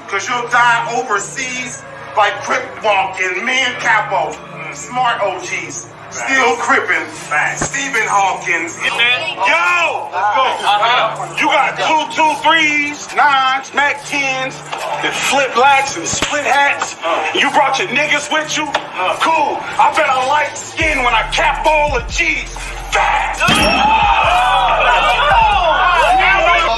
Cause you'll die overseas by crip walking. Me and Capo, smart OGs, still crippin'. Stephen Hawkins. Yo! Let's go. You got 223s, 9s, Mac 10s, and flip blacks and split hats. You brought your niggas with you? Cool. I bet I light skin when I cap all the G's. Fast!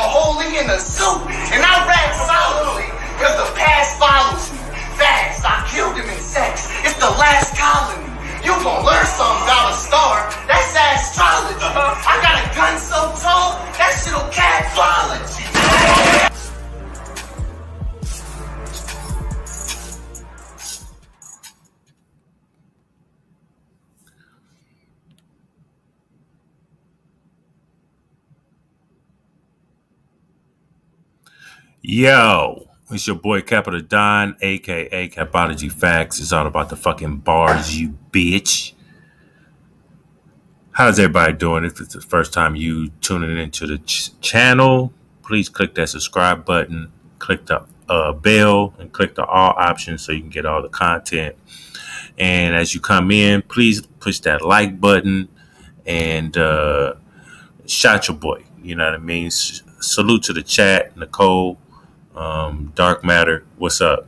Holy in a suit, and I rap solidly, cause the past follows me. Fast, I killed him in sex. It's the last colony. You gon' learn something about a star. That's astrology. I got a gun so tall, that shit'll CAPOLOGY. Yo, it's your boy Capital Don, aka Capology FACTZ. It's all about the fucking bars, you bitch. How's everybody doing? If it's the first time you tuning into the channel, please click that subscribe button, click the bell, and click the all options so you can get all the content. And as you come in, please push that like button and shout your boy. You know what I mean? Salute to the chat, Nicole. Dark Matter, what's up?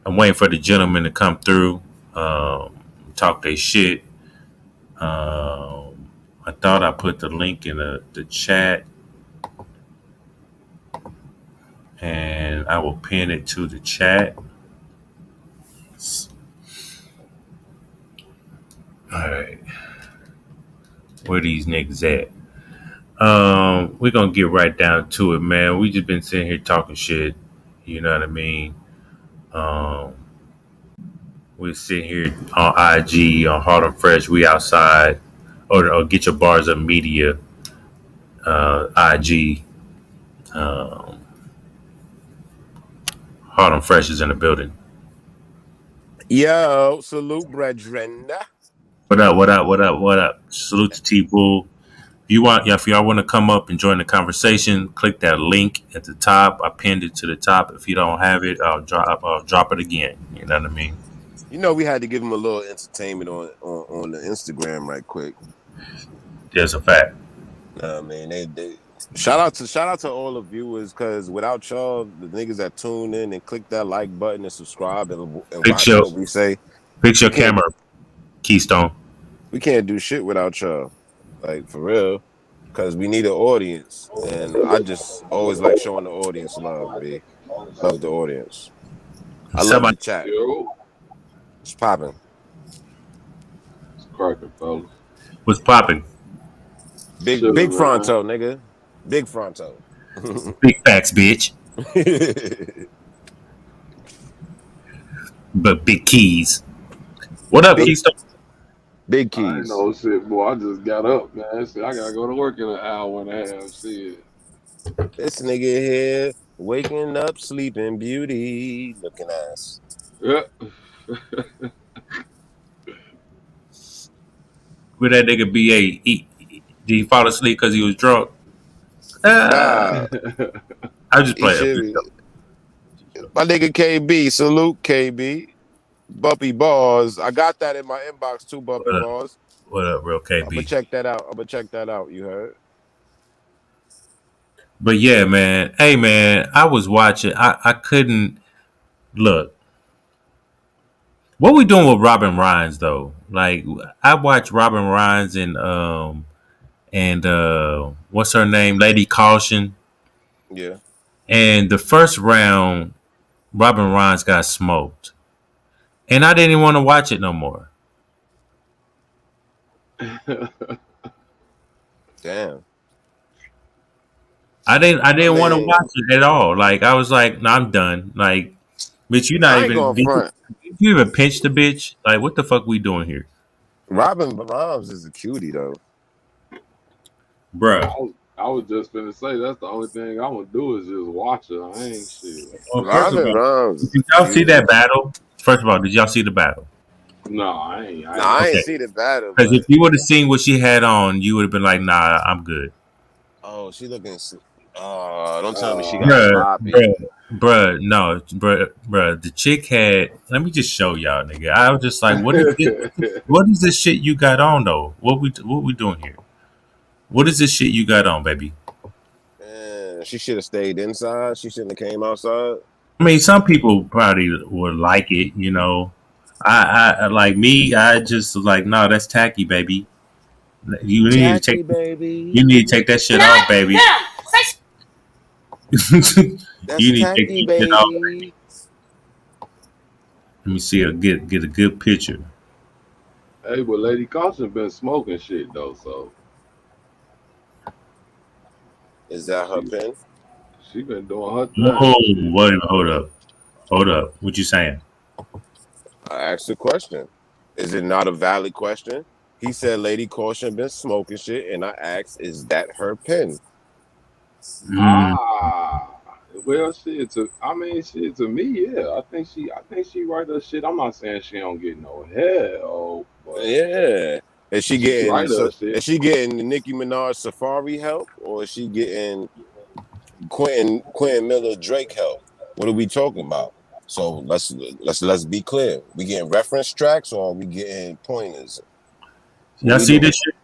I'm waiting for the gentlemen to come through, talk their shit. I thought I put the link in the chat, and I will pin it to the chat. All right, where these niggas at? We're gonna get right down to it, man. We just been sitting here talking shit. You know what I mean? We're sitting here on IG, on Hard and Fresh. We outside, or Get Your Bars Up Media, IG. Hard and Fresh is in the building. Yo, salute, brethren. What up? What up? What up? What up? Salute to T-Bull. If y'all want to come up and join the conversation, click that link at the top. I pinned it to the top. If you don't have it, I'll drop it again. You know what I mean? You know, we had to give them a little entertainment on the Instagram right quick. That's a fact. Man, they shout out to all the viewers, because without y'all, the niggas that tune in and click that like button and subscribe and watch what we say. Fix your camera, Keystone. We can't do shit without y'all. Like, for real, because we need an audience, and I just always like showing the audience love, B. Love the audience. I love the chat. It's popping. It's cracking, fellas. What's popping? Big fronto, nigga. Big fronto. Big facts, bitch. But big keys. What up, Keystone? Big keys. I ain't know shit, boy. I just got up, man. Shit, I gotta go to work in an hour and a half. Shit. This nigga here, waking up, sleeping beauty, looking ass. Yeah. Where that nigga BA? Did he fall asleep because he was drunk? Nah. I just playing. My nigga KB, salute KB. Bumpy Bars. I got that in my inbox too, Bumpy Bars. What up, real KB? I'm gonna check that out. You heard? But yeah, man. Hey, man, I was watching. I couldn't look. What we doing with Robin Rhines though? Like, I watched Robin Rhines and what's her name, Lady Caution. Yeah. And the first round, Robin Rhines got smoked. And I didn't want to watch it no more. Damn. I didn't want to watch it at all. Like, I was like, no, I'm done. Like, bitch, you're not even. You even pinch the bitch? Like, what the fuck we doing here? Robin Rhines is a cutie though, bruh. I was just finna say that's the only thing I'm gonna do is just watch it. I ain't shit. Did y'all see that battle? First of all, did y'all see the battle? No, I ain't. I ain't see the battle. Because if you would have seen what she had on, you would have been like, nah, I'm good. Oh, she looking. Don't tell me she got sloppy. Bruh, no, bruh. The chick had. Let me just show y'all, nigga. I was just like, what is this? What is this shit you got on though? What we doing here? What is this shit you got on, baby? Man, she should have stayed inside. She shouldn't have came outside. I mean, some people probably would like it, you know. I like me. I just like, no, that's tacky, baby. You need to Tacky, take. baby. You need to take that shit off, baby. That's You need to take tacky, that shit off. baby. Let me see. Get a good picture. Hey, but Lady Caution been smoking shit though, so Is that her pen? she been doing her Whoa, thing. wait, hold up. What you saying? I asked the question. Is it not a valid question? He said Lady Caution been smoking shit, and I asked, is that her pen? Mm. Well, shit. Shit. To me, yeah. I think she write her shit. I'm not saying she don't get no hell, but Yeah. Is she getting write her shit. is she getting Nicki Minaj Safari help, or is she getting Quentin Miller Drake help? What are we talking about? So let's be clear. We getting reference tracks, or are we getting pointers? Y'all see this shit?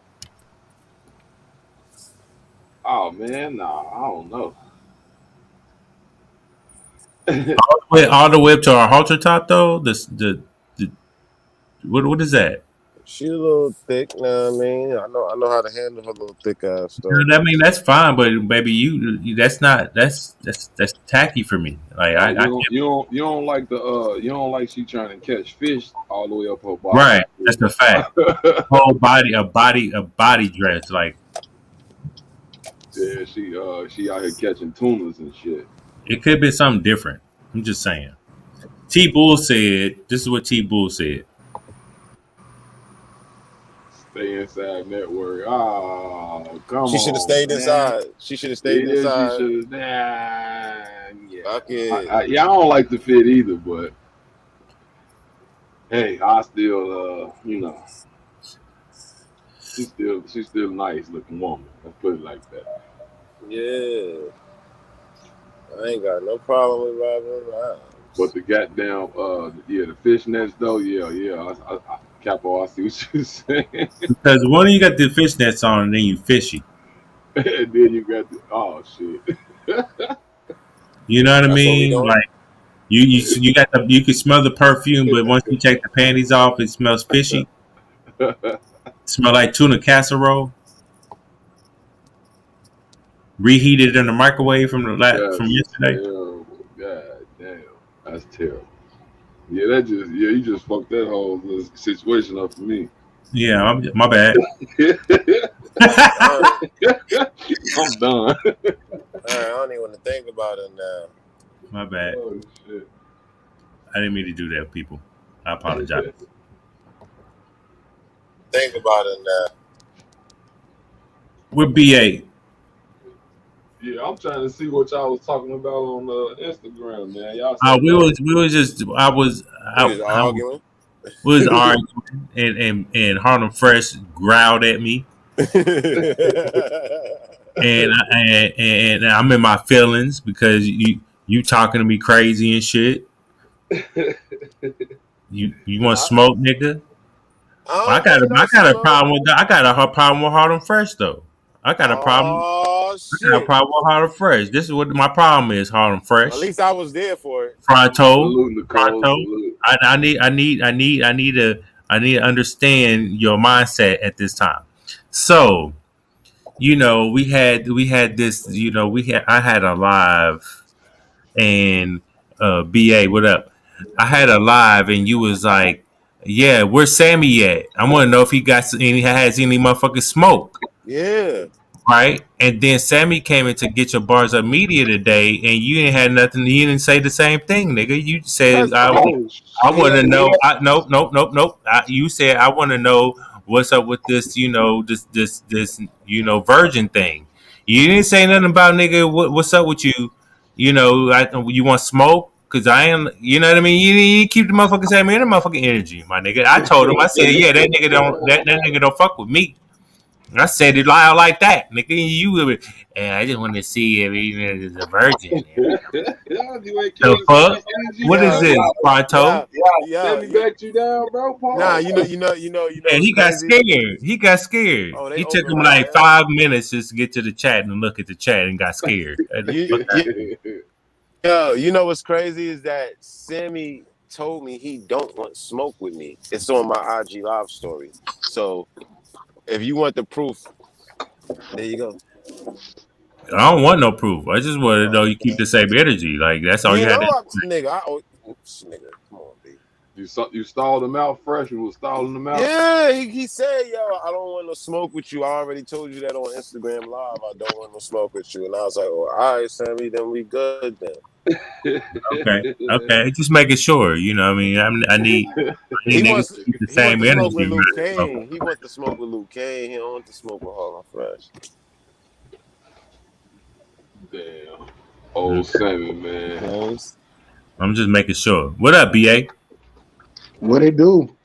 Oh man, nah, I don't know. All the way up to our halter top though. What is that? She a little thick, know what I mean? I know how to handle her little thick ass stuff. I mean, that's fine, but baby, that's not that's tacky for me. Like Oh, I you don't like you don't like she trying to catch fish all the way up her body. right. That's the fact. Whole body, a body dress. Like Yeah, she out here catching tunas and shit. it could be something different. I'm just saying. T Bull said. This is what T Bull said. Stay inside network. Oh, come on. She should have stayed man. inside. She should have stayed inside. She should have. Yeah. Fuck it. I don't like the fit either, but hey, I still, she's still a nice looking woman. Let's put it like that. Yeah. I ain't got no problem with Robin Rhymes. But the goddamn, the fishnets though, yeah. Capo, I see what you're saying. Because one of you got the fishnets on, and then you fishy. And then you got oh shit. You know what I That's mean? what we Like you got you can smell the perfume, but once you take the panties off, it smells fishy. Smell like tuna casserole. Reheated in the microwave from yesterday. Terrible. God damn, that's terrible. Yeah, you just fucked that whole situation up for me. Yeah, my bad. I'm done. All right, I don't even want to think about it now. My bad. Oh shit. I didn't mean to do that, people. I apologize. Think about it now. We're BA. Yeah, I'm trying to see what y'all was talking about on Instagram, man. Y'all Arguing. We was arguing, and Harlem Fresh growled at me, and I'm in my feelings because you talking to me crazy and shit. You want smoke, nigga? I got a problem with Harlem Fresh though. I got a problem. Oh shit! I got a problem with Harlem Fresh. This is what my problem is. Harlem Fresh. At least I was there for it. Pronto. Salute. I need to understand your mindset at this time. So, we had this. I had a live, and BA, what up? I had a live, and you was like, "Yeah, where's Sammy at? I want to know if he has any motherfucking smoke." Yeah. Right, and then Sammy came in to get your bars up media today, and you ain't had nothing. You didn't say the same thing, nigga. You said I want to know. Nope. You said I want to know what's up with this. This virgin thing. You didn't say nothing about nigga. What's up with you? You want smoke? Cause I am, you know what I mean. You keep the motherfucking same motherfucking energy, my nigga. I told him. I said, yeah, that nigga don't fuck with me. I said it loud like that, nigga. And I just wanted to see if even as a virgin. You ain't The killing fuck? Sammy energy, What is Yo, bro. this, Pronto? Sammy backed you down, bro. Nah, Pause. And what's he got crazy? scared. He got scared. Oh, they He took open him right like now. 5 minutes just to get to the chat and look at the chat and got scared. Yo, you know what's crazy is that Sammy told me he don't want smoke with me. It's on my IG live story. So if you want the proof, there you go. I don't want no proof. I just want to know you keep the same energy. Like that's all He you had to. know nigga, come on, B. You stalled him out fresh. You was stalling him out. Yeah, he said, yo, I don't want no smoke with you. I already told you that on Instagram Live. I don't want no smoke with you. And I was like, oh, all right, Sammy, then we good then. Okay. Just making sure. You know, what I mean, I need He niggas wants to keep the he wants same to smoke energy. with Luke Right? Kane. He wants to smoke with Luke Kane. He don't want to smoke with Harlem Fresh. Damn. Old Sammy, man. Yes. I'm just making sure. What up, BA? What it do?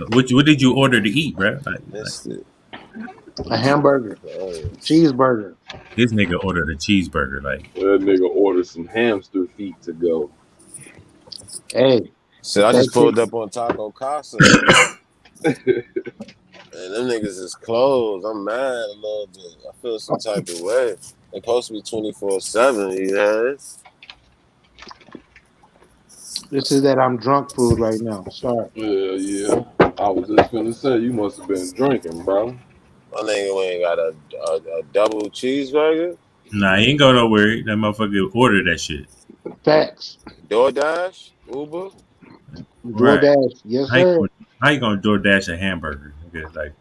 What did you order to eat, bro? Missed it. A hamburger, cheeseburger. This nigga ordered a cheeseburger. Like, That nigga ordered some hamster feet to go. Hey, So I just that's pulled it. up on Taco Casa. And them niggas is closed. I'm mad a little bit. I feel some type of way. They supposed to be 24/7, you know? This is that I'm drunk food right now. Sorry. Yeah. I was just gonna say you must have been drinking, bro. My nigga ain't got a double cheeseburger. nah, he ain't go nowhere. That motherfucker ordered that shit. Facts. DoorDash, Uber. Right. DoorDash. Yes, How you, sir. gonna- how you gonna DoorDash a hamburger? Nigga? Like,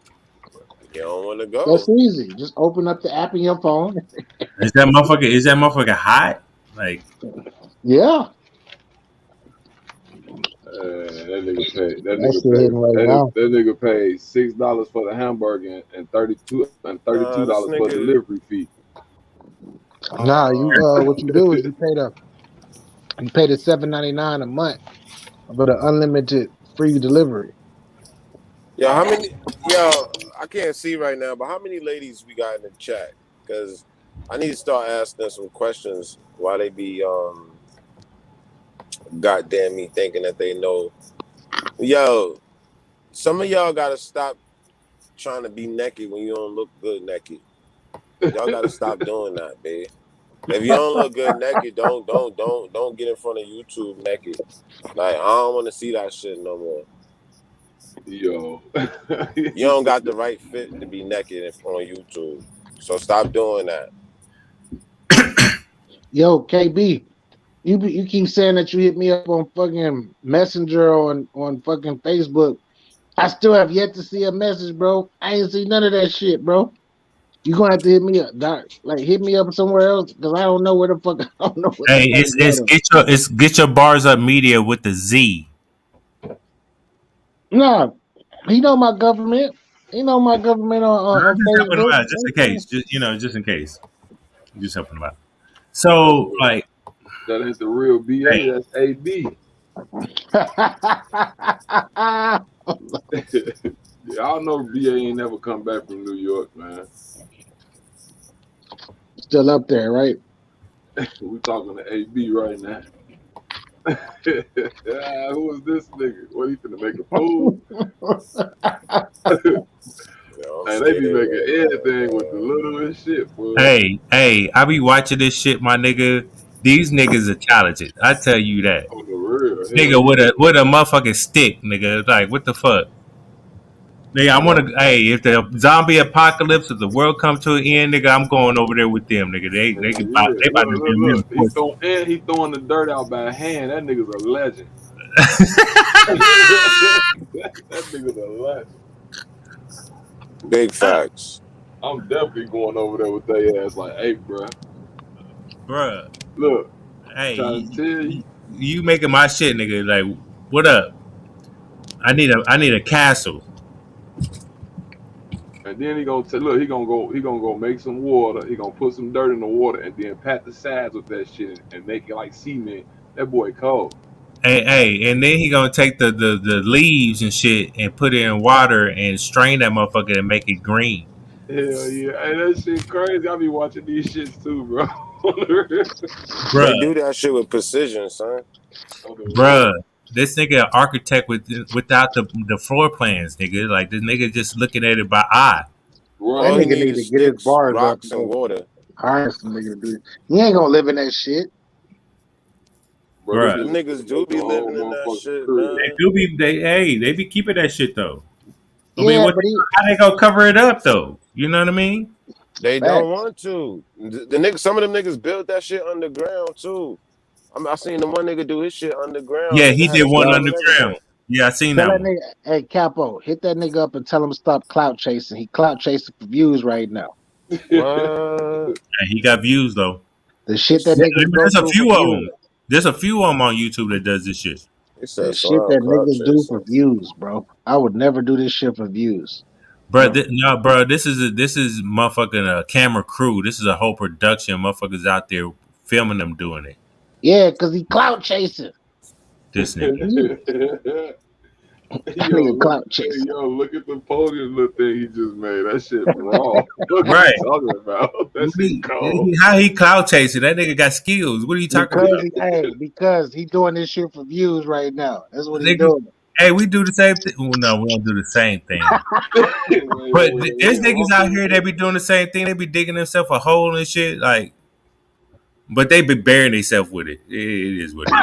You don't want to go. That's easy. Just open up the app in your phone. is that motherfucker hot? Like, Yeah. That nigga paid. That shit hitting right now. That nigga paid $6 for the hamburger and $32 This for nigga. delivery fee. Nah, you what you do is you pay the $7.99 a month for the unlimited free delivery. Yo, how many? Yo, I can't see right now, but how many ladies we got in the chat? Because I need to start asking them some questions. Why they be goddamn me thinking that they know? Yo, some of y'all gotta stop trying to be naked when you don't look good naked. Y'all gotta stop doing that, babe. If you don't look good naked, don't get in front of YouTube naked. Like I don't want to see that shit no more. Yo, You don't got the right fit to be naked on YouTube, so stop doing that. Yo, KB, you keep saying that you hit me up on fucking Messenger on fucking Facebook. I still have yet to see a message, bro. I ain't see none of that shit, bro. You gonna have to hit me up, like hit me up somewhere else because I don't know where the fuck I don't know what hey, the fuck it's get your bars up media with the Z. Nah, he know my government. He know my government I'm on just helping them Facebook. out, just in case. Just in case. Just helping them out. So, like, that ain't the real BA. hey, That's AB. Yeah, I know BA ain't never come back from New York, man. Still up there, right? We talking to AB right now. Who is this nigga? What, he finna make a fool? Man, they be making anything with the littlest shit, boy. hey, I be watching this shit, my nigga. These niggas are talented. I tell you that. On the real, Nigga with a motherfucking stick, nigga. Like, what the fuck? Nigga, I wanna if the zombie apocalypse, if the world comes to an end, nigga, I'm going over there with them, nigga. They about to give me a He throwing the dirt out by hand. That nigga's a legend. That nigga's a legend. Big facts. I'm definitely going over there with their ass like, hey, bruh. Look, hey, trying to tell you. You making my shit, nigga. Like, what up? I need a castle. And then he gonna go make some water. He gonna put some dirt in the water and then pat the sides with that shit and make it like cement. That boy cold. Hey, and then he gonna take the leaves and shit and put it in water and strain that motherfucker and make it green. Hell yeah. Hey, that shit crazy. I be watching these shits too, bro. They Bruh, do that shit with precision, son. On the bruh. real. This nigga an architect without the floor plans, nigga. Like this nigga just looking at it by eye. That All he Right. nigga need need to is get his sticks, bars up rocks, and and go water. hire some nigga to do it. He ain't gonna live in that shit. Bro, them Bruh. Them niggas niggas finna do make a be whole living in that motherfucking shit, crib. They man. do be they be keeping that shit though. I mean, Yeah, what but he how they gonna cover it up though? You know what I mean? They don't facts. want to. The niggas, some of them niggas built that shit underground too. I seen the one nigga do his shit underground. Yeah, Nigga he had did a one well Yo, and underground. everything. Yeah, I seen tell that that one. nigga, hey Capo, hit that nigga up and tell him to stop clout chasing. He clout chasing for views right now. What? And he got views though. The shit that There- niggas go There's a through for few of views. them. There's a few of them on YouTube that does this shit. He The said shit slow that cloud niggas do for chasing. views, bro. I would never do this shit for views. Bro, Never. no, bro, this is motherfucking a camera crew. This is a whole production. Motherfuckers out there filming them doing it. Yeah, cause he clout chasing. This nigga, That Yo, nigga look, clout hey, chasing. yo, look at the podium little thing he just made. That shit raw. What are you right? talking about? That shit cold. How he cloud chasing? That nigga got skills. What are you talking Because about, he hey, because he doing this shit for views right now. That's what he nigga? doing. Hey, we do the same thing. Well, no, we don't do the same thing. Wait, But there's I'm niggas out finna here say, that be doing the same thing. They be digging themselves a hole and shit. Like, but they be burying themselves with it. It is what it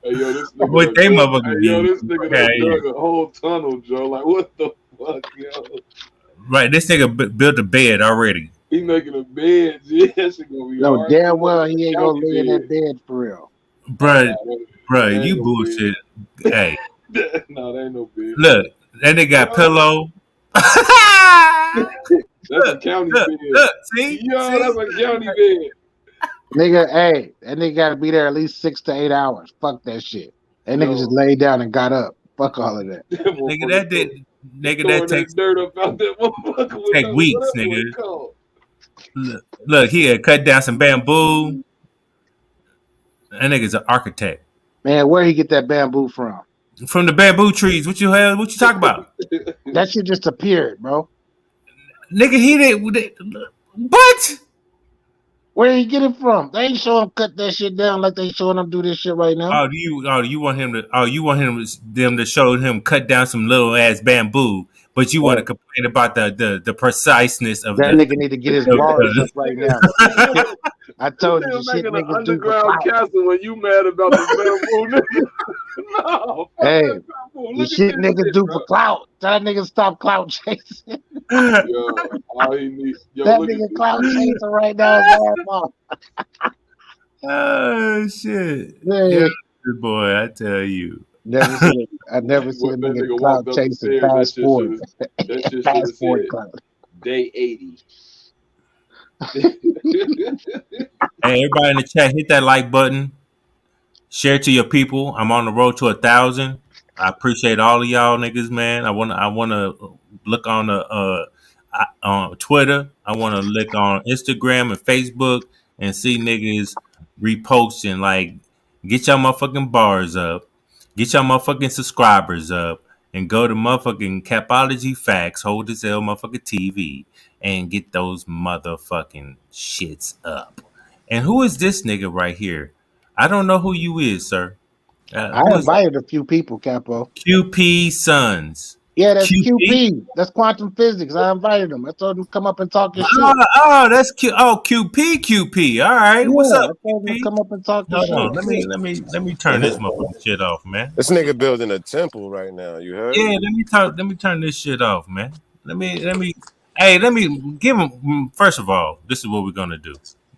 hey yo, this is. nigga What done they dug. motherfuckers Hey yo, be. this nigga Okay, done dug a whole tunnel, Joe. Like what the fuck, yo? right, this nigga built a bed already. He making a bed. Yeah, that shit gonna be No, hard. damn Look well like he a ain't gonna county lay in that bed. bed for real. Oh Bruh, no, that bruh, ain't you no bullshit. Hey, bed. No, that ain't no bed. look, that nigga got Yo, pillow. that's a look, county look, bed. look, see, Yo, see. that's a county bed. Nigga, hey, that nigga gotta be there at least 6 to 8 hours. Fuck that shit. That nigga just Yo, laid down and got up. Fuck all of that. that Nigga, motherfucker that did, he nigga, that throwing that dirt up out that motherfucker with take no weeks, whatever nigga. it called. Look, he had cut down some bamboo. That nigga's an architect. Man, where he get that bamboo from? From the bamboo trees, what you have? What you talking about, That shit just appeared, bro. nigga? He did what? Where he get it from? They ain't showing him cut that shit down like they showing him do this shit right now. You want him to? Oh, you want them to show him cut down some little ass bamboo, but you want to Hey, complain about the preciseness of that nigga need to get his bars up right now. Because the shit, I This told you the nigga shit making an niggas do for underground clout. castle when you mad about the bamboo, nigga. No, fuck Hey, that bamboo. the Look at shit this niggas shit, do bro. for clout. Tell that nigga stop clout chasing. Yo, all he need. Yo, That look at nigga this clout shit. chasing right now is ass off. Oh shit! Yeah, Yeah. boy, I tell you. I never seen a What that nigga nigga clout walked up the chasing stairs, fast forward. that shit should have Fast forward said clout. day 80. Hey, everybody in the chat, hit that like button. Share to your people. I'm on the road to 1,000. I appreciate all of y'all niggas, man. I wanna look on the on Twitter. I wanna look on Instagram and Facebook and see niggas reposting like get your motherfucking bars up, get your motherfucking subscribers up, and go to motherfucking Capology Facts, hold this L motherfucking TV, and get those motherfucking shits up. And who is this nigga right here? I don't know who you is, sir. I Who is invited a few people, Capo. QP Sons? Yeah, that's QP? QP. That's quantum physics. I invited them. I told them to come up and talk your Oh, shit. that's Q. Oh, QP. All right, what's Yeah, up, I told them to QP? come up and talk your Hold shit. on, let me turn this motherfucking shit off, man. This nigga building a temple right now. You heard? Yeah, let me turn this shit off, man. Let me give him. First of all, this is what we're gonna do.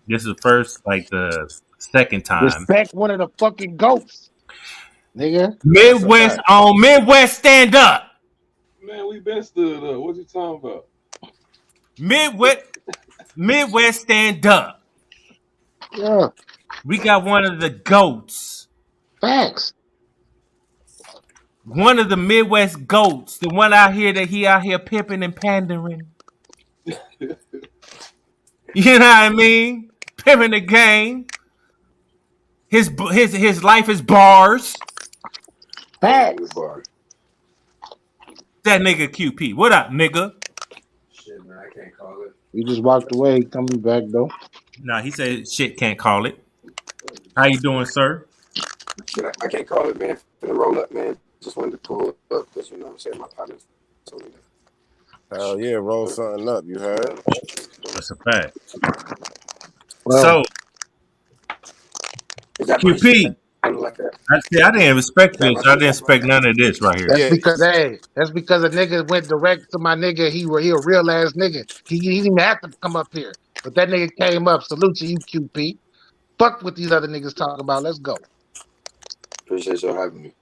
This is first, like the second time. Respect one of the fucking goats, nigga. That's a Midwest fact. on Midwest, stand up. Man, we been stood up. What you talking about? Midwest, stand up. Yeah, We got one of the goats. facts. One of the Midwest goats. The one out here that he out here pimping and pandering. You know what I mean? Pimping the game. His life is bars. Facts. That nigga QP. What up, nigga? Shit, man, I can't call it. He just walked away. Coming back though. Nah, he said shit can't call it. How you doing, sir? Shit, I can't call it, man. For the roll up, man. Just wanted to pull it up because, you know what I'm saying, my partner's told me that. Hell yeah, roll something up. You heard? That's a fact. Well, So, Is that my shit? QP, I don't like that. I didn't expect this. I didn't expect none of this right here. that's Yeah. because a nigga went direct to my nigga. He a real ass nigga. He didn't even have to come up here, but that nigga came up. Salute to you, QP. Fuck what these other niggas talking about. Let's go. Appreciate y'all having me.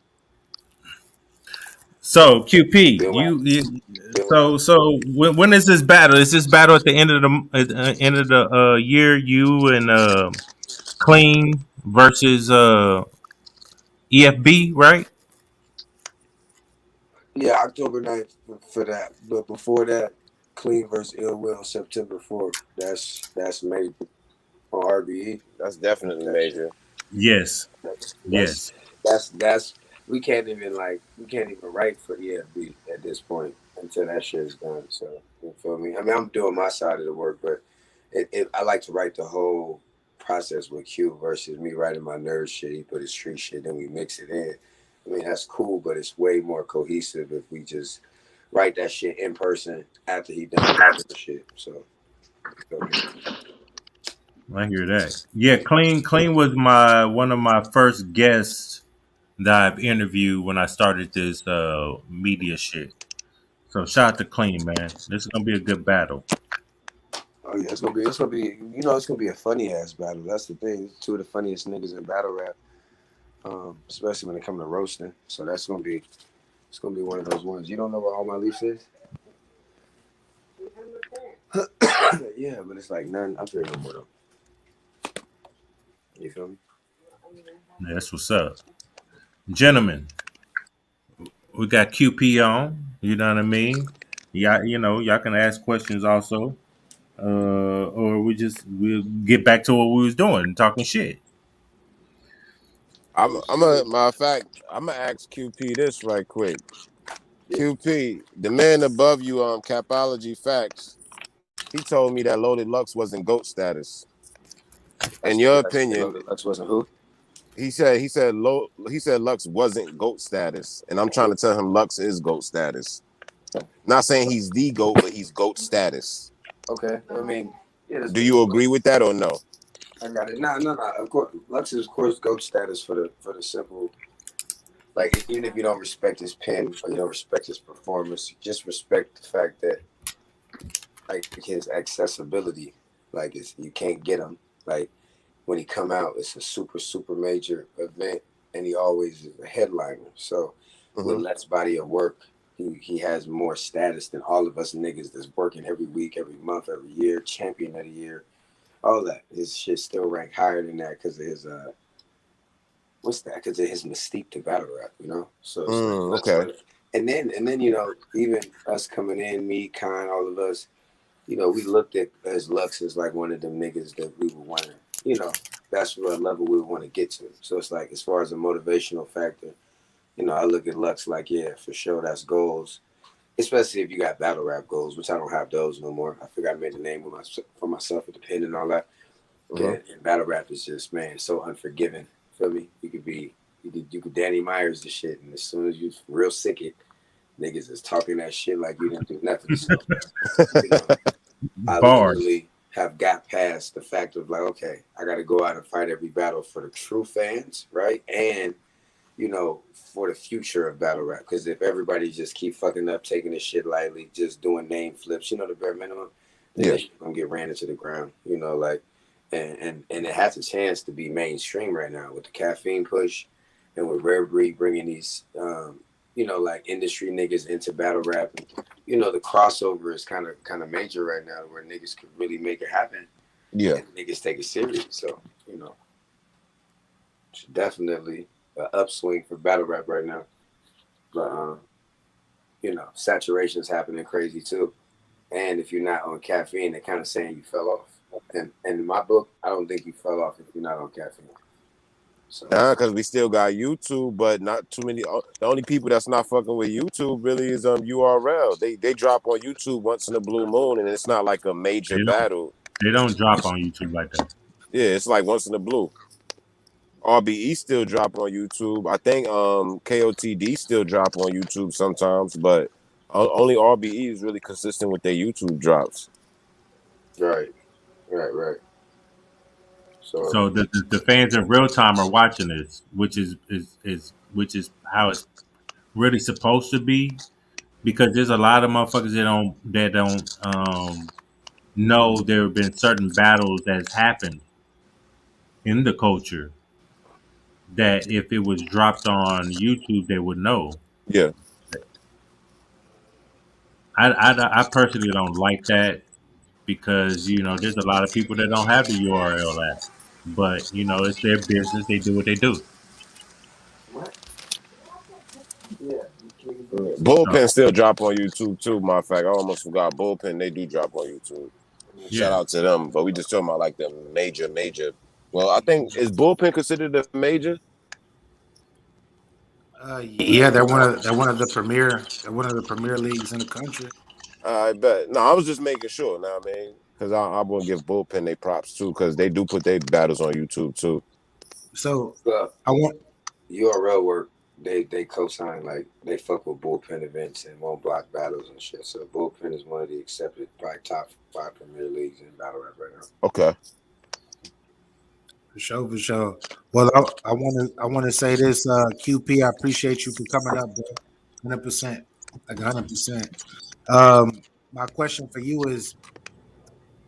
So QP, when is this battle? Is this battle at the end of the year? You and Clean versus EFB, right? Yeah, October 9th for that. But before that, Clean versus Ill Will, September 4th. That's major on RBE. That's definitely major. Yes. That's we can't even write for EFB at this point until that shit is done. So you feel me? I mean, I'm doing my side of the work, but I like to write the whole process with Q versus me writing my nerd shit. He put his street shit, then we mix it in. I mean, that's cool, but it's way more cohesive if we just write that shit in person after he done the shit. So. I hear that. Yeah, Clean was one of my first guests that I've interviewed when I started this media shit. So shout out to Clean, man. This is gonna be a good battle. Oh yeah, it's gonna be it's gonna be a funny ass battle. That's the thing. It's two of the funniest niggas in battle rap. Especially when it comes to roasting. So it's gonna be one of those ones. You don't know what All My Leafs is? Yeah, but it's like none. I'm sure no more though. You feel me? Yeah, that's what's up. Gentlemen, we got QP on, you know what I mean? Y'all can ask questions also. Or we'll get back to what we was doing, talking shit. Matter of fact, I'm gonna ask QP this right quick. QP, the man above you, CAPOLOGY FACTZ, he told me that Loaded Lux wasn't GOAT status. In your opinion, Loaded Lux wasn't who? He said Lux wasn't GOAT status, and I'm trying to tell him Lux is GOAT status. Not saying he's the GOAT, but he's GOAT status. Okay, I mean, yeah, do you agree with that or no? I got it. No. Of course, Lux is of course GOAT status for the simple. Like, even if you don't respect his pen or you don't respect his performance, you just respect the fact that, like, his accessibility, like, you can't get him. Like, when he come out, it's a super, super major event, and he always is a headliner. So, with Let's body of work, he has more status than all of us niggas that's working every week, every month, every year, champion of the year, all that. His shit still ranked higher than that because of his because of his mystique to battle rap, you know? So okay. And then even us coming in, me, Khan, all of us, we looked at as Lux as like one of them niggas that we would want to, that's what level we would want to get to. So it's like, as far as a motivational factor, I look at Lux like, yeah, for sure, that's goals. Especially if you got battle rap goals, which I don't have those no more. I figured I made a name for myself with the pen and all that. And battle rap is just, man, so unforgiving. Feel me? You could Danny Myers the shit, and as soon as you real sick it, niggas is talking that shit like you didn't do nothing. So, I literally have got past the fact of like, okay, I got to go out and fight every battle for the true fans, right? And for the future of battle rap, because if everybody just keep fucking up, taking this shit lightly, just doing name flips, the bare minimum, then this shit gonna get ran into the ground, And it has a chance to be mainstream right now with the caffeine push and with Rare Breed bringing these, like industry niggas into battle rap. The crossover is kind of major right now where niggas could really make it happen. Yeah. And niggas take it serious. So, it's definitely an upswing for battle rap right now. But, saturation is happening crazy too. And if you're not on caffeine, they're kind of saying you fell off. And in my book, I don't think you fell off if you're not on caffeine. So Because we still got YouTube, but not too many. The only people that's not fucking with YouTube really is URL. They drop on YouTube once in a blue moon, and it's not like a major battle. They don't drop on YouTube like that. Yeah, it's like once in a blue. RBE still drop on YouTube. I think KOTD still drop on YouTube sometimes, but only RBE is really consistent with their YouTube drops. right. So So the fans in real time are watching this, which is how it's really supposed to be. Because there's a lot of motherfuckers that don't know there have been certain battles that's happened in the culture that if it was dropped on YouTube they would know. Yeah. I personally don't like that because there's a lot of people that don't have the URL app, but it's their business. They do what they do. what? Yeah. So Bullpen still drop on YouTube too. Matter of fact, I almost forgot Bullpen. They do drop on YouTube. Shout yeah, out to them. But we just talking about like the major. Well, I think is Bullpen considered a major? Yeah, they're one of the premier leagues in the country. I bet. No, I was just making sure. Now, I mean, because I want to give Bullpen they props too, because they do put their battles on YouTube too. So Well, I want URL work. They co-sign, like they fuck with bullpen events and won't block battles and shit. So bullpen is one of the accepted by top 5 premier leagues in battle rap right now. Okay. for sure. Well, I want to say this, QP. I appreciate you for coming up, bro. 100%, like 100%. My question for you is,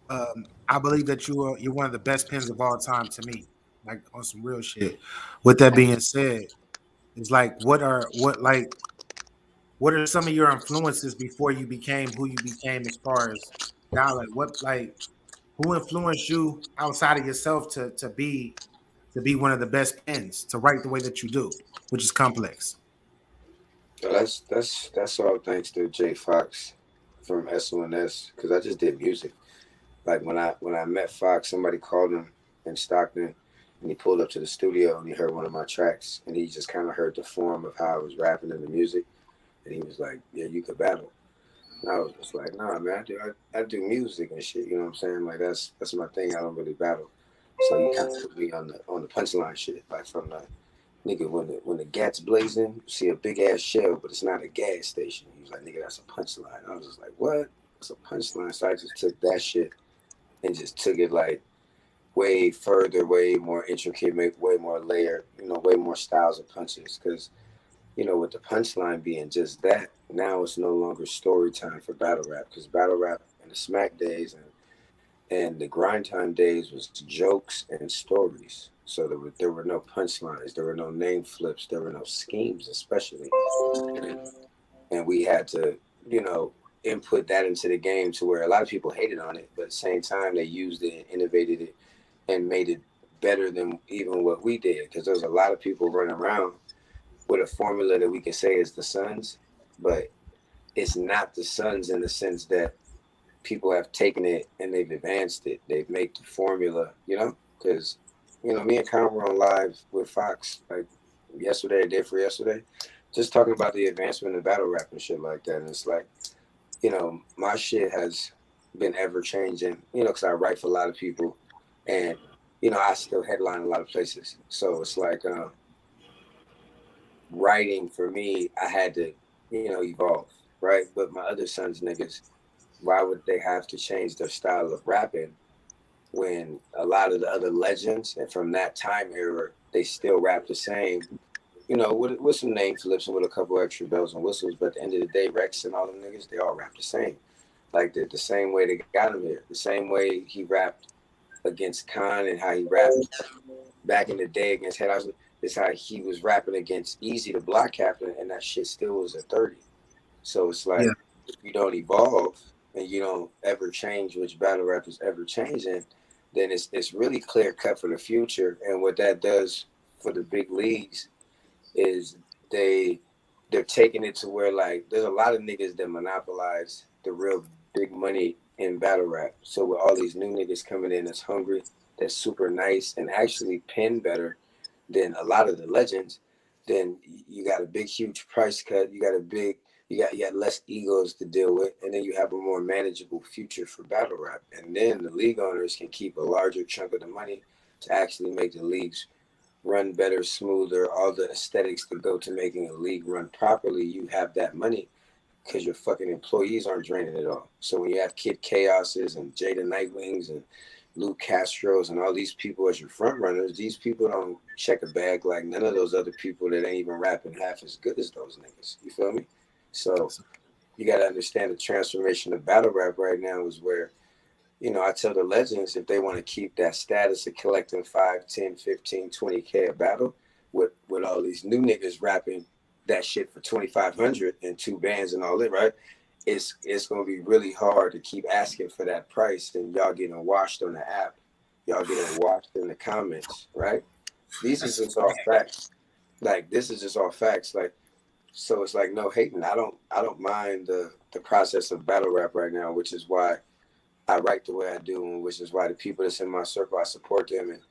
I believe that you're one of the best pens of all time to me, like on some real shit. With that being said, it's like what are some of your influences before you became who you became as far as now? Who influenced you outside of yourself to be one of the best pens, to write the way that you do, which is complex. So that's all thanks to Jay Fox from SONS, because I just did music. Like when I met Fox, somebody called him in Stockton, and he pulled up to the studio and he heard one of my tracks, and he just kind of heard the form of how I was rapping in the music, and he was like, "Yeah, you could battle." And I was just like, "Nah, man, I do music and shit. You know what I'm saying? Like that's my thing. I don't really battle." So he kind of put me on the punchline shit, like from the nigga when the gat's blazing, you see a big ass shell, but it's not a gas station. He was like, "Nigga, that's a punchline." I was just like, "What? It's a punchline." So I just took that shit and just took it like way further, way more intricate, way more layered, way more styles of punches. Because, with the punchline being just that, now it's no longer story time for battle rap. Because battle rap in the smack days and the grind time days was jokes and stories. So there were no punchlines, there were no name flips, there were no schemes, especially. And we had to, input that into the game to where a lot of people hated on it, but at the same time they used it and innovated it and made it better than even what we did. Because there's a lot of people running around with a formula that we can say is the Suns, but it's not the Suns in the sense that people have taken it and they've advanced it. They've made the formula, because, me and Con were on live with Fox like yesterday, a day for yesterday, just talking about the advancement of battle rap and shit like that. And it's like, my shit has been ever changing, because I write for a lot of people and, I still headline a lot of places. So it's like writing for me, I had to, evolve, right? But my other sons niggas, why would they have to change their style of rapping when a lot of the other legends and from that time era, they still rap the same, with some name flips and with a couple extra bells and whistles. But at the end of the day, Rex and all them niggas, they all rap the same. Like the same way they got him here, the same way he rapped against Khan and how he rapped back in the day against Headhouse. Is how he was rapping against Easy, the block captain, and that shit still was a 30. So it's like, if you don't evolve and you don't ever change, which battle rap is ever changing, then it's really clear cut for the future. And what that does for the big leagues is they're taking it to where, like, there's a lot of niggas that monopolize the real big money in battle rap. So with all these new niggas coming in that's hungry, that's super nice and actually pen better, Then a lot of the legends, then you got a big, huge price cut. You got less egos to deal with, and then you have a more manageable future for battle rap. And then the league owners can keep a larger chunk of the money to actually make the leagues run better, smoother, all the aesthetics that go to making a league run properly. You have that money because your fucking employees aren't draining it all. So when you have Kid Chaoses and Jada Nightwings and Luke Castros and all these people as your front runners, these people don't check a bag like none of those other people that ain't even rapping half as good as those niggas. You feel me? So you got to understand the transformation of battle rap right now is where, you know, I tell the legends if they want to keep that status of collecting 5, 10, 15, 20K a battle with all these new niggas rapping that shit for 2,500 and 2 bands and all that, right? It's going to be really hard to keep asking for that price and y'all getting washed on the app. Y'all getting washed in the comments, right? These is just all facts. Like, this is just all facts. Like, so it's like no hating. I don't mind the process of battle rap right now, which is why I write the way I do, and which is why the people that's in my circle, I support them. And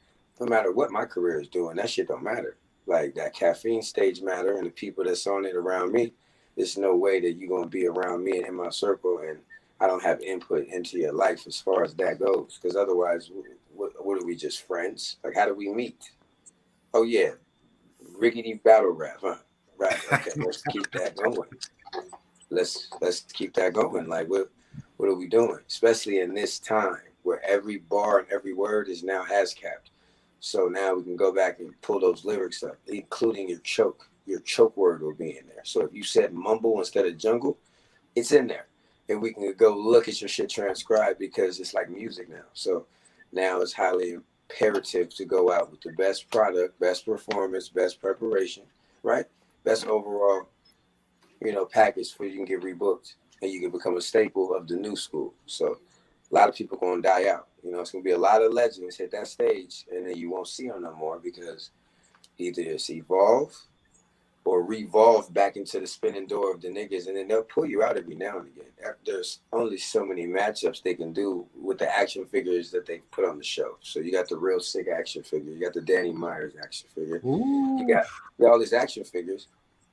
no matter what my career is doing, that shit don't matter. Like that caffeine stage matter, and the people that's on it around me. There's no way that you're gonna be around me and in my circle, and I don't have input into your life as far as that goes. Because otherwise, what are we, just friends? Like, how do we meet? Oh yeah, rickety battle rap, huh? Right. Okay, let's keep that going. Let's keep that going. Like, what are we doing? Especially in this time where every bar and every word is now has-capped. So now we can go back and pull those lyrics up, including your choke. Your choke word will be in there. So if you said mumble instead of jungle, it's in there. And we can go look at your shit transcribed because it's like music now. So now it's highly imperative to go out with the best product, best performance, best preparation, right? Best overall, you know, package for you can get rebooked and you can become a staple of the new school. So a lot of people gonna die out. You know, it's gonna be a lot of legends hit that stage and then you won't see them no more because either it's evolve or revolve back into the spinning door of the niggas, and then they'll pull you out every now and again. There's only so many matchups they can do with the action figures that they put on the show. So you got the real sick action figure, you got the Danny Myers action figure, you got all these action figures,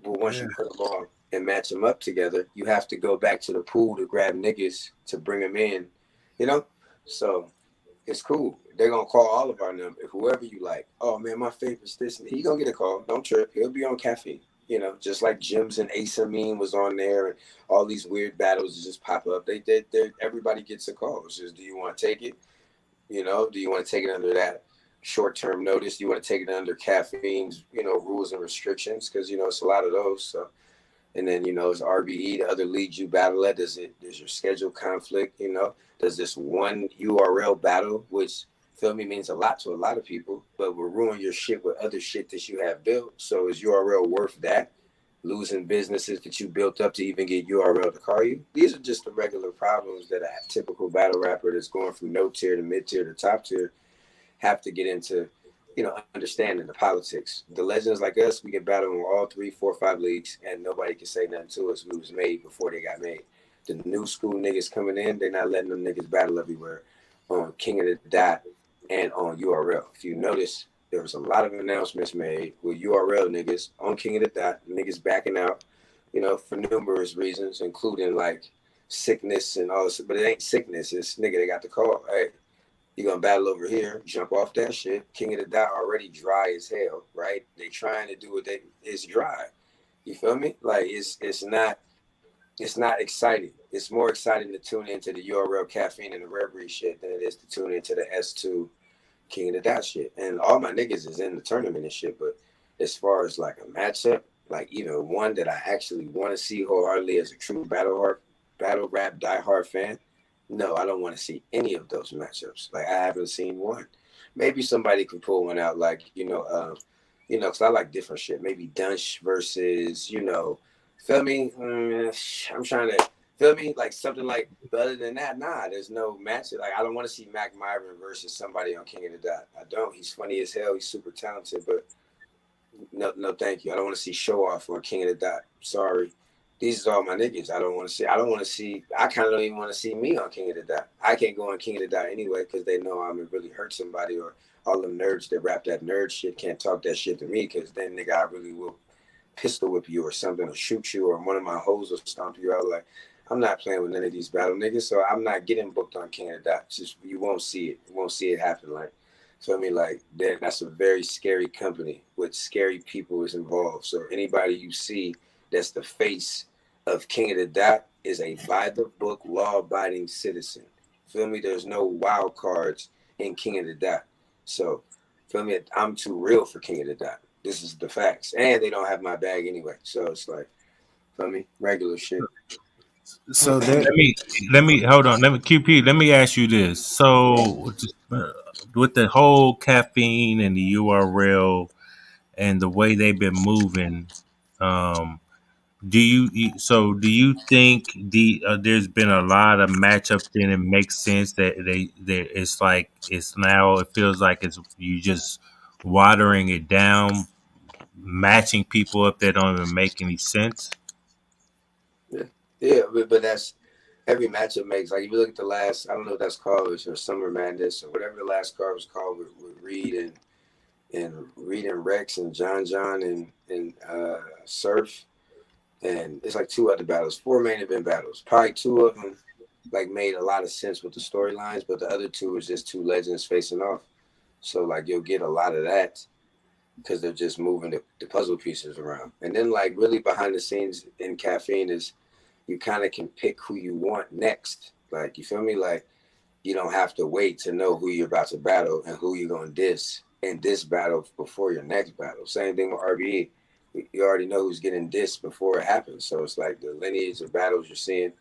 but once you put them all and match them up together, you have to go back to the pool to grab niggas to bring them in, you know? So it's cool. They're gonna call all of our numbers. Whoever you like. Oh man, my favorite's this. He gonna get a call. Don't trip. He'll be on caffeine. You know, just like Jim's and Asa Mean was on there, and all these weird battles just pop up. They everybody gets a call. It's just, do you want to take it? You know, do you want to take it under that short-term notice? Do you want to take it under caffeine's, you know, rules and restrictions? Because you know it's a lot of those. So, and then you know it's RBE, the other leagues you battle at. Does your schedule conflict? You know, does this one URL battle, which feel me means a lot to a lot of people, but will ruin your shit with other shit that you have built. So is URL worth that? Losing businesses that you built up to even get URL to call you? These are just the regular problems that a typical battle rapper that's going from no tier to mid tier to top tier have to get into, you know, understanding the politics. The legends like us, we can battle in all 3, 4, 5 leagues and nobody can say nothing to us. We was made before they got made. The new school niggas coming in, they're not letting them niggas battle everywhere on King of the Dot and on URL. If you notice, there was a lot of announcements made with URL niggas on King of the Dot, niggas backing out, you know, for numerous reasons, including like sickness and all this. But it ain't sickness, it's nigga, they got the call. Hey, you gonna battle over here, jump off that shit. King of the Dot already dry as hell, right? They trying to do it's dry. You feel me? Like it's not exciting. It's more exciting to tune into the URL caffeine and the rare breed shit than it is to tune into the S2 King of the Dot shit. And all my niggas is in the tournament and shit, but as far as like a matchup, like even one that I actually want to see wholeheartedly as a true battle rap diehard fan, no, I don't want to see any of those matchups. Like I haven't seen one. Maybe somebody can pull one out, like because I like different shit. Maybe Dunsh versus, feel me? I'm trying to feel me like something like. But other than that, nah, there's no match. Like I don't want to see Mac Myron versus somebody on King of the Dot. I don't. He's funny as hell. He's super talented, but no, thank you. I don't want to see Show Off on King of the Dot. Sorry, these are all my niggas. I don't want to see. I kind of don't even want to see me on King of the Dot. I can't go on King of the Dot anyway because they know I'm gonna really hurt somebody, or all them nerds that rap that nerd shit can't talk that shit to me because then nigga I really will pistol whip you or something, or shoot you, or one of my hoes will stomp you out. Like, I'm not playing with none of these battle niggas, so I'm not getting booked on King of the Dot. Just you won't see it. You won't see it happen. Like, so I mean, like that's a very scary company with scary people is involved. So anybody you see that's the face of King of the Dot is a by the book, law abiding citizen. Feel me? There's no wild cards in King of the Dot. So feel me? I'm too real for King of the Dot. This is the facts, and they don't have my bag anyway. So it's like, feel me? Regular shit. So there, let me hold on. Let me QP. Let me ask you this. So with the whole caffeine and the URL and the way they've been moving, um, do you think there's been a lot of matchups and it makes sense that it's like it's now it feels like it's you just watering it down, matching people up that don't even make any sense? Yeah, but that's every matchup makes. Like if you look at the last, I don't know what that's called, or Summer Madness or whatever the last card was called with Reed and Rex and John and Surf. And it's like 2 other battles, 4 main event battles. Probably 2 of them like made a lot of sense with the storylines, but the other 2 is just 2 legends facing off. So like you'll get a lot of that because they're just moving the puzzle pieces around. And then like really behind the scenes in Caffeine is you kind of can pick who you want next. Like you feel me? Like you don't have to wait to know who you're about to battle and who you're gonna diss in this battle before your next battle. Same thing with RBE. You already know who's getting dissed before it happens. So it's like the lineage of battles you're seeing,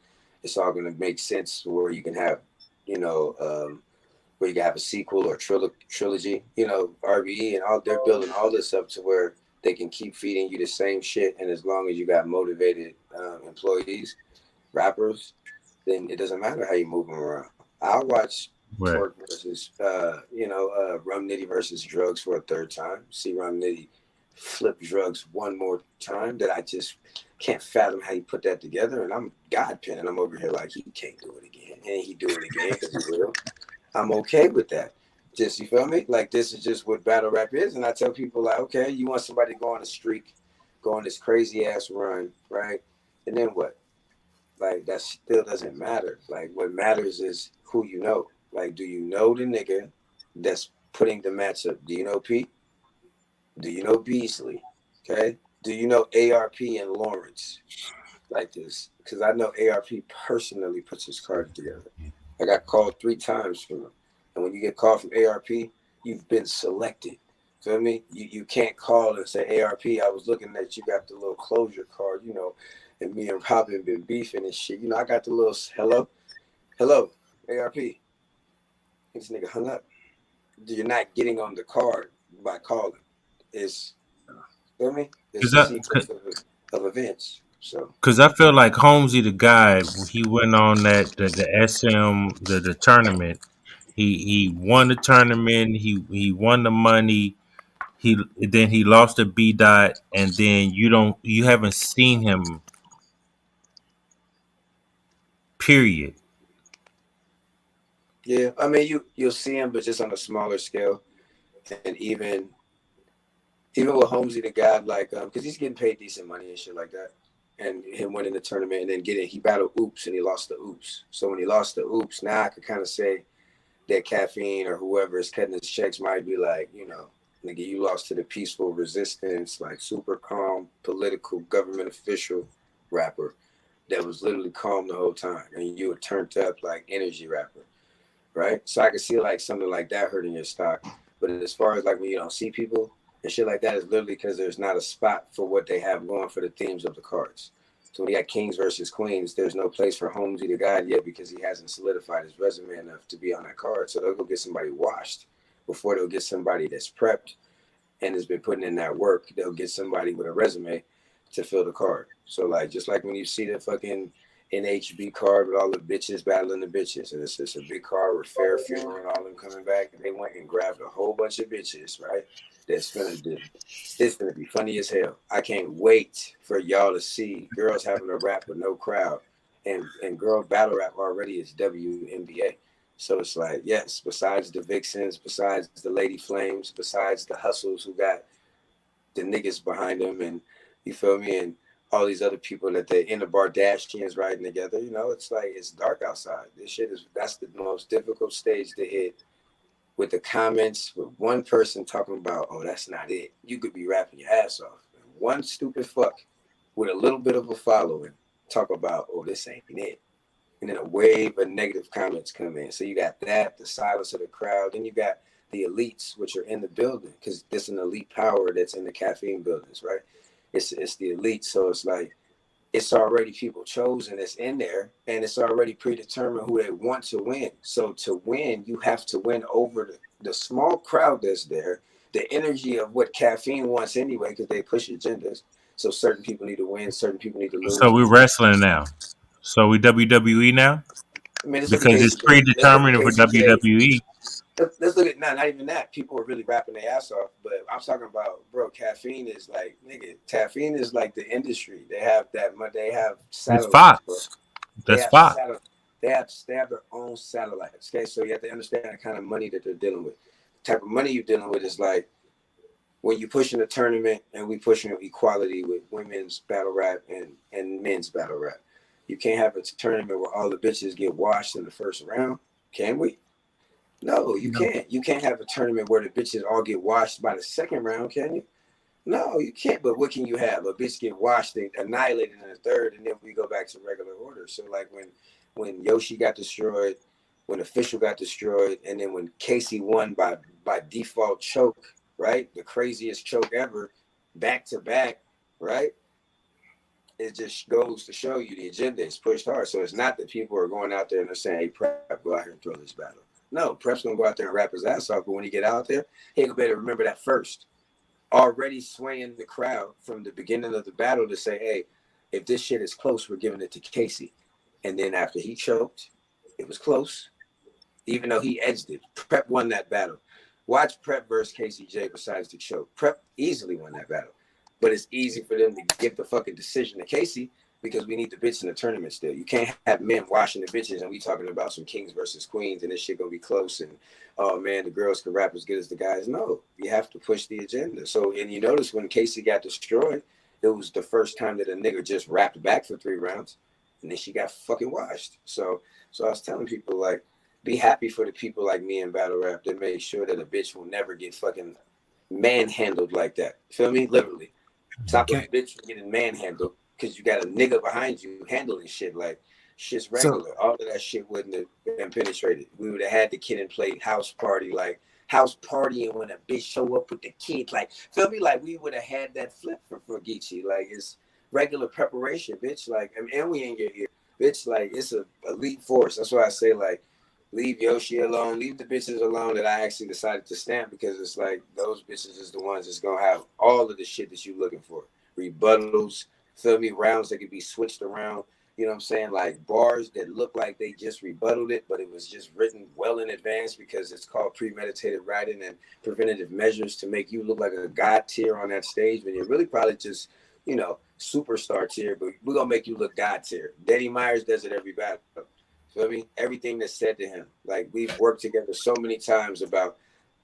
it's all going to make sense where you can have, where you can have a sequel or trilogy, RBE and all, they're building all this up to where they can keep feeding you the same shit. And as long as you got motivated employees, rappers, then it doesn't matter how you move them around. I'll watch Right. Twerk versus, Rum Nitty versus Drugs for a 3rd time. See Rum Nitty flip drugs one more time that I just can't fathom how you put that together. And I'm God pen and I'm over here like he can't do it again. And he do it again because he will. I'm okay with that. Just, you feel me? Like this is just what battle rap is. And I tell people like, okay, you want somebody to go on a streak, go on this crazy ass run, right? And then what? Like that still doesn't matter. Like what matters is who you know. Like, do you know the nigga that's putting the matchup? Do you know Pete? Do you know Beasley? Okay. Do you know ARP and Lawrence? Like this. Because I know ARP personally puts his cards together. I got called 3 times from him. And when you get called from ARP, you've been selected. Feel me? You can't call and say, ARP, I was looking at you got the little closure card, and me and Robin been beefing and shit. I got the little hello, ARP. This nigga hung up. You're not getting on the card by calling. It's, feel me? It's a sequence of events. So, because I feel like Holmesy the guy, he went on that the SM the tournament. He won the tournament. He won the money. He lost to B Dot, and then you haven't seen him. Period. yeah, I mean you'll see him, but just on a smaller scale, and even with Holmesy the guy, like because he's getting paid decent money and shit like that. And him winning the tournament and then he battled Oops and he lost to Oops. So when he lost to Oops, now I could kind of say that Caffeine or whoever is cutting his checks might be like, nigga, you lost to the peaceful resistance, like super calm, political, government official rapper that was literally calm the whole time. And you were turned up like energy rapper, right? So I could see like something like that hurting your stock. But as far as like when you don't see people, and shit like that is literally because there's not a spot for what they have going for the themes of the cards. So when you got Kings versus Queens, there's no place for Holmesy the God yet because he hasn't solidified his resume enough to be on that card. So they'll go get somebody washed before they'll get somebody that's prepped and has been putting in that work. They'll get somebody with a resume to fill the card. So like just like when you see the fucking NHB card with all the bitches battling the bitches, and it's a big card with Fair Funeral and all them coming back, and they went and grabbed a whole bunch of bitches, right? that's gonna do. It's gonna be funny as hell. I can't wait for y'all to see girls having a rap with no crowd, and girl battle rap already is WNBA. So it's like, yes, besides the Vixens, besides the Lady Flames, besides the Hustles who got the niggas behind them, and you feel me, and all these other people that they in the Bardashians riding together, you know, it's like it's dark outside. This shit that's the most difficult stage to hit with the comments with one person talking about, oh, that's not it. You could be rapping your ass off. One stupid fuck with a little bit of a following talk about, oh, this ain't it. And then a wave of negative comments come in. So you got that, the silence of the crowd. Then you got the elites, which are in the building, because there's an elite power that's in the caffeine buildings, right? It's the elite. So it's like, it's already people chosen that's in there, and it's already predetermined who they want to win. So to win, you have to win over the small crowd that's there, the energy of what caffeine wants anyway, because they push agendas. So certain people need to win, certain people need to lose. So we're wrestling now. So we WWE now? I mean, Because it's predetermined for WWE. Let's look at not even that. People are really rapping their ass off, but I'm talking about, bro. Caffeine is like, nigga. Caffeine is like the industry. They have that. They have satellites. It's Fox. Bro. That's Fox. They have their own satellites. Okay, so you have to understand the kind of money that they're dealing with. The type of money you're dealing with is like when you pushing a tournament and we pushing equality with women's battle rap and men's battle rap. You can't have a tournament where all the bitches get washed in the first round, can we? No, you can't. You can't have a tournament where the bitches all get washed by the second round, can you? No, you can't. But what can you have? A bitch get washed and annihilated in the third, and then we go back to regular order. So like when Yoshi got destroyed, when Official got destroyed, and then when Casey won by default choke, right? The craziest choke ever, back to back, right? It just goes to show you the agenda is pushed hard. So it's not that people are going out there and they're saying, hey, Prep, go out here and throw this battle. No, Prep's going to go out there and rap his ass off. But when he get out there, he better remember that first. Already swaying the crowd from the beginning of the battle to say, hey, if this shit is close, we're giving it to Casey. And then after he choked, it was close. Even though he edged it. Prep won that battle. Watch Prep versus Casey J besides the choke. Prep easily won that battle. But it's easy for them to give the fucking decision to Casey because we need the bitch in the tournament still. You can't have men washing the bitches and we talking about some kings versus queens and this shit gonna be close and oh man, the girls can rap as good as the guys. No, you have to push the agenda. So, and you notice when Casey got destroyed, it was the first time that a nigga just rapped back for 3 rounds and then she got fucking washed. So I was telling people like, be happy for the people like me in battle rap that make sure that a bitch will never get fucking manhandled like that. Feel me? Literally. Stop a bitch from getting manhandled because you got a nigga behind you handling shit like shit's regular. So, all of that shit wouldn't have been penetrated. We would have had the kid and played house party, like house partying when a bitch show up with the kid. Like, feel me? Like we would have had that flip for Geechee. Like it's regular preparation, bitch. Like, I mean, and we in your ear, bitch. Like it's a elite force. That's why I say like, leave Yoshi alone, leave the bitches alone that I actually decided to stamp because it's like those bitches is the ones that's gonna have all of the shit that you're looking for. Rebuttals, feel me, rounds that could be switched around, you know what I'm saying? Like bars that look like they just rebutted it, but it was just written well in advance because it's called premeditated writing and preventative measures to make you look like a god tier on that stage when you're really probably just, you know, superstar tier, but we're gonna make you look god tier. Danny Myers does it every battle. Feel me? Everything that's said to him. Like we've worked together so many times about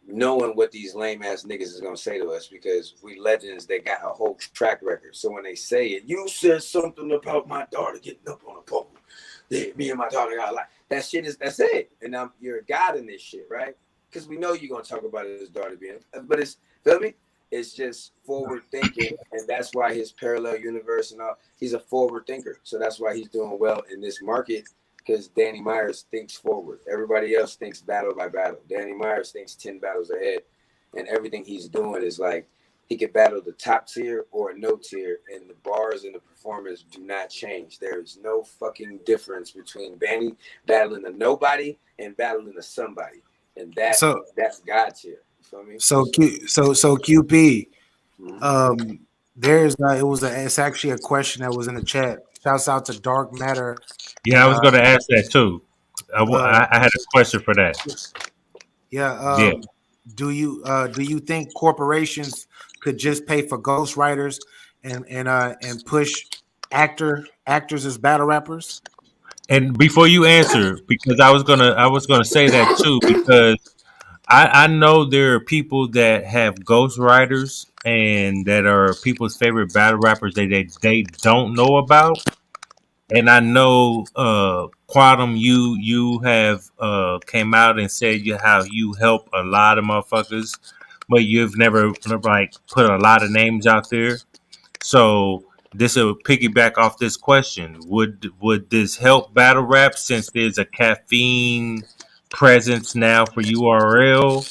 knowing what these lame ass niggas is gonna say to us because we legends, they got a whole track record. So when they say it, you said something about my daughter getting up on a pole. Yeah, me and my daughter got a lot. That shit is that's it. And you're a god in this shit, right? Because we know you're gonna talk about his daughter being, but it's feel me? It's just forward thinking, and that's why his parallel universe and all. He's a forward thinker, so that's why he's doing well in this market. Because Danny Myers thinks forward. Everybody else thinks battle by battle. Danny Myers thinks 10 battles ahead. And everything he's doing is like, he could battle the top tier or a no tier. And the bars and the performance do not change. There is no fucking difference between battling a nobody and battling a somebody. And that's God tier. You feel me? So QP, it's actually a question that was in the chat. Shouts out to Dark Matter. Yeah, I was going to ask that too. I had a question for that. Yeah. do you think corporations could just pay for ghostwriters and push actors as battle rappers? And before you answer, because I was gonna say that too, because I know there are people that have ghostwriters and that are people's favorite battle rappers they don't know about. And I know Quantum, you have came out and said how you help a lot of motherfuckers, but you've never like put a lot of names out there. So this will piggyback off this question. Would this help battle rap since there's a caffeine presence now for URL,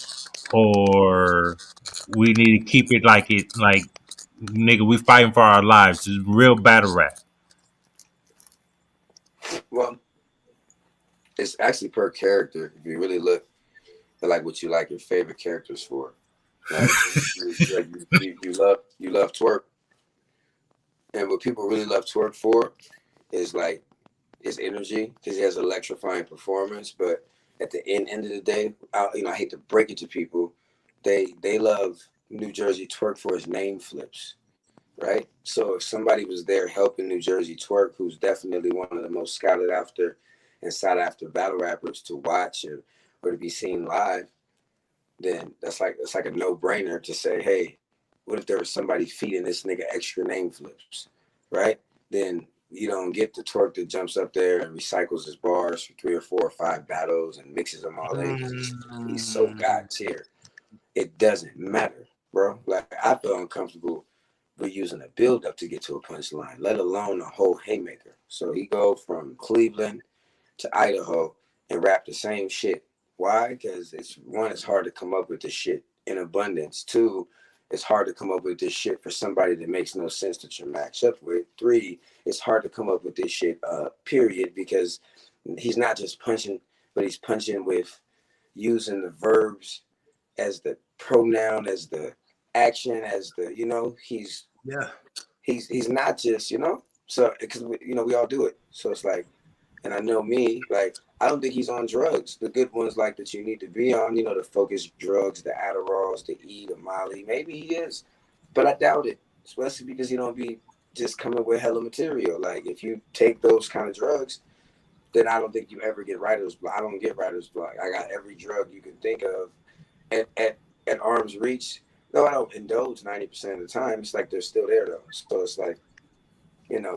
or we need to keep it like nigga, we fighting for our lives. It's real battle rap. Well, it's actually per character. If you really look at like what you like your favorite characters for, like you love twerk, and what people really love twerk for is like his energy because he has electrifying performance. But at the end of the day, I hate to break it to people, they love New Jersey twerk for his name flips, right? So if somebody was there helping New Jersey twerk, who's definitely one of the most scouted after and sought after battle rappers to watch or to be seen live, then that's like a no brainer to say, hey, what if there was somebody feeding this nigga extra name flips, right? Then you don't get the twerk that jumps up there and recycles his bars for 3 or 4 or 5 battles and mixes them all in because he's so god tier. It doesn't matter, bro. Like I feel uncomfortable with using a build up to get to a punchline, let alone a whole haymaker. So he go from Cleveland to Idaho and rap the same shit. Why? Because it's hard to come up with this shit in abundance. 2, it's hard to come up with this shit for somebody that makes no sense that you match up with. 3, it's hard to come up with this shit, period, because he's not just punching, but he's punching with using the verbs as the pronoun, as the action, as the, he's not just, so because, we all do it. So it's like, and I know me, like, I don't think he's on drugs. The good ones, like, that you need to be on, the focus drugs, the Adderalls, the E, the Molly. Maybe he is, but I doubt it, especially because he don't be just coming with hella material. Like, if you take those kind of drugs, then I don't think you ever get writer's block. I don't get writer's block. I got every drug you can think of at arm's reach. No, I don't indulge 90% of the time. It's like they're still there, though. So it's like,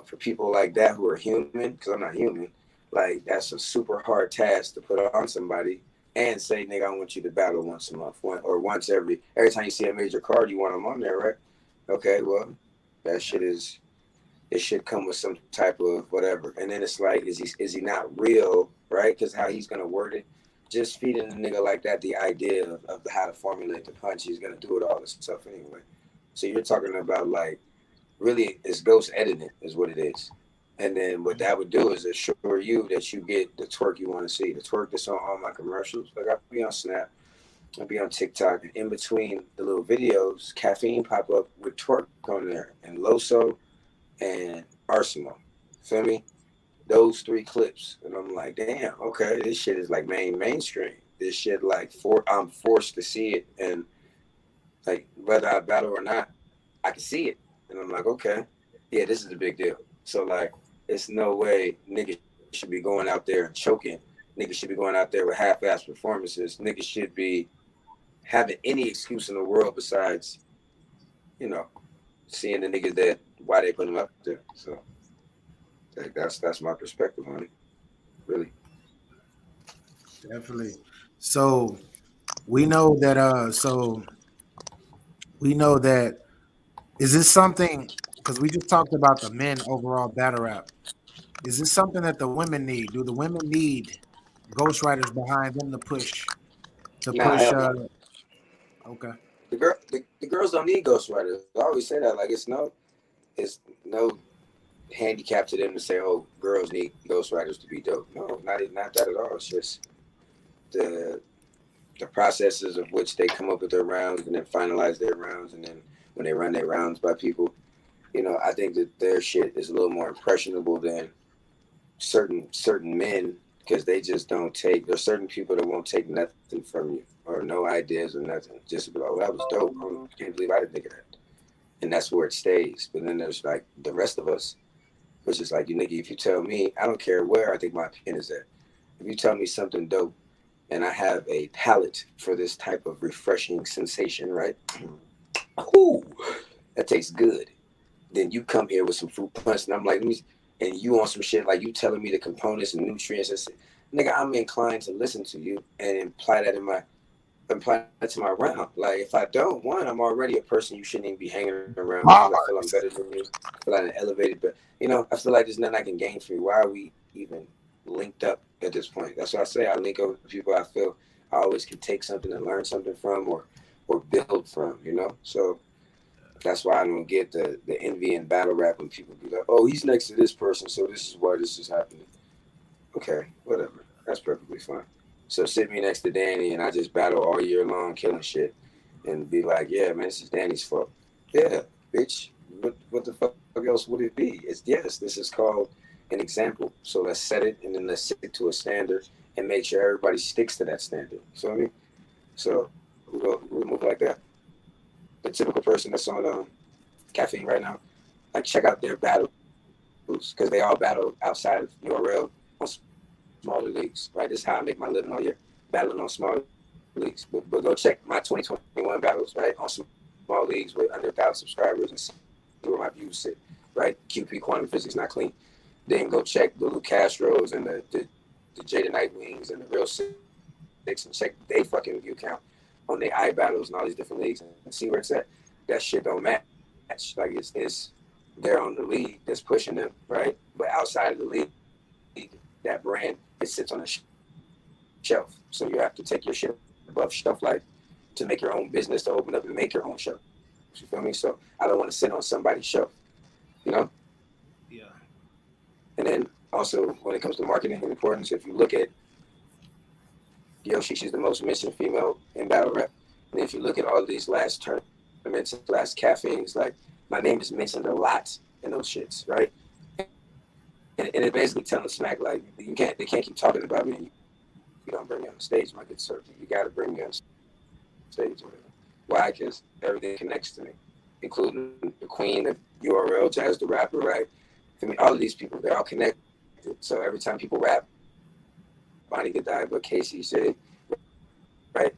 for people like that who are human, because I'm not human, like, that's a super hard task to put on somebody and say, nigga, I want you to battle once a month, or once every time you see a major card, you want them on there, right? Okay, well, that shit it should come with some type of whatever. And then it's like, is he not real, right? Because how he's going to word it, just feeding a nigga like that the idea of how to formulate the punch, he's going to do it all this stuff anyway. So you're talking about, like, really, it's ghost editing is what it is. And then what that would do is assure you that you get the twerk you want to see. The twerk that's on all my commercials. Like, I'll be on Snap, I'll be on TikTok, and in between the little videos, Caffeine pop up with twerk on there, and Loso and Arsenal. Feel me? Those 3 clips. And I'm like, damn, okay, this shit is like mainstream. This shit, like, I'm forced to see it. And, like, whether I battle or not, I can see it. And I'm like, okay, yeah, this is a big deal. So, like, it's no way niggas should be going out there and choking. Niggas should be going out there with half-ass performances. Niggas should be having any excuse in the world besides, seeing the niggas that, why they put them up there. So, like, that's my perspective on it, really. Definitely. So we know that is this something, because we just talked about the men overall battle rap. Is this something that the women need? Do the women need ghostwriters behind them to push? Okay. The girls don't need ghostwriters. I always say that. Like, it's no handicap to them to say, oh, girls need ghostwriters to be dope. No, not that at all. It's just the processes of which they come up with their rounds and then finalize their rounds, and then when they run their rounds by people, I think that their shit is a little more impressionable than certain men because they just don't take. There's certain people that won't take nothing from you or no ideas or nothing. Just be like, oh, that was dope. I can't believe I didn't think of that. And that's where it stays. But then there's like the rest of us, which is like, you nigga, if you tell me, I don't care where I think my opinion is at. If you tell me something dope and I have a palate for this type of refreshing sensation, right? Ooh, that tastes good. Then you come here with some fruit punch and I'm like, and you on some shit like you telling me the components and nutrients and shit. Nigga, I'm inclined to listen to you and apply that to my round. Like if I don't, one, I'm already a person you shouldn't even be hanging around because I feel I'm better than you. I feel like I'm elevated, but I feel like there's nothing I can gain from you. Why are we even linked up at this point? That's why I say I link up with people I feel I always can take something and learn something from or build from, So that's why I don't get the envy and battle rap when people be like, oh, he's next to this person, so this is why this is happening. Okay, whatever. That's perfectly fine. So sit me next to Danny and I just battle all year long, killing shit, and be like, yeah, man, this is Danny's fault. Yeah, bitch. What the fuck else would it be? This is called an example. So let's set it and then let's stick to a standard and make sure everybody sticks to that standard. So we'll move like that. The typical person that's on caffeine right now, like check out their battles because they all battle outside of URL on smaller leagues, right? This is how I make my living all year, battling on smaller leagues. But go check my 2021 battles, right, on small leagues with under 1,000 subscribers and see where my views sit, right? QP quantum physics not clean. Then go check the Lou Castros and the Jada Nightwings and the Real Six and check their fucking view count on their eye battles and all these different leagues and see where it's at. That shit don't match. Like it's they're on the league that's pushing them, right? But outside of the league, that brand, it sits on a shelf. So you have to take your shit above shelf life to make your own business, to open up and make your own shelf. You feel me? So I don't want to sit on somebody's shelf, Yeah. And then also when it comes to marketing and importance, if you look at Yoshi, she's the most mentioned female in battle rap. And if you look at all these last tournaments, last caffeines, like my name is mentioned a lot in those shits, right? And it basically telling smack like they can't keep talking about me. And you don't bring me on the stage, my good sir. You got to bring me on stage. Why? Because everything connects to me, including the queen of URL, Jazz the rapper, right? I mean, all of these people, they're all connected. So every time people rap, Bonnie could die, but Casey said, right?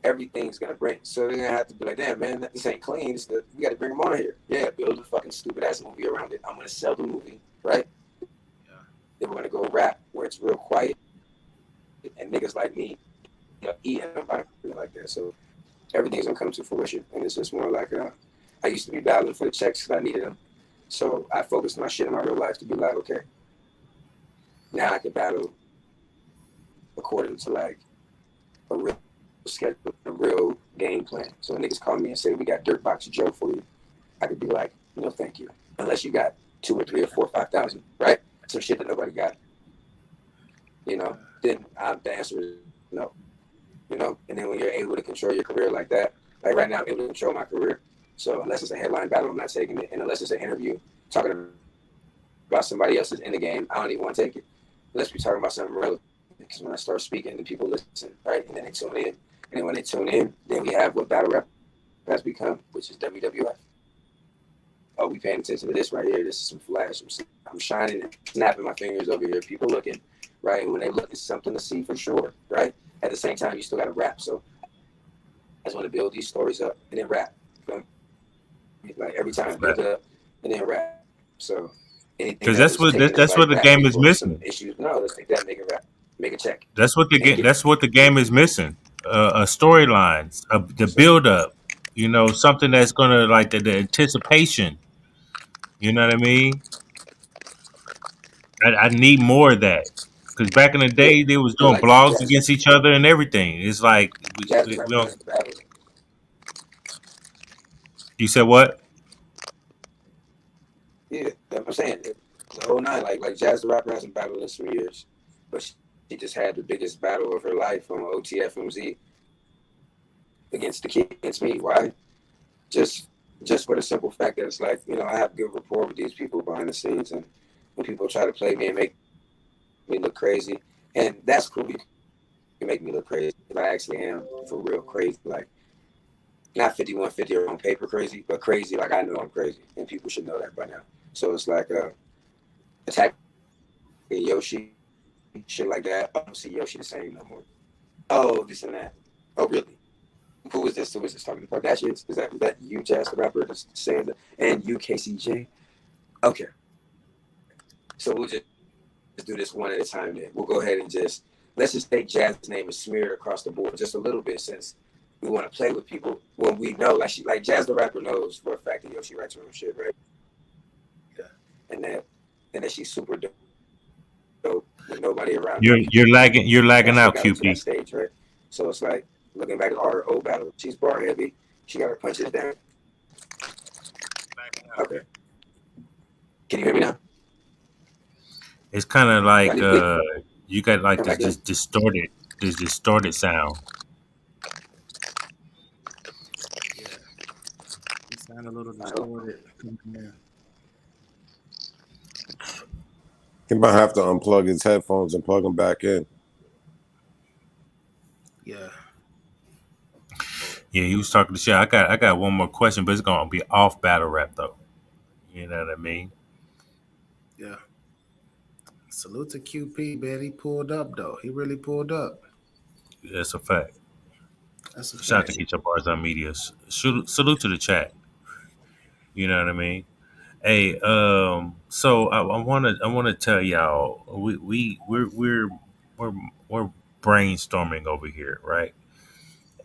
Everything's gonna bring. So they're gonna have to be like, damn, man, this ain't clean. We got to bring them on here. Yeah, build a fucking stupid ass movie around it. I'm gonna sell the movie, right? Yeah. Then we're gonna go rap where it's real quiet, and niggas like me, eat like that. So everything's gonna come to fruition, and it's just more like I used to be battling for the checks because I needed them. So I focused my shit in my real life to be like, okay, now I can battle according to like a real schedule, a real game plan. So when niggas call me and say we got Dirt Box Joe for you, I could be like, no, thank you. Unless you got 2 or 3 or 4 or 5,000, right? Some shit that nobody got. Then the answer is no. And then when you're able to control your career like that, like right now I'm able to control my career. So unless it's a headline battle, I'm not taking it. And unless it's an interview talking about somebody else's in the game, I don't even want to take it. Let's be talking about something relevant. Because when I start speaking, then people listen, right? And then they tune in. And then when they tune in, then we have what battle rap has become, which is WWF. Oh, we paying attention to this right here. This is some flash. I'm shining and snapping my fingers over here. People looking, right? And when they look, it's something to see for sure, right? At the same time, you still got to rap. So I just want to build these stories up and then rap. Like every time, build it up and then rap. So because that's what the game is missing. Issues. No, let's take that, make it rap. Make a check. That's what the game is missing. A storyline, the build up. Something that's gonna like the anticipation. You know what I mean? I need more of that because back in the day they was doing blogs against each other and everything. It's like we don't. You said what? Yeah, that's what I'm saying. The whole nine, like Jazz the rapper hasn't battled in some years, but she just had the biggest battle of her life on OTFMZ against me. Why? Just for the simple fact that it's like, I have good rapport with these people behind the scenes, and when people try to play me and make me look crazy, And that's cool. You can make me look crazy. I actually am for real crazy. Like, not 5150 or on paper crazy, but crazy like I know I'm crazy. And people should know that by now. So it's like attacking Yoshi, shit like that. I don't see Yoshi the same no more. Oh, this and that. Oh, really? Who is this? Who is this talking about? Kardashians? Is that you, Jazz the rapper, just saying that? And you, KCJ? Okay. So we'll just do this one at a time then. We'll go ahead and let's just take Jazz's name and smear it across the board just a little bit, since we want to play with people when we know, like Jazz the rapper knows for a fact that Yoshi writes her own shit, right? Yeah. And that she's super dope with nobody around. You're lagging out, QP. Stage, right? So it's like looking back at our old battle. She's bar heavy. She got her punches down. Okay. Can you hear me now? It's kind of like you got like this distorted sound. Yeah, it sound a little distorted. Yeah. He might have to unplug his headphones and plug them back in. Yeah. Yeah, he was talking to shit. I got one more question, but it's gonna be off battle rap though. You know what I mean? Yeah. Salute to QP, man. He pulled up though. He really pulled up. That's a fact. That's a Shout out fact. to Get Your Bars on Media. Salute to the chat. You know what I mean? Hey, so I wanna tell y'all we're brainstorming over here, right?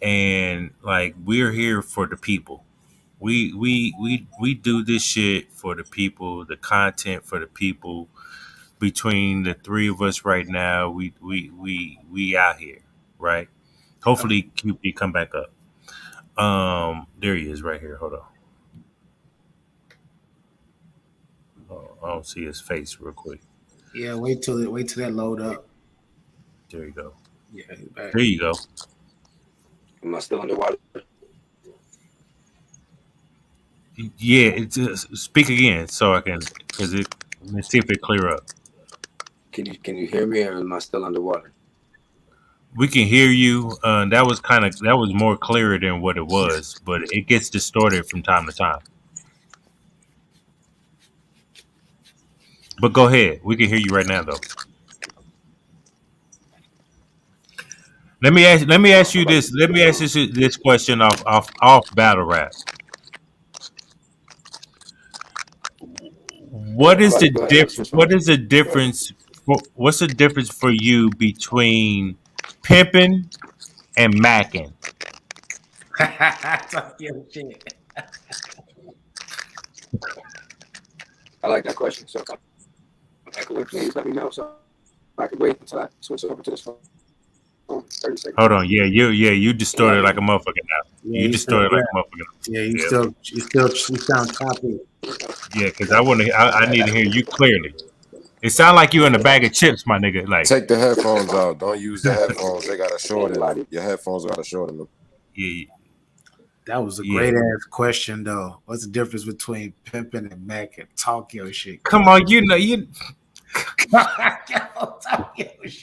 And like we're here for the people. We do this shit for the people, the content for the people. Between the three of us right now, we out here, right? Hopefully QP come back up. There he is right here. Hold on. Oh, I don't see his face real quick. Yeah, wait till that load up. There you go. Yeah, he's back. There you go. Am I still underwater? Yeah, it's speak again so I can, let's see if it clear up. Can you hear me, or am I still underwater? We can hear you. That was more clearer than what it was, but it gets distorted from time to time. But go ahead. We can hear you right now, though. Let me ask you this. Let me ask you this question off battle rap. What's the difference? What's the difference for you between pimping and macking? Talk your shit. I like that question. So, please let me know so I can wait until I switch over to this phone. 30 seconds. Hold on. Yeah, you distorted like a motherfucker now. Yeah, you distorted like a motherfucker. Yeah, you sound choppy. Yeah, because I need to hear you clearly. It sounds like you in a bag of chips, my nigga. Like, take the headphones out. Don't use the headphones. They got a short in them. Your headphones got a short in them. Yeah. That was a great ass question, though. What's the difference between pimping and macking? Talk your shit. Come on,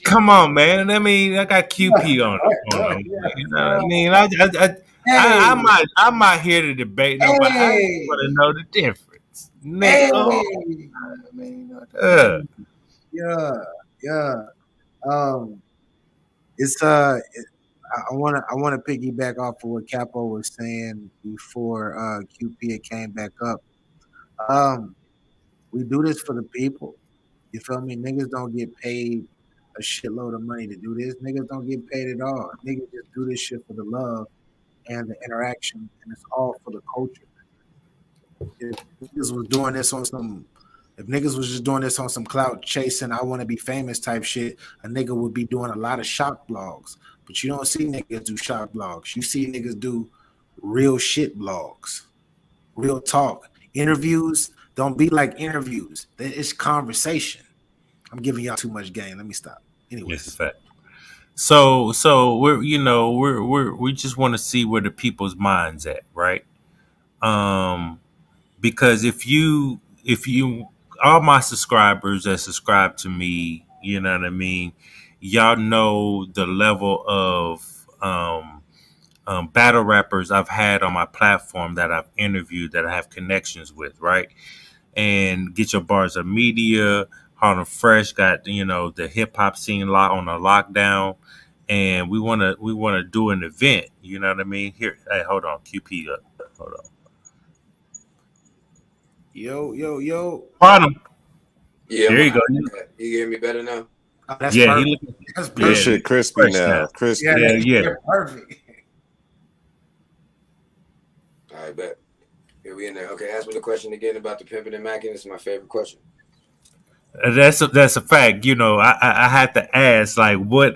Come on, man. I mean, I got QP on it. You know what I mean? I'm not here to debate nobody. I just want to know the difference. Nigga. Yeah. It's I want to piggyback off of what Capo was saying before QP came back up. We do this for the people. You feel me? Niggas don't get paid a shitload of money to do this. Niggas don't get paid at all. Niggas just do this shit for the love and the interaction, and it's all for the culture. If niggas was doing this on some, if niggas was just doing this on some clout chasing, I want to be famous type shit, a nigga would be doing a lot of shock blogs. But you don't see niggas do shock blogs. You see niggas do real shit blogs, real talk. Interviews don't be like interviews. It's conversation. I'm giving y'all too much game. Let me stop. Anyways. Yes, fact. So we just want to see where the people's minds at, right? Because if you all my subscribers that subscribe to me, you know what I mean, y'all know the level of battle rappers I've had on my platform that I've interviewed that I have connections with, right? And Get Your Bars of Media, Harlem Fresh got the hip hop scene on a lockdown, and we wanna do an event. You know what I mean? Here, hey, hold on, QP up, hold on. Yo. Harlem, Yeah, there you go. you hear me better now? Oh, that's Yeah, he perfect. looking. That's Your Yeah, perfect. shit crispy fresh now. now. Crispy. Yeah, Yeah. that's perfect. All right, bet. Here we in there. Okay, ask me the question again about the pimping and macking. This is my favorite question. That's a fact. I had to ask, like, what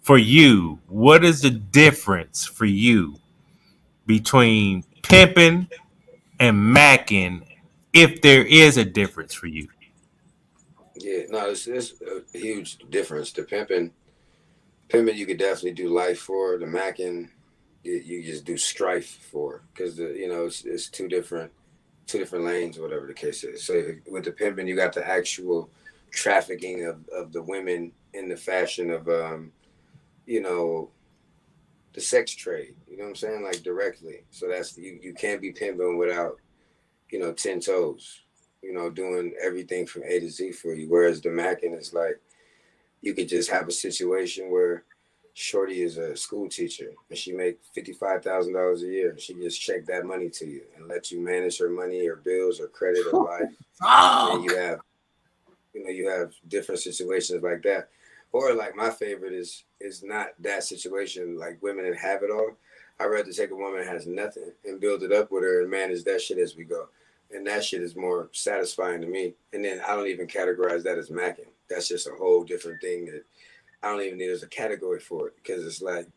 for you, what is the difference for you between pimping and macking, if there is a difference for you? Yeah, no, it's a huge difference. The pimping, you could definitely do life for. The macking, you just do strife for, because it's two different lanes or whatever the case is. So with the pimping, you got the actual trafficking of the women in the fashion of you know the sex trade. You know what I'm saying? Like directly. So that's you can't be pimping without 10 toes. Doing everything from A to Z for you. Whereas the macking is like you could just have a situation where Shorty is a school teacher and she make $55,000 a year. She just check that money to you and let you manage her money or bills or credit or life. And you have different situations like that. Or like my favorite is not that situation, like women that have it all. I'd rather take a woman that has nothing and build it up with her and manage that shit as we go. And that shit is more satisfying to me. And then I don't even categorize that as macking. That's just a whole different thing that I don't even need as a category for it, because it's like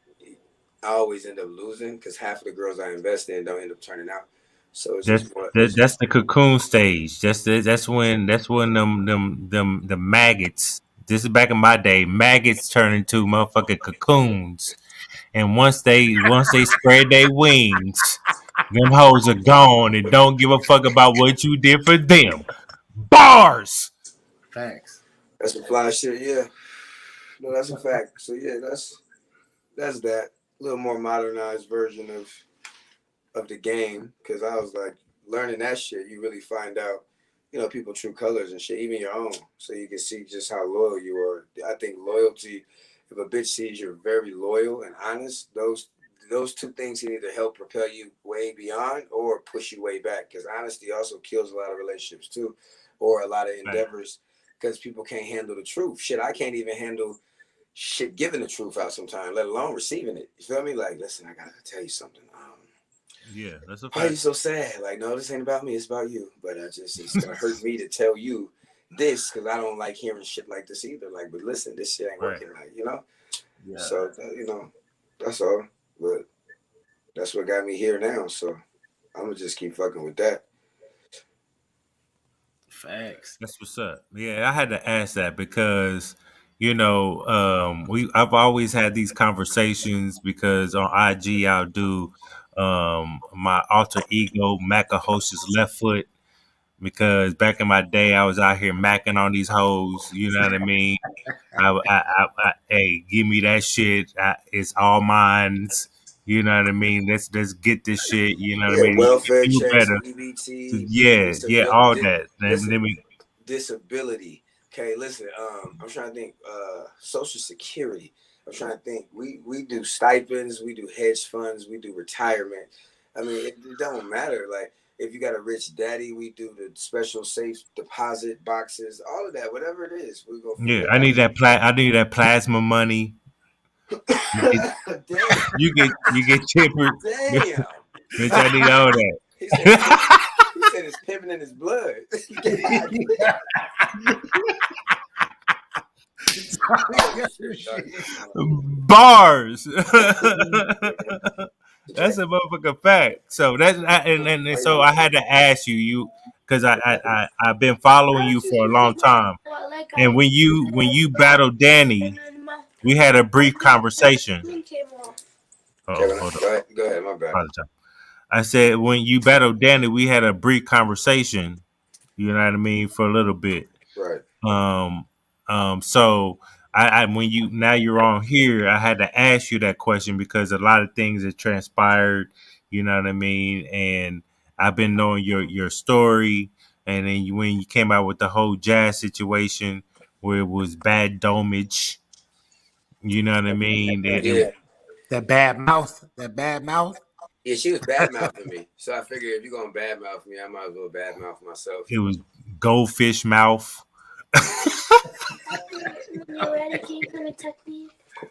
I always end up losing because half of the girls I invest in don't end up turning out. So it's That's just more. that's the cocoon stage. That's when the maggots. This is back in my day. Maggots turn into motherfucking cocoons, and once they spread their wings, them hoes are gone and don't give a fuck about what you did for them. Bars. Facts. That's some fly shit. Yeah, no, that's a fact. So yeah, that's that a little more modernized version of the game, because I was like learning that shit. You really find out, people true colors and shit, even your own, so you can see just how loyal you are. I think loyalty. If a bitch sees you're very loyal and honest, those two things can either help propel you way beyond or push you way back. Because honesty also kills a lot of relationships too, or a lot of endeavors, because people can't handle the truth. Shit, I can't even handle shit giving the truth out sometimes, let alone receiving it. You feel me? Like, listen, I gotta tell you something. Yeah, that's a Why are you fact. so sad? Like, no, this ain't about me. It's about you. But it's gonna hurt me to tell you this, because I don't like hearing shit like this either. Like, but listen, this shit ain't Right. working. Like. Yeah. So that's all. But that's what got me here now. So I'm gonna just keep fucking with that. Facts. That's what's up. Yeah, I had to ask that because I've always had these conversations because on IG I'll do my alter ego Macahost's left foot, because back in my day I was out here macking on these hoes. You know what I mean? Hey, give me that shit. It's all mine's. You know what I mean? Let's get this shit. You know what I Yeah, mean? You can welfare do checks, better. EBT, Yeah, all that. listen, Let me. disability. Okay, listen. I'm trying to think. Social Security. I'm trying to think. We do stipends. We do hedge funds. We do retirement. I mean, it don't matter. Like, if you got a rich daddy, we do the special safe deposit boxes. All of that, whatever it is, we gonna Yeah, figure it I out. need that. I need that plasma money. You get, Damn. you get chippered. Damn. Bitch, I need all He said it's that. pimping in his blood. Bars. That's a motherfucking fact. So and so I had to ask you because I've been following you for a long time, and when you battled Danny, we had a brief conversation. Oh, Kevin, hold on. go ahead, my bad. Apologize. I said when you battled Danny, we had a brief conversation. You know what I mean, for a little bit. Right. Um, So I when you now you're on here, I had to ask you that question because a lot of things have transpired. You know what I mean? And I've been knowing your story, and then when you came out with the whole jazz situation where it was bad domage. You know what I mean? Yeah. That bad mouth. That bad mouth. Yeah, she was bad mouthing me. So I figured if you're gonna bad mouth me, I might as well bad mouth myself. It was goldfish mouth. You ready? Can you come and tuck me? Of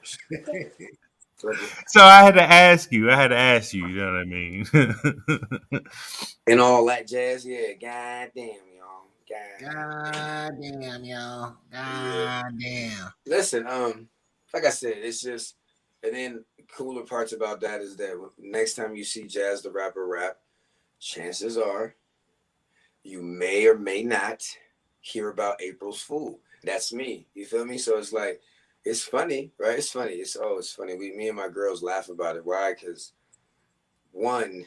course. So I had to ask you. I had to ask you. You know what I mean? And all that jazz, yeah. God damn, y'all. God damn, y'all. Yeah. God damn. Listen, like I said, it's just, and then cooler parts about that is that next time you see Jazz the Rapper rap, chances are you may or may not hear about April's Fool. That's me. You feel me? So it's like, it's funny, right? It's funny. It's funny. Me and my girls laugh about it. Why? Because one,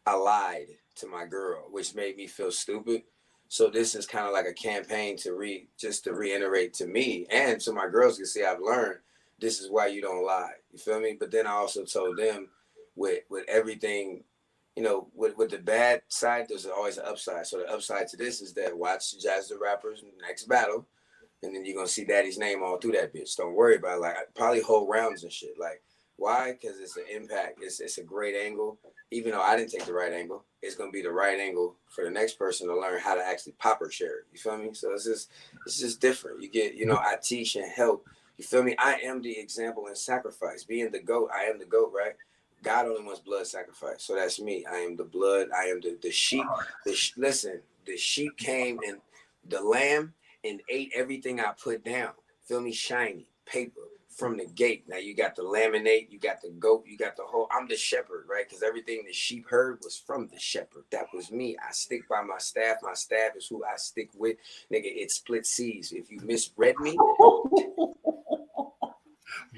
I lied to my girl, which made me feel stupid. So this is kind of like a campaign to reiterate to me and to my girls to see I've learned this is why you don't lie. You feel me? But then I also told them with everything, you know, with the bad side, there's always an upside. So the upside to this is that watch Jazz the Rapper's next battle, and then you're gonna see Daddy's name all through that bitch. Don't worry about it. Like probably whole rounds and shit. Like why? Because it's an impact. It's a great angle. Even though I didn't take the right angle, it's gonna be the right angle for the next person to learn how to actually pop or share. You feel me? So it's just different. You get, you know, I teach and help. You feel me? I am the example and sacrifice. Being the GOAT, I am the GOAT, right? God only wants blood sacrifice. So that's me. I am the blood. I am the sheep. Listen, the sheep came and the lamb and ate everything I put down. Feel me? Shiny, paper, from the gate. Now you got the laminate, you got the goat, you got the whole. I'm the shepherd, right? Because everything the sheep heard was from the shepherd. That was me. I stick by my staff. My staff is who I stick with. Nigga, it split seas. If you misread me,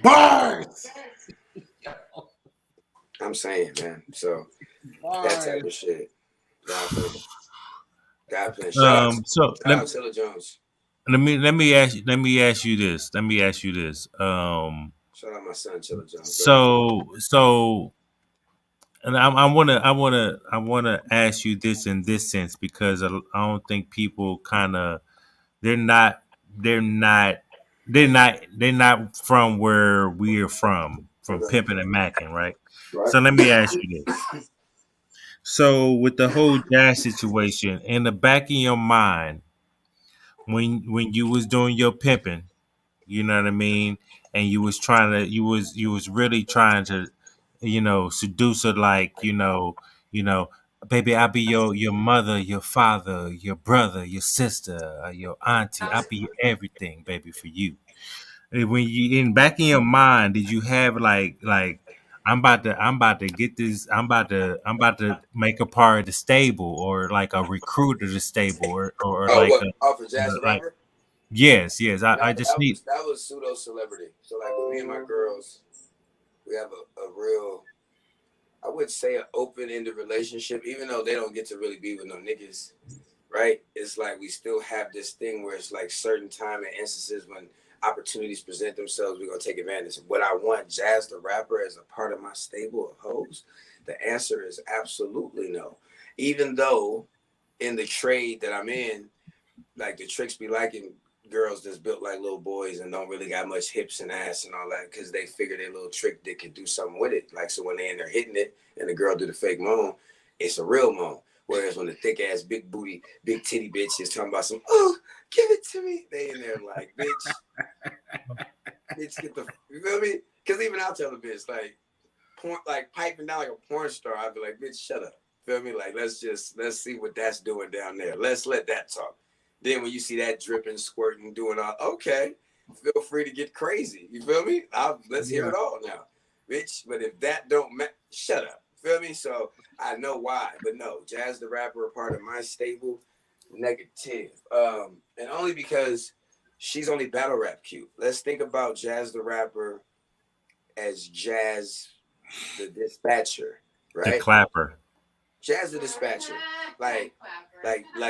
Bars. I'm saying, man. So that type of shit. God bless. So Shout out Tilla Jones. let me ask you this. Let me ask you this. Shout out my son Tilla Jones. So and I wanna ask you this in this sense because I don't think people kind of they're not they're not they're not from where we're from Okay. pimping and macking, right? Right. So let me ask you this. So with the whole jazz situation in the back of your mind, when you was doing your pimping, you know what I mean, and you was trying to you was really trying to, seduce her like, baby, I'll be your mother, your father, your brother, your sister, your auntie. I'll be everything, baby, for you. And when you in back in your mind, did you have like I'm about to get this, I'm about to make a part of the stable or like a recruit of the stable or Oh, like what? Oh, for Jazz the like Rapper? yes, I That, just that need was that was pseudo celebrity. So like with me and my girls, we have a real, I would say, an open-ended relationship, even though they don't get to really be with no niggas, right? It's like we still have this thing where it's like certain time and instances when opportunities present themselves, we're gonna take advantage. Would I want Jazz the Rapper as a part of my stable of hoes? The answer is absolutely no. Even though in the trade that I'm in, like the tricks be liking girls that's built like little boys and don't really got much hips and ass and all that because they figure their little trick they can do something with it. Like so when they in there hitting it and the girl do the fake moan, it's a real moan. Whereas when the thick ass, big booty, big titty bitch is talking about some, oh, give it to me, they in there like, bitch, get the, you feel me? Because even I'll tell the bitch like piping down like a porn star. I'd be like, bitch, shut up. Feel me? Like let's see what that's doing down there. Let's let that talk. Then when you see that dripping, squirting, doing all, okay, feel free to get crazy. You feel me? Let's hear it all now, bitch. But if that don't shut up. Feel me? So I know why, but no, Jazz the Rapper, a part of my stable, negative. And only because she's only battle rap cute. Let's think about Jazz the Rapper as Jazz the dispatcher, the right? clapper. Jazz the Dispatcher. Like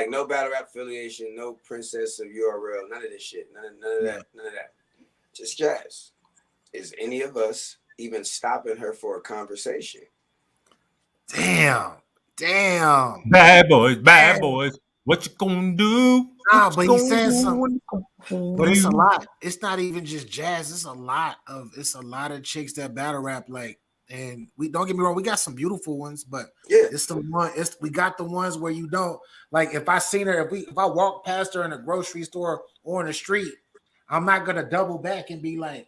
no battle rap affiliation, no Princess of URL, none of this shit. None of that. Just Jazz. Is any of us even stopping her for a conversation? Damn. Bad boys. What you gonna do? Nah, What but you he's gonna saying do something. when it come for But it's a you? lot. It's not even just Jazz. It's a lot of chicks that battle rap like. And we don't get me wrong, we got some beautiful ones, but Yeah. we got the ones where you don't like. If I seen her, if I walk past her in a grocery store or in the street, I'm not gonna double back and be like,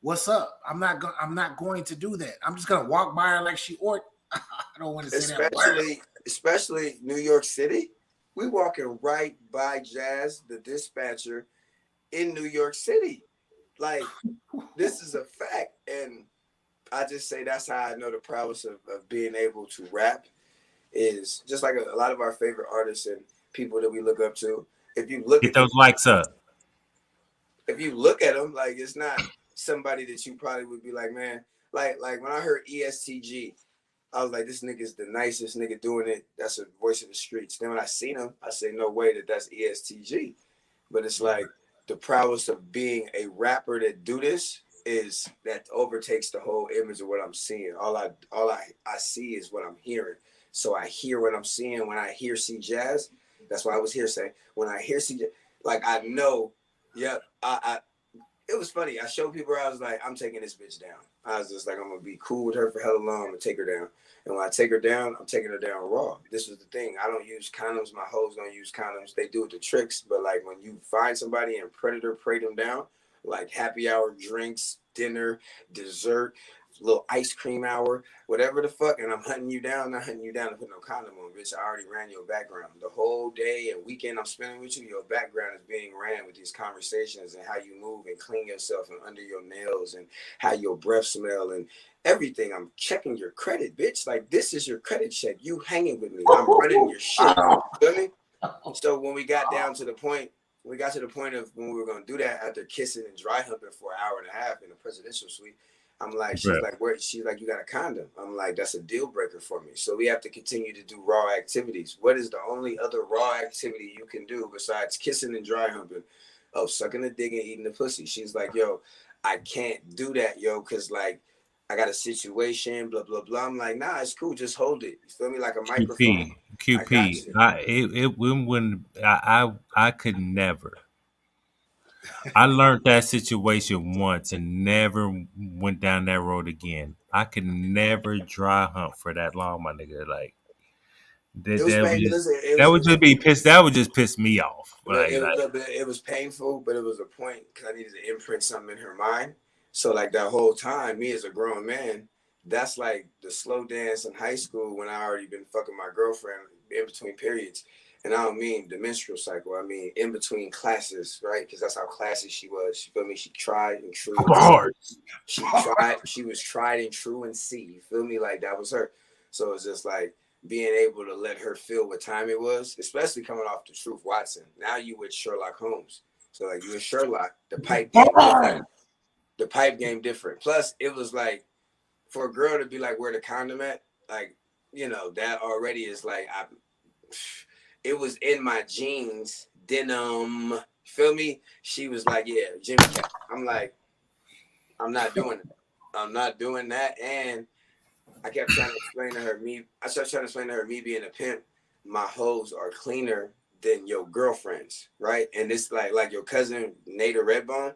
"What's up?" I'm not going to do that. I'm just gonna walk by her like she or I don't want to say that word. Especially New York City. We walking right by Jazz the Dispatcher in New York City. Like, this is a fact. And I just say that's how I know the prowess of being able to rap is just like a lot of our favorite artists and people that we look up to. If you look Get at them, those likes up. if you look at them, like, it's not somebody that you probably would be like, man, like when I heard ESTG, I was like, this nigga's the nicest nigga doing it. That's a voice of the streets. Then when I seen him, I say, no way that's ESTG. But it's like the prowess of being a rapper that do this is that overtakes the whole image of what I'm seeing. All I see is what I'm hearing. So I hear what I'm seeing when I hear C Jazz. That's why I was here saying when I hear C Jazz, like I know, yep, it was funny. I showed people where I was like, I'm taking this bitch down. I was just like, I'm gonna be cool with her for hella long. I'm gonna take her down. And when I take her down, I'm taking her down raw. This was the thing. I don't use condoms. My hoes don't use condoms. They do it the tricks. But like when you find somebody and predator prey them down, like happy hour drinks, dinner, dessert, little ice cream hour, whatever the fuck, and I'm hunting you down, not hunting you down to put no condom on, bitch. I already ran your background. The whole day and weekend I'm spending with you, your background is being ran with these conversations and how you move and clean yourself and under your nails and how your breath smell and everything. I'm checking your credit, bitch. Like, this is your credit check. You hanging with me. I'm running your shit. Feel me? So when we got down to the point, we got to the point of when we were going to do that after kissing and dry humping for an hour and a half in the presidential suite. I'm like, she's like, where? She's like, you got a condom. I'm like, that's a deal breaker for me. So we have to continue to do raw activities. What is the only other raw activity you can do besides kissing and dry humping? Oh, sucking the dick and eating the pussy. She's like, yo, I can't do that, yo, because like I got a situation, blah, blah, blah. I'm like, nah, it's cool. Just hold it. You feel me? Like a microphone. I got you. I could never. I learned that situation once and never went down that road again. I could never dry hump for that long, my nigga. Like that would just be pissed. That would just piss me off. It was painful, but it was a point because I needed to imprint something in her mind. So like that whole time, me as a grown man, that's like the slow dance in high school when I already been fucking my girlfriend in between periods. And I don't mean the menstrual cycle. I mean in between classes, right? Because that's how classy she was. You feel me? She tried and true. She was tried and true and see. You feel me? Like that was her. So it's just like being able to let her feel what time it was, especially coming off the Truth Watson. Now you with Sherlock Holmes. So like you with Sherlock, the pipe game different. The pipe game different. Plus it was like for a girl to be like, where the condom at? Like, you know, that already is like it was in my jeans, denim. Feel me? She was like, yeah, Jimmy Cap. I'm like, I'm not doing it. I'm not doing that. And I kept trying to explain to her, me being a pimp, my hoes are cleaner than your girlfriends, right? And it's like your cousin Nada Redbone,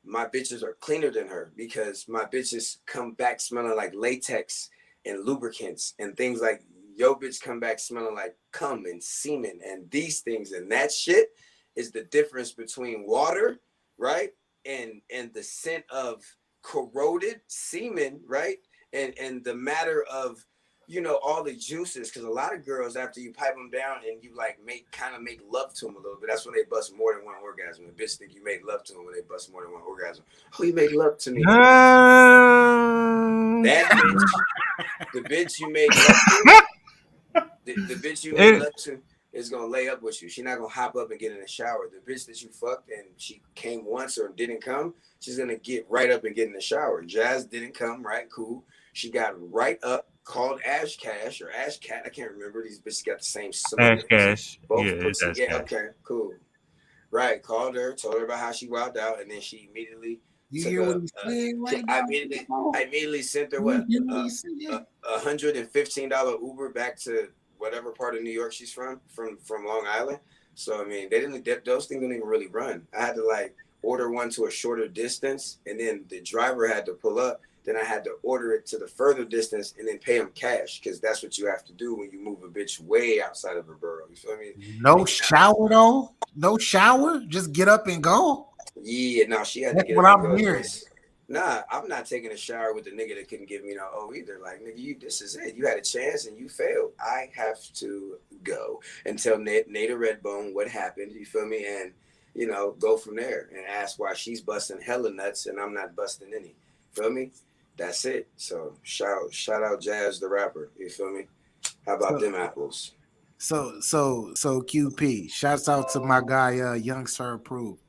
my bitches are cleaner than her because my bitches come back smelling like latex and lubricants and things like your bitch come back smelling like cum and semen and these things. And that shit is the difference between water, right? And the scent of corroded semen, right? And the matter of, you know, all the juices, because a lot of girls, after you pipe them down and you like make love to them a little bit, that's when they bust more than one orgasm. The bitch think you make love to them when they bust more than one orgasm. Oh, you make love to me. That bitch, the bitch you made love to, the bitch you made love to is gonna lay up with you. She's not gonna hop up and get in the shower. The bitch that you fucked and she came once or didn't come, she's gonna get right up and get in the shower. Jazz didn't come, right? Cool. She got right up called Ash Cash or Ash Cat. I can't remember. These bitches got the same similar Ash names. Cash. Both Yeah, pussy. that's Yeah, Cash. okay, cool. Right, called her, told her about how she wilded out, and then she immediately You took hear what he's saying right now? I immediately sent her You hear what he's saying? $115 Uber back to whatever part of New York she's from Long Island. So I mean, those things don't even really run. I had to like order one to a shorter distance, and then the driver had to pull up. Then I had to order it to the further distance and then pay him cash, because that's what you have to do when you move a bitch way outside of a borough. You feel me? No shower though. No shower. Just get up and go. Yeah, no, she had That's to get what up and I'm go. hearing. Nah, I'm not taking a shower with the nigga that couldn't give me no O either. Like, nigga, this is it. You had a chance and you failed. I have to go and tell Nada Redbone what happened. You feel me? And go from there and ask why she's busting hella nuts and I'm not busting any. Feel me? That's it. So shout out Jazz the rapper. You feel me? How about them apples? So QP. Shouts out to my guy, Young Sir Approved.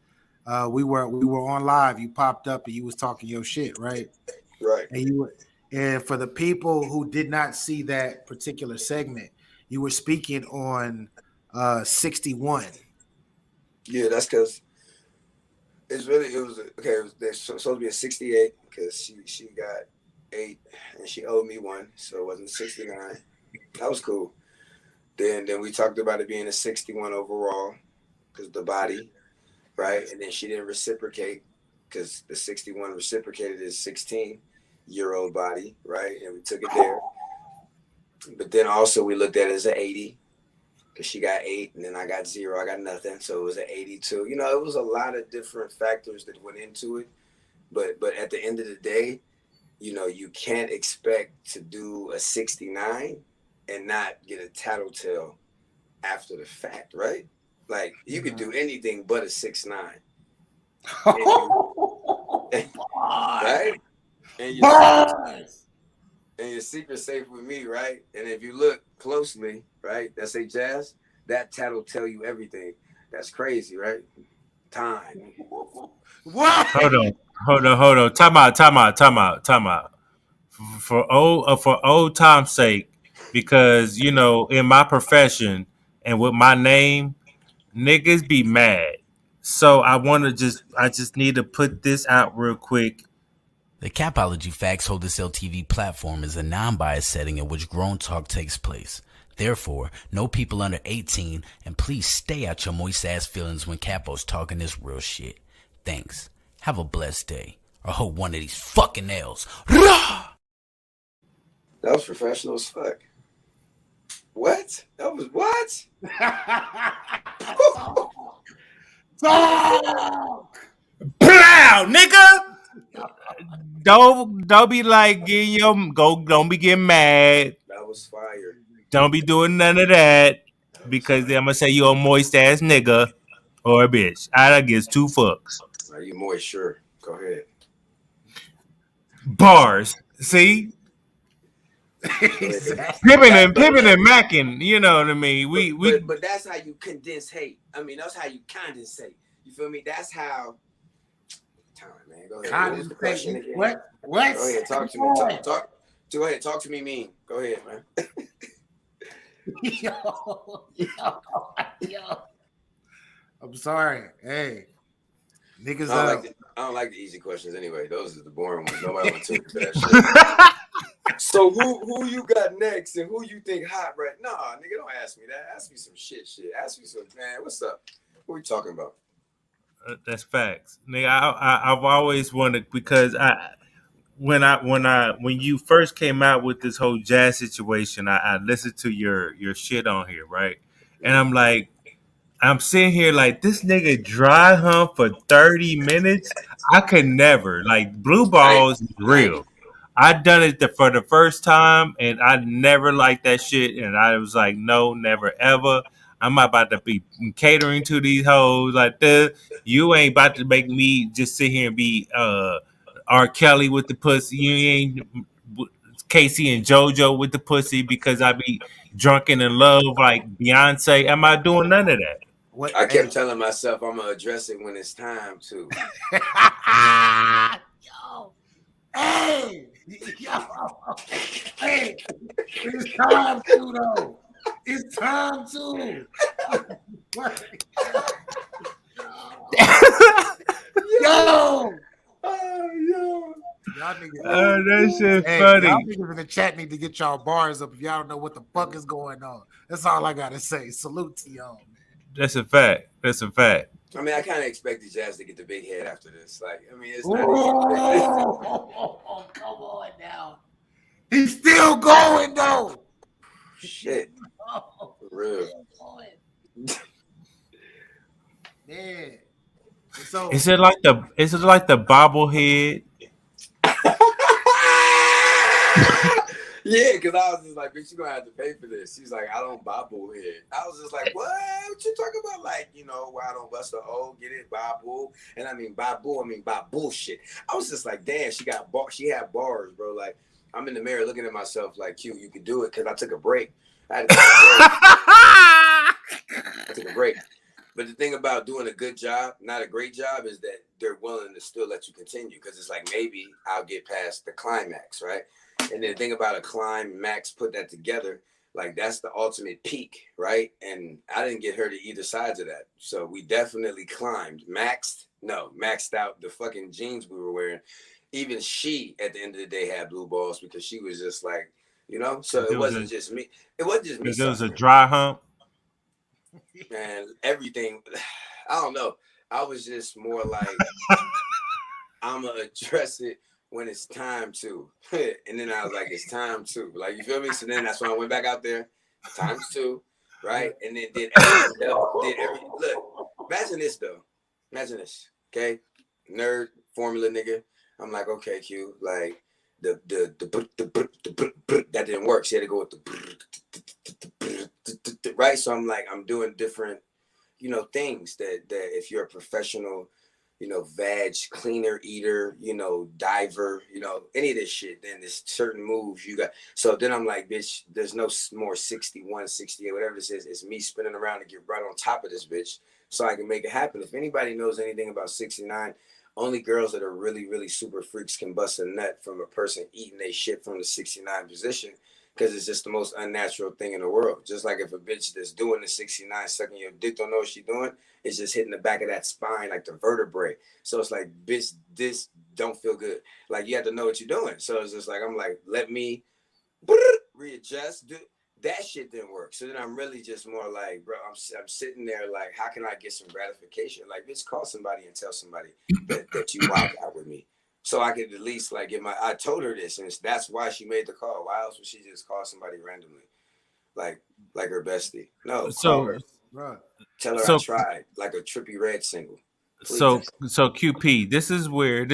We were on live. You popped up and you was talking your shit, right? Right. And for the people who did not see that particular segment, you were speaking on 61. Yeah, that's because there's supposed to be a 68 because she got 8 and she owed me 1, so it wasn't 69. That was cool. Then we talked about it being a 61 overall because the body, right? And then she didn't reciprocate because the 61 reciprocated his 16-year-old body, right? And we took it there. But then also we looked at it as an 80 because she got 8 and then I got 0. I got nothing. So it was an 82. It was a lot of different factors that went into it. But at the end of the day, you can't expect to do a 69 and not get a tattletale after the fact, right? Like, you could do anything but a 6'9". Right? And your secret's safe with me, right? And if you look closely, right, that's a Jazz, that tat'll tell you everything. That's crazy, right? Time. What? Hold on. Time out. For old time's sake, because in my profession and with my name, niggas be mad. So I just need to put this out real quick. The Capology Facts Hold This LTV platform is a non-biased setting in which grown talk takes place. Therefore, no people under 18, and please stay out your moist ass feelings when Capo's talking this real shit. Thanks. Have a blessed day. Or hold one of these fucking nails. That was professional as fuck. What? That was what? Plow, nigga. Don't be like don't be getting mad. That was fire. Don't be doing none of that because then I'm gonna say you a moist ass nigga or a bitch. I don't give 2 fucks. Are you moist? Sure. Go ahead. Bars. See? Pippin and macking, you know what I mean? But that's how you condense hate. I mean, that's how you condensate. You feel me? That's how. Time, man. Go ahead. What was the question again? What? Go ahead. Talk to me. Go ahead. Talk to me mean. Go ahead, man. Yo. I'm sorry. Hey. Niggas I don't like the easy questions anyway. Those are the boring ones. Nobody wants to for that shit. So who you got next and who you think hot right? Nah, nigga, don't ask me that. Ask me some shit. Ask me some, man, what's up? What are we talking about? That's facts. Nigga, I've always wondered because when you first came out with this whole jazz situation, I listened to your shit on here, right? And I'm sitting here like this nigga dry hump for 30 minutes. I could never. Like, blue balls is real. I done it for the first time and I never liked that shit. And I was like, no, never ever. I'm about to be catering to these hoes like this. You ain't about to make me just sit here and be R. Kelly with the pussy. You ain't Casey and JoJo with the pussy because I be drunken in love like Beyonce. Am I doing none of that? I kept telling myself I'm gonna address it when it's time to. Yo. Hey. Yo, hey, it's time to though. It's time to. Yo, y'all niggas. That shit Hey, funny. y'all niggas in the chat need to get y'all bars up if y'all don't know what the fuck is going on. That's all I gotta say. Salute to y'all, man. That's a fact. That's a fact. I mean, I kind of expected Jazz to get the big head after this. Like, I mean, it's Oh, not come on now. He's still going though. shit. Oh, For real. man. So Is it like the bobblehead? Yeah, because I was just like, bitch, you gonna have to pay for this. She's like, I don't bobble here. I was just like, what? What you talking about? Like, you know, why I don't bust a O, get it, bobble. And I mean babu, I mean bullshit. I was just like, damn, she had bars, bro. Like, I'm in the mirror looking at myself like, Q, you could do it, because I took a break. I took a break. But the thing about doing a good job, not a great job, is that they're willing to still let you continue, because it's like, maybe I'll get past the climax, right? And then the thing about a climb, Max put that together, like that's the ultimate peak, right? And I didn't get her to either sides of that. So we definitely climbed. Maxed out the fucking jeans we were wearing. Even she, at the end of the day, had blue balls, because she was just like, you know, so it wasn't just me. It wasn't just me. There was a dry hump. And everything, I don't know. I was just more like, I'm going to address it when it's time to. And then I was like, it's time to. Like, you feel me? So then that's when I went back out there, times two, right? And then did everything else. Look, imagine this, though. Imagine this, okay? Nerd, formula nigga. I'm like, okay, Q, like, the that didn't work. She had to go with the right. So I'm like, I'm doing different, you know, things that if you're a professional, you know, veg cleaner, eater, you know, diver, you know, any of this shit, then there's certain moves you got. So then I'm like, bitch, there's no more 61, 68, whatever this is. It's me spinning around to get right on top of this bitch so I can make it happen. If anybody knows anything about 69, only girls that are really, really super freaks can bust a nut from a person eating their shit from the 69 position, because it's just the most unnatural thing in the world. Just like if a bitch that's doing the 69 sucking your dick don't know what she's doing, it's just hitting the back of that spine, like the vertebrae. So it's like, bitch, this don't feel good. Like, you have to know what you're doing. So it's just like, I'm like, let me readjust. That shit didn't work. So then I'm really just more like, bro, I'm sitting there like, how can I get some gratification? Like, bitch, call somebody and tell somebody that you wild out with me. So I could at least like get I told her this, and that's why she made the call. Why else would she just call somebody randomly? Like her bestie. No, call her. Right. Tell her I tried, like a Trippie Redd single. Please. So QP, this is where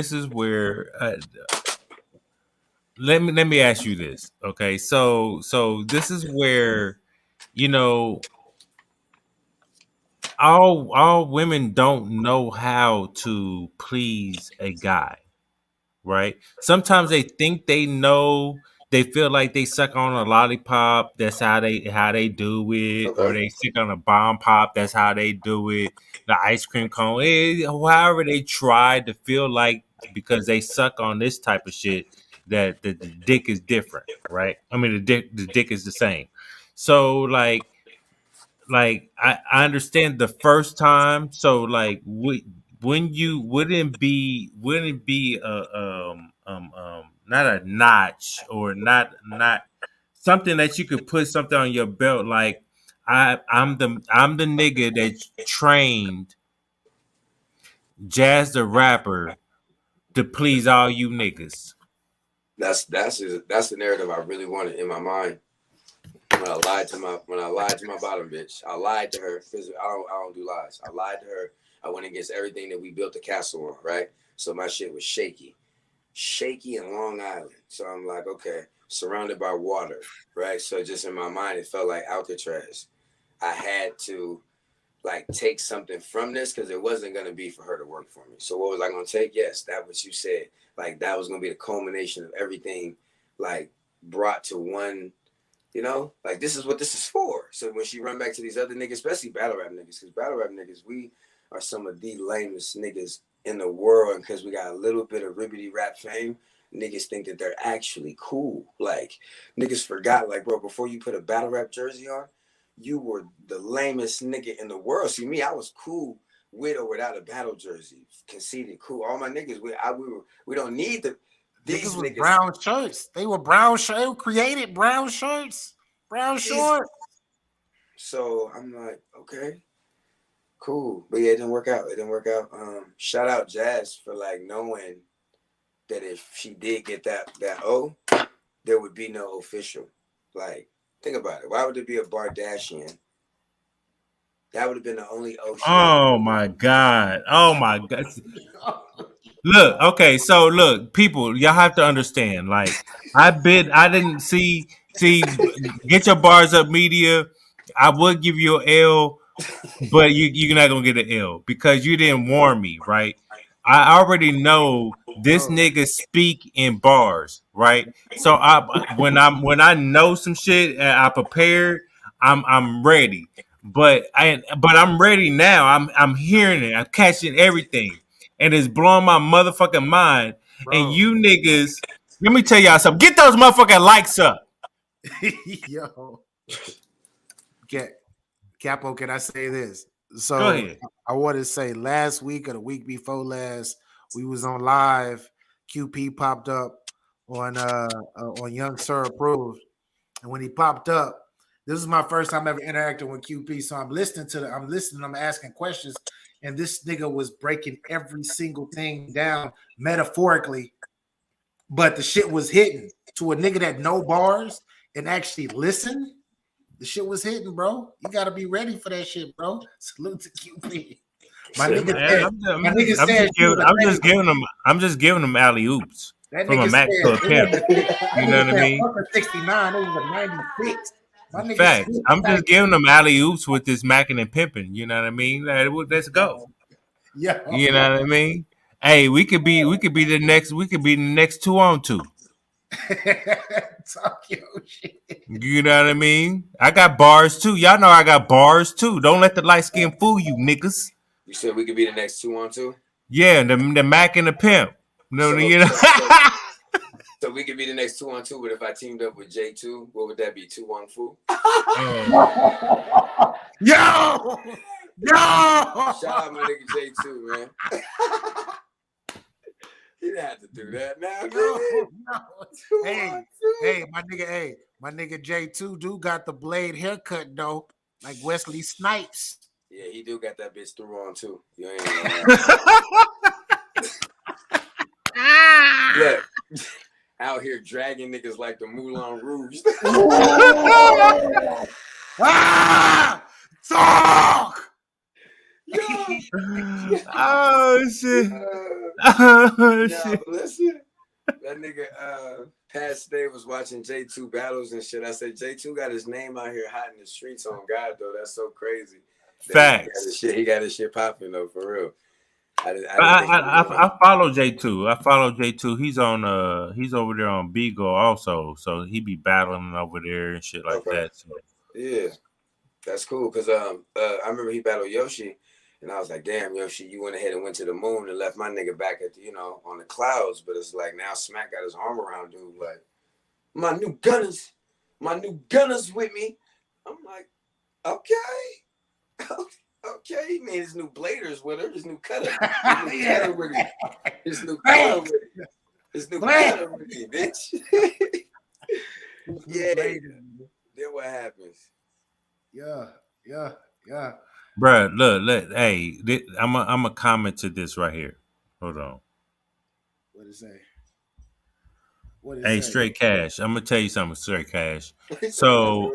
let me ask you this, okay? So this is where, you know, all women don't know how to please a guy, right? Sometimes they think they know. They feel like they suck on a lollipop. That's how they do it, or they suck on a bomb pop. That's how they do it. The ice cream cone, however they try to feel like, because they suck on this type of shit, that the dick is different, right? I mean, the dick is the same. So like I understand the first time. So like when you wouldn't be not a notch, or not something that you could put something on your belt, like I'm the nigga that trained Jazz the rapper to please all you niggas. That's the narrative I really wanted in my mind. When I lied to my bottom bitch, I lied to her. I don't do lies. I lied to her. I went against everything that we built the castle on, right? So my shit was shaky in Long Island. So I'm like, okay, surrounded by water, right? So just in my mind, it felt like Alcatraz. I had to like take something from this, because it wasn't gonna be for her to work for me. So what was I gonna take? Yes, that what you said. Like that was gonna be the culmination of everything, like brought to one. You know, like this is what this is for. So when she run back to these other niggas, especially battle rap niggas, because battle rap niggas, we are some of the lamest niggas in the world, and because we got a little bit of ribbity rap fame, niggas think that they're actually cool. Like, niggas forgot, like, bro, before you put a battle rap jersey on, you were the lamest nigga in the world. See, me, I was cool with or without a battle jersey. Conceited, cool. All my niggas, we don't need the these Niggas with niggas. brown shirts. They were brown shirts. They created brown shirts, brown shorts. So I'm like, okay, cool. But yeah, it didn't work out. Shout out Jazz for like knowing that if she did get that O, there would be no official. Like, think about it. Why would there be a Bardashian? That would have been the only O. Oh my God. Oh my God. Look, okay, so look, people, y'all have to understand. Like, I didn't see, get your bars up, media. I would give you an L, but you're not gonna get an L because you didn't warn me, right? I already know this nigga speak in bars, right? So when I know some shit and I prepared, I'm ready. But I'm ready now. I'm hearing it. I'm catching everything, and it's blowing my motherfucking mind. Bro. And you niggas, let me tell y'all something. Get those motherfucking likes up. Yo. Capo, can I say this? So Go ahead. I want to say last week or the week before last, we was on live. QP popped up on Young Sir Approved. And when he popped up, this is my first time ever interacting with QP. So I'm listening, I'm asking questions, and this nigga was breaking every single thing down metaphorically, but the shit was hitting to a nigga that know bars and actually listen. The shit was hitting, bro. You gotta be ready for that shit, bro. Salute to QP. My nigga said, I'm just giving them alley oops from a Mac to a pimp. You know what I mean? 69, it was a 96. My nigga Facts. I'm just giving them alley oops with this macking and pimping. You know what I mean? Let's go. Yeah. You know what I mean? Hey, we could be the next 2-on-2. Talk your shit. You know what I mean? I got bars too. Y'all know I got bars too. Don't let the light skin fool you, niggas. You said we could be the next 2-on-2? Yeah, the Mac and the pimp. No, you know. So we could be the next 2-on-2, but if I teamed up with J2, what would that be? 2-on-4? Yo! Shout out my nigga J2, man. He didn't have to do that now. No. Hey, my nigga J2 do got the blade haircut though, like Wesley Snipes. Yeah, he do got that bitch through on too. You ain't yeah. Out here dragging niggas like the Moulin Rouge. Talk! Oh shit! Shit. Listen, that nigga Pat Stay was watching J2 battles and shit. I said J2 got his name out here hot in the streets on God though. That's so crazy. Facts. He got his shit popping though, for real. I follow J2. I follow J2. He's over there on Beagle also, so he be battling over there and shit like that. So. Yeah, that's cool because I remember he battled Yoshi, and I was like, damn, Yoshi, you went ahead and went to the moon and left my nigga back at the, on the clouds. But it's like now Smack got his arm around dude, like my new gunners with me. I'm like, okay. Okay, he made his new bladers with her, his new cutter. His new cutter with him. His new cutter with him, bitch. Yeah. Then what happens? Yeah. Bruh, look, hey, I'm a comment to this right here. Hold on. What is that? Hey, Straight Cash. I'm gonna tell you something, Straight Cash. So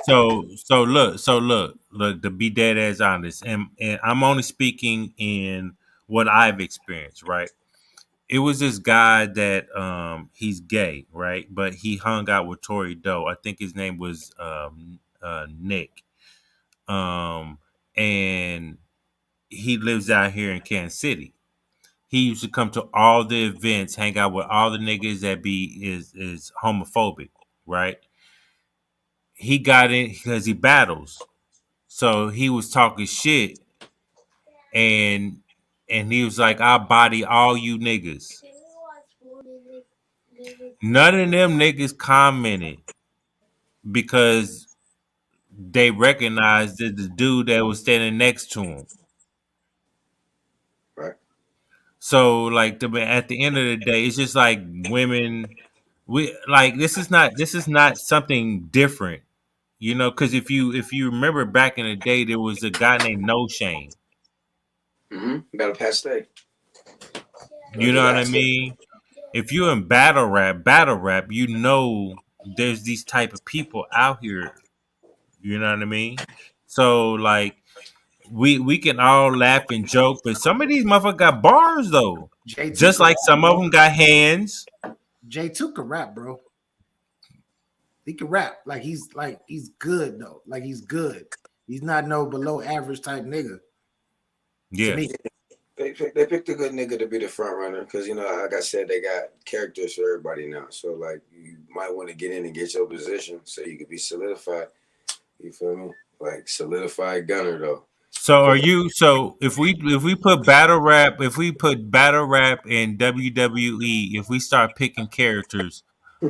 look, to be dead as honest, and I'm only speaking in what I've experienced, right? It was this guy that he's gay, right? But he hung out with Tory Doe. I think his name was Nick. And he lives out here in Kansas City. He used to come to all the events, hang out with all the niggas that is homophobic, right? He got in because he battles. So he was talking shit and he was like, I'll body all you niggas. None of them niggas commented because they recognized that the dude that was standing next to him. Right. So like at the end of the day, it's just like women. We like this is not something different, you know. Because if you remember back in the day, there was a guy named No Shame. Battle Pass Steak. You know what I mean? If you're in battle rap, you know there's these type of people out here. You know what I mean? So like we can all laugh and joke, but some of these motherfuckers got bars though. J2 Just like some of them got hands. J2 can rap, bro. He can rap. He's good though. Like he's good. He's not no below average type nigga. Yeah. To me. They picked a good nigga to be the front runner because, you know, like I said, they got characters for everybody now. So, like, you might want to get in and get your position so you could be solidified. You feel me? Like, solidified gunner, though. So if we put battle rap in WWE, if we start picking characters,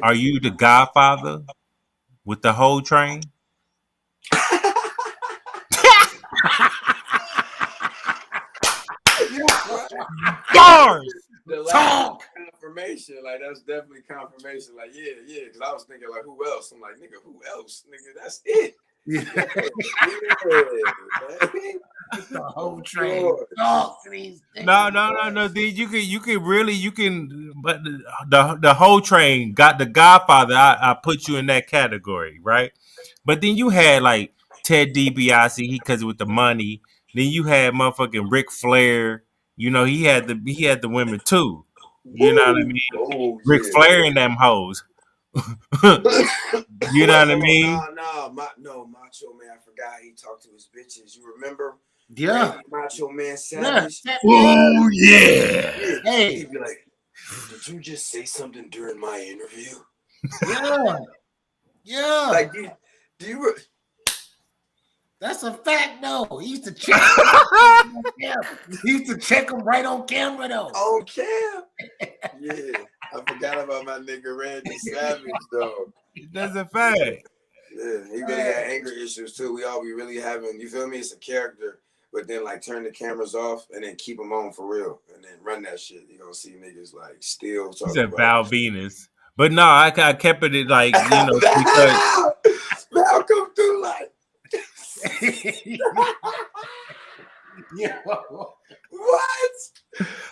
are you the Godfather with the whole train? Bars. The last confirmation, like that's definitely confirmation. Like, yeah. Because I was thinking, like, who else? I'm like, nigga, who else? Nigga, that's it. Yeah. The whole train. No. Dude, you can. But the whole train got the Godfather. I put you in that category, right? But then you had like Ted DiBiase, because with the money. Then you had motherfucking Ric Flair. You know, he had the women too. You know what I mean? Oh, Ric Flair and them hoes. You know what I mean? No, Macho Man. I forgot he talked to his bitches. You remember? Yeah. Like, Macho Man Savage. Yeah. Oh yeah. Hey, he'd be like, "Did you just say something during my interview?" Yeah. Like, do you? That's a fact, though. He used to check him. He used to check him right on camera, though. On cam? Yeah. I forgot about my nigga Randy Savage, though. That's a fact. Yeah, he really had anger issues, too. We all be really having, you feel me? It's a character, but then, like, turn the cameras off and then keep them on for real and then run that shit. You're going to see niggas, like, still talking about Val it. Venus. But no, I kept it like, you know, because Val come through like, yeah. What?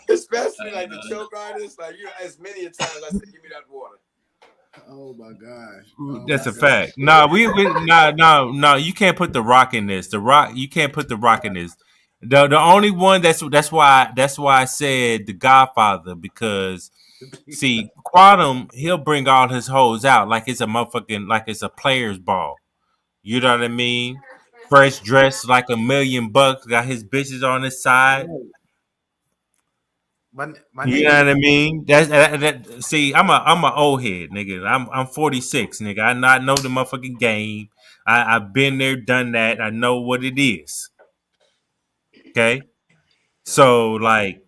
Especially like the choke artist, like, you know, as many a times I said, give me that water. Oh my gosh. That's a fact. No, no, you can't put the Rock in this. You can't put the Rock in this. The only one that's why I said the Godfather, because see, Quantum, he'll bring all his hoes out like it's a motherfucking, like it's a player's ball. You know what I mean? Fresh dressed like $1 million, got his bitches on his side. You know what I mean? That. See, I'm a old head, nigga. I'm 46, nigga. I not know the motherfucking game. I've been there, done that. I know what it is. Okay, so like,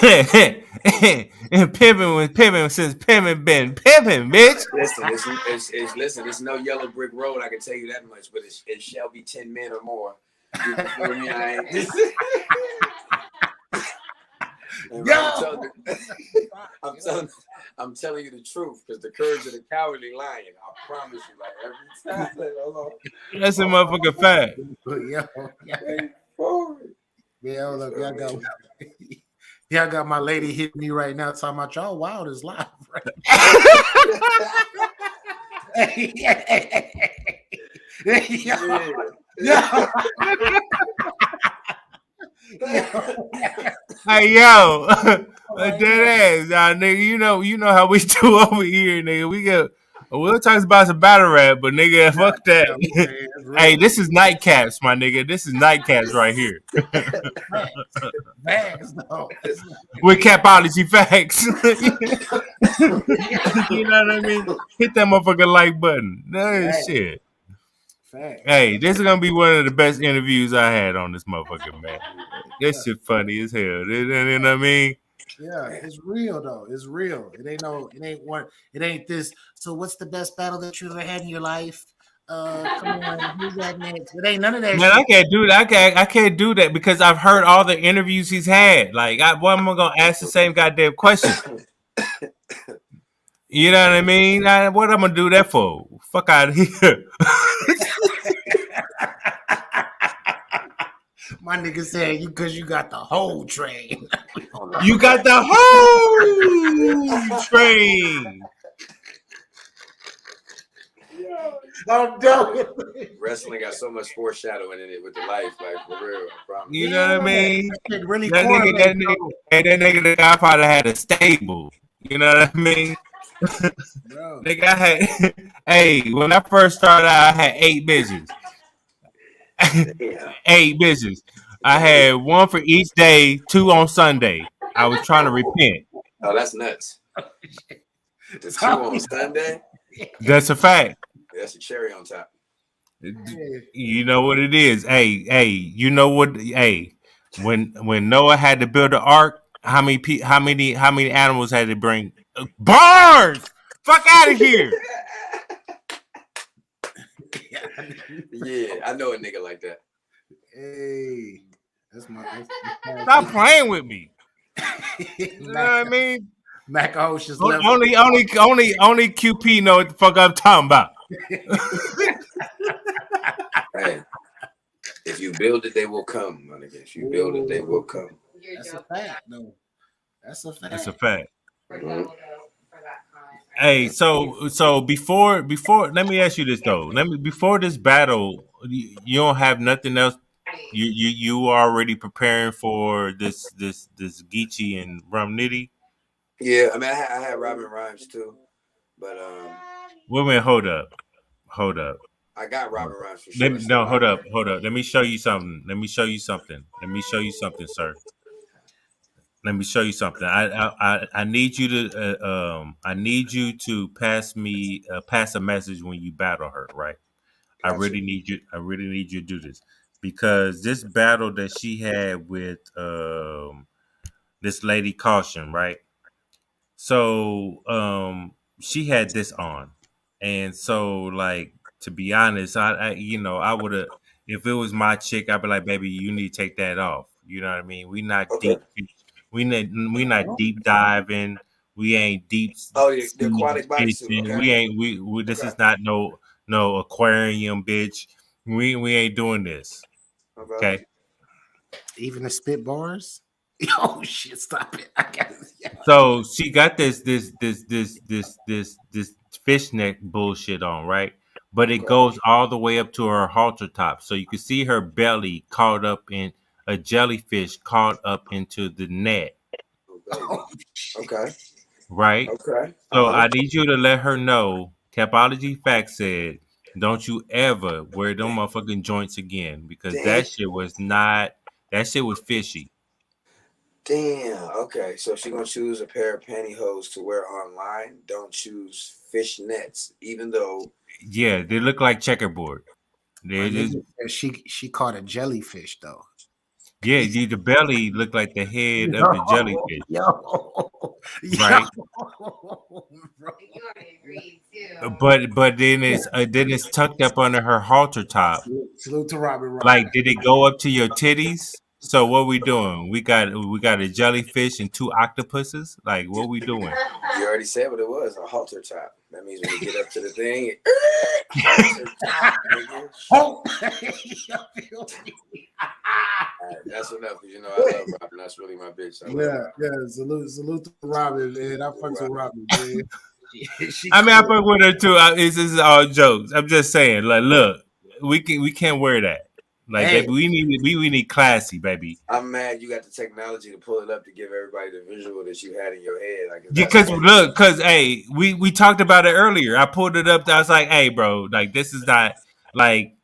and pimping since pimping been pimping, bitch. Listen, it's no yellow brick road. I can tell you that much, but it shall be 10 men or more. You feel me? I'm telling you the truth, because the courage of the cowardly lion. I promise you, like every time. That's a motherfucking fact. Yeah, look, y'all got my lady hit me right now talking about y'all wild is live, right? Hey yo, dead ass, y'all nigga. You know how we do over here, nigga. We'll talk about some battle rap, but nigga, fuck that. Hey, this is Nightcapz, my nigga. This is Nightcapz right here. Facts, no. With Capology Facts. You know what I mean? Hit that motherfucking like button. That shit. Facts. Hey, this is gonna be one of the best interviews I had on this motherfucker, man. This shit funny as hell. You know what I mean? Yeah, it's real though. It's real. It ain't no. It ain't this. So, what's the best battle that you ever had in your life? Come on, who's that next? It ain't none of that Man, shit. I can't do that. I can't do that because I've heard all the interviews he's had. Like, why am I gonna ask the same goddamn question? You know what I mean? What I'm gonna do that for? Fuck out of here. My nigga said you because you got the whole train. You got the whole train. I'm done with it. Wrestling got so much foreshadowing in it with the life, like for real. I promise. You know what I mean? That really That nigga, the Godfather had a stable. You know what I mean? bro. Nigga, I had, hey, when I first started out, I had 8 bitches. Yeah. 8 bitches. I had 1 for each day, 2 on Sunday. I was trying to repent. Oh, that's nuts. The 2 on Sunday. That's a fact. That's a cherry on top. You know what it is. Hey, you know what? Hey, when Noah had to build the ark, how many animals had to bring? Barns. Fuck out of here. Yeah, I know a nigga like that. Hey, that's Stop playing with me. You know what I mean? Mac Ocean's left. Only QP know what the fuck I'm talking about. Hey, if you build it, they will come, my nigga. If you build it, they will come. That's a fact, though. That's a fact. That's a fact. Mhm. Hey, so before let me ask you this though. Before this battle, you don't have nothing else. You already preparing for this Geechee and Rum Nitty. Yeah, I mean, I had Robin Rhymes too, but Wait a minute, hold up. I got Robin Rhymes for sure. No, hold up. Let me show you something. Sir. Let me show you something. I need you to I need you to pass a message when you battle her, right? Gotcha. I really need you to do this because this battle that she had with this lady Caution, right? So she had this on, and so like to be honest, I I would have if it was my chick, I'd be like, baby, you need to take that off. You know what I mean? Okay. We not deep diving. We ain't deep. Oh, the aquatic bodysuit. Okay. We ain't we this is not no aquarium, bitch. We ain't doing this. Okay. Even the spit bars. Oh shit! Stop it! I got it. So she got this fishnet bullshit on, right? But it goes all the way up to her halter top, so you can see her belly caught up in a jellyfish caught up into the net. Oh, okay. Right. Okay. So I need you to let her know. Capology FACTZ said, "Don't you ever wear them motherfucking joints again because that shit was fishy." Damn. Okay. So she gonna choose a pair of pantyhose to wear online. Don't choose fishnets, even though. Yeah, they look like checkerboard. She caught a jellyfish though. Yeah, the belly looked like the head of the jellyfish. Right. But then it's tucked up under her halter top. Salute to Robin. Like, did it go up to your titties? So what we doing? We got a jellyfish and 2 octopuses. Like, what we doing? You already said what it was, a halter top. That means when you get up to the thing, that's enough. You know, I love Robin. That's really my bitch. Yeah. Salute to Robin, man. I fucks with Robin, man. I fuck with her too. This is all jokes. I'm just saying. Like, look, we can't wear that. Like, hey, baby, we need classy, baby. I'm mad you got the technology to pull it up to give everybody the visual that you had in your head. Like, because hey, we talked about it earlier. I pulled it up. I was like, hey, bro, like this is not like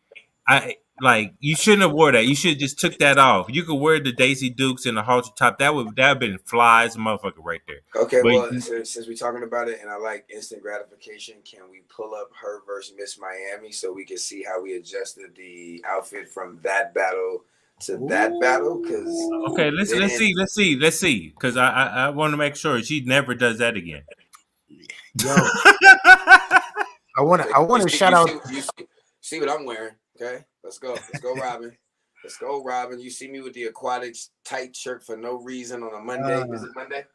you shouldn't have wore that. You should have just took that off. You could wear the Daisy Dukes and the halter top. That would have been flies, motherfucker, right there. Okay, but, well, since we're talking about it, and I like instant gratification, can we pull up her versus Miss Miami so we can see how we adjusted the outfit from that battle to that battle because Okay, let's see, because I want to make sure she never does that again. Yo, I want to shout out. See what I'm wearing. Okay, let's go, Robin. Let's go, Robin. You see me with the aquatics tight shirt for no reason on a Monday. Is it Monday?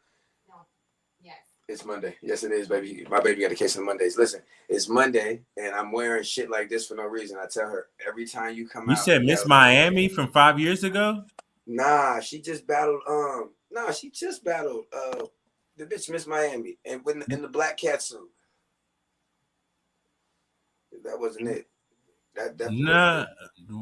No. Yes. It's Monday. Yes, it is, baby. My baby got a case of Mondays. Listen, it's Monday, and I'm wearing shit like this for no reason. I tell her every time you come out. You said Miss Miami from 5 years ago? Nah, she just battled. The bitch Miss Miami, and in the black cat suit. That wasn't it. Nah,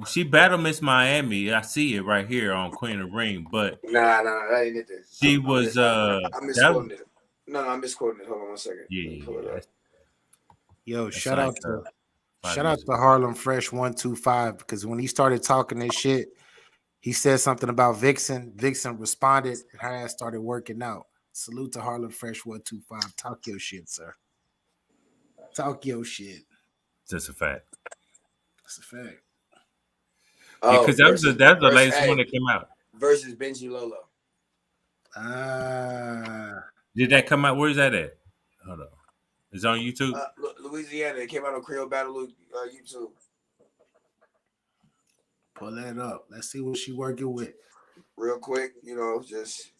she battled Miss Miami. I see it right here on Queen of Ring, but nah, that ain't it. She was I'm misquoting it. No, I'm misquoting it. Hold on one second. Yeah. Yo, shout out to Harlem Fresh 125 because when he started talking this shit, he said something about Vixen. Vixen responded, and her ass started working out. Salute to Harlem Fresh 125. Talk your shit, sir. Talk your shit. That's a fact. That's a fact. Oh, because that was the latest one that came out. Versus Benji Lolo. Did that come out? Where's that at? Hold on. It's on YouTube? Louisiana. It came out on Creole Battle YouTube. Pull that up. Let's see what she working with. Real quick, just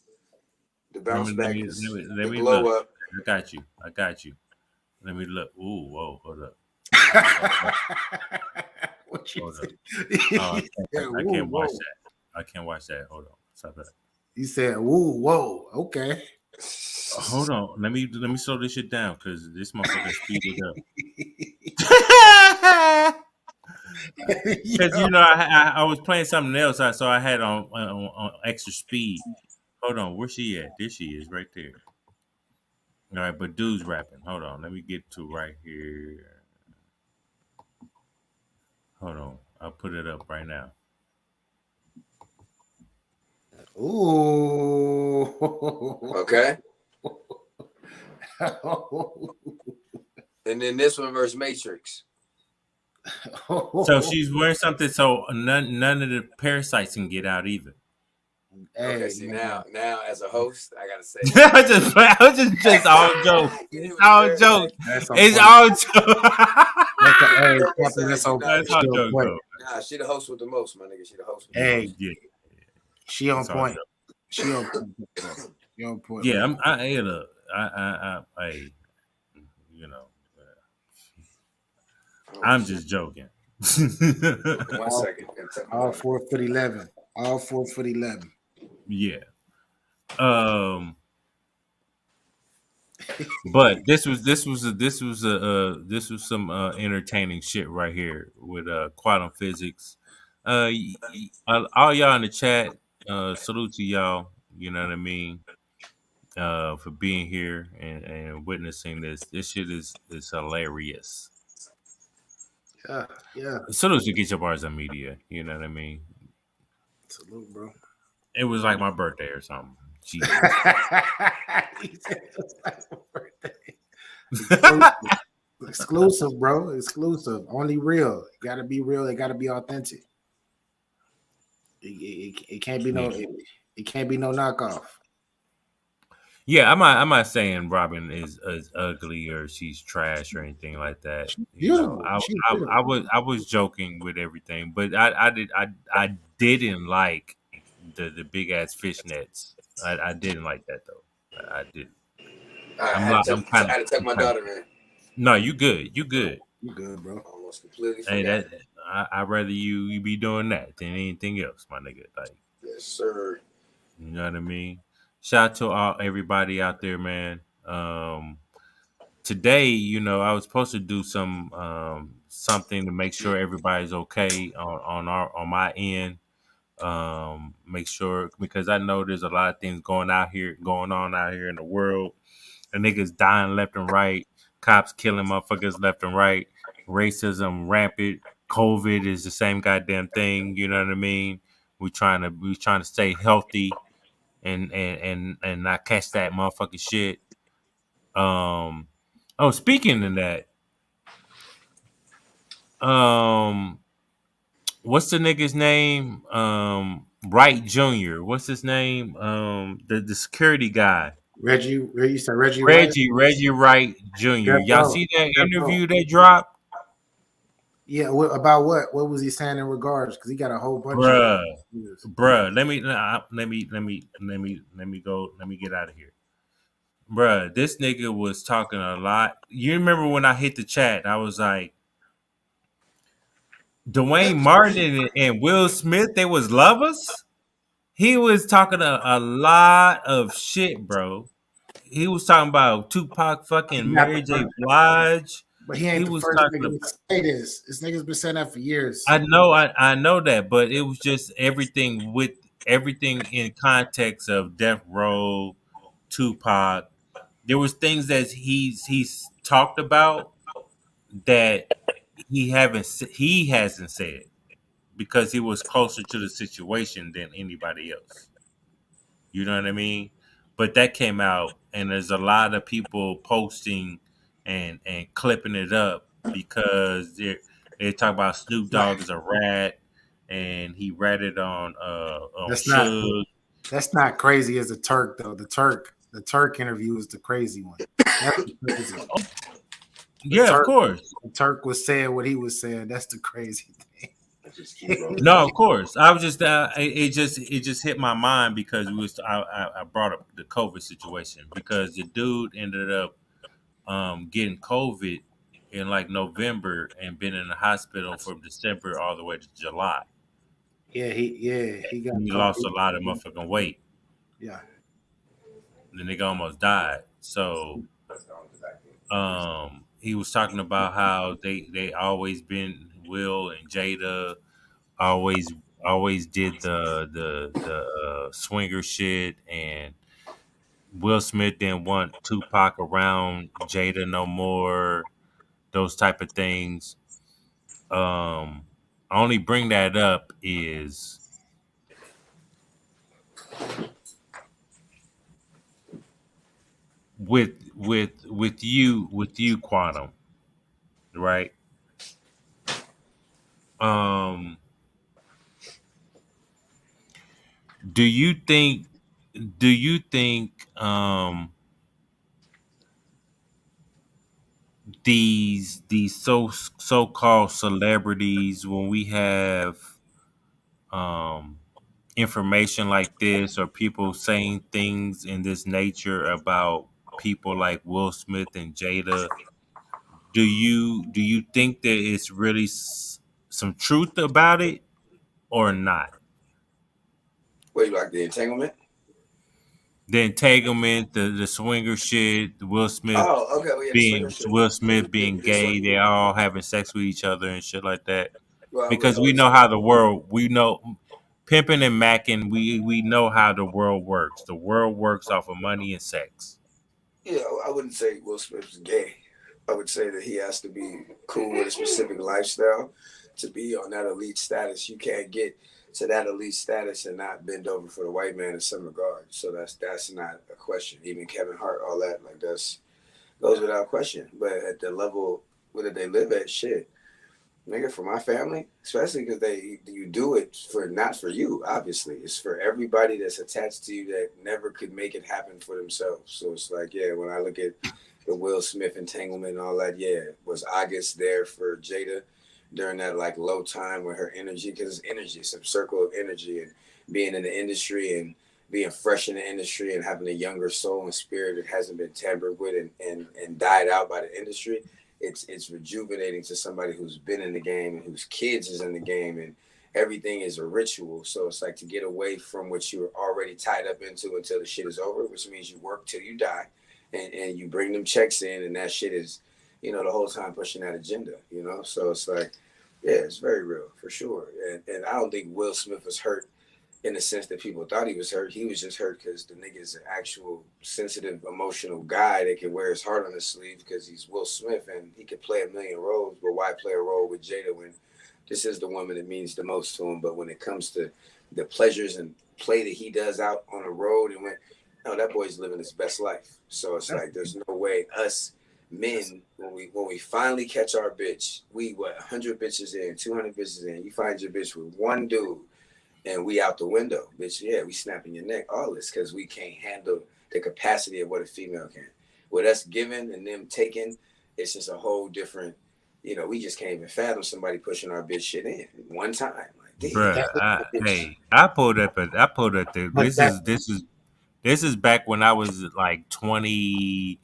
the bounce back. Let me blow look. Up. I got you. Let me look. Ooh, whoa, hold up. What you hold up. Oh, I can't watch that. I can't watch that. Hold on. Stop that. You said, "Ooh, whoa, okay." Hold on. Let me slow this shit down because this motherfucker speed it up. Because I was playing something else, so I had on extra speed. Hold on, where's she at? There she is, right there. All right, but dude's rapping. Hold on, let me get to right here. Hold on, I'll put it up right now. Ooh. Okay. And then this one versus Matrix. So she's wearing something so none of the parasites can get out either. Hey, okay, see now as a host, I gotta say I was just all joke. It's all joke. It's all joke. That's all joke. Nah, she the host with the most, my nigga. She the host with the most. Yeah. She on point. She on point. Yeah, I I'm just joking. 1 second. All 4'11". All 4'11". Yeah. But this was some entertaining shit right here with quantum physics. All y'all in the chat, salute to y'all. You know what I mean? For being here and witnessing this. This shit is hilarious. Yeah. Salute to Get Your Bars on Media. You know what I mean? Salute, bro. It was like my birthday or something. Jesus. Exclusive, bro. Exclusive. Only real. It gotta be real. It gotta be authentic. It can't be no. It can't be no knockoff. Yeah, I'm not saying Robin is ugly or she's trash or anything like that. I was joking with everything, but I didn't like the big ass fishnets. I didn't like that though. I didn't. I had to take my daughter in. No, you good. You good. You good, bro. Almost completely. Hey, I'd rather you be doing that than anything else, my nigga. Like, yes, sir. You know what I mean? Shout out to everybody out there, man. Today, I was supposed to do something to make sure everybody's okay on my end. Make sure, because I know there's a lot of things going on out here in the world. The niggas dying left and right, cops killing motherfuckers left and right, racism rampant, COVID is the same goddamn thing. You know what I mean? We trying to stay healthy and not catch that motherfucking shit. Speaking of that, what's the nigga's name? Wright Jr. What's his name? The security guy. You said Reggie White? Reggie Wright Jr. Death Y'all Row. see that Death Row. interview they dropped? Yeah, about what? What was he saying in regards? Because he got a whole bunch of Bruh. news. Let me go. Let me get out of here. Bruh, this nigga was talking a lot. You remember when I hit the chat, I was like, Dwayne Martin and Will Smith, they was lovers? He was talking a lot of shit, bro. He was talking about Tupac He fucking not the Mary J. first, Blige. but he He ain't the was first talking nigga about, to say this. This nigga's been saying that for years. I know that, but it was just everything in context of Death Row, Tupac. There was things that he's talked about that he hasn't said because he was closer to the situation than anybody else. You know what I mean? But that came out, and there's a lot of people posting and clipping it up because they talk about Snoop It's not, Dogg is a rat, and he ratted on that's not Suge. that's not crazy as a Turk though. The Turk interview is the crazy one. That's the crazy. The Yeah, of Turk course. the Turk was saying what he was saying. That's the crazy thing. No, of course. I was just it just hit my mind because I brought up the COVID situation because the dude ended up getting COVID in like November and been in the hospital from December all the way to July. He got He caught. lost a lot of motherfucking weight. Yeah. The nigga almost died. So he was talking about how they always been Will and Jada always did the swinger shit, and Will Smith didn't want Tupac around Jada no more, those type of things. I only bring that up is with you Quantum, right? Um do you think do you think these so-called celebrities, when we have um information like this or people saying things in this nature about people like Will Smith and Jada, do you think that it's really some truth about it or not? What you like the entanglement? The entanglement, the swinger shit, the Oh, okay. Well, yeah, the swinger shit. Will Smith being The swing. gay, they all having sex with each other and shit like that. Well, Because we know how the world, we know pimping and macking, we know how the world works. The world works off of money and sex. yeah, I wouldn't say Will Smith's gay. I would say that he has to be cool with a specific lifestyle to be on that elite status. You can't get to that elite status and not bend over for the white man in some regard. So that's not a question. Even Kevin Hart, all that, like that's goes without question. But at the level where they live at, shit, nigga, for my family, especially because you do it for not for you, obviously. It's for everybody that's attached to you that never could make it happen for themselves. So it's like, yeah, when I look at the Will Smith entanglement and all that, yeah, was August there for Jada during that like low time with her energy? Because it's energy, it's a circle of energy, and being in the industry and being fresh in the industry and having a younger soul and spirit that hasn't been tampered with and died out by the industry. It's rejuvenating to somebody who's been in the game and whose kids is in the game, and everything is a ritual. So it's like to get away from what you're already tied up into until the shit is over, which means you work till you die, and you bring them checks in, and that shit is, the whole time pushing that agenda, So it's like, yeah, it's very real for sure. And I don't think Will Smith was hurt in the sense that people thought he was hurt. He was just hurt because the nigga is an actual sensitive, emotional guy that can wear his heart on his sleeve because he's Will Smith and he could play a million roles. But why play a role with Jada when this is the woman that means the most to him? But when it comes to the pleasures and play that he does out on the road, and that boy's living his best life. So it's like there's no way us men, when we finally catch our bitch, we 100 bitches in, 200 bitches in. You find your bitch with one dude, and we out the window, bitch. Yeah, we snapping your neck, all this because we can't handle the capacity of what a female can. With us giving and them taking, it's just a whole different. You know, we just can't even fathom somebody pushing our bitch shit in one time. Like, Bruh, I pulled up there. But that This is back when I was like 20.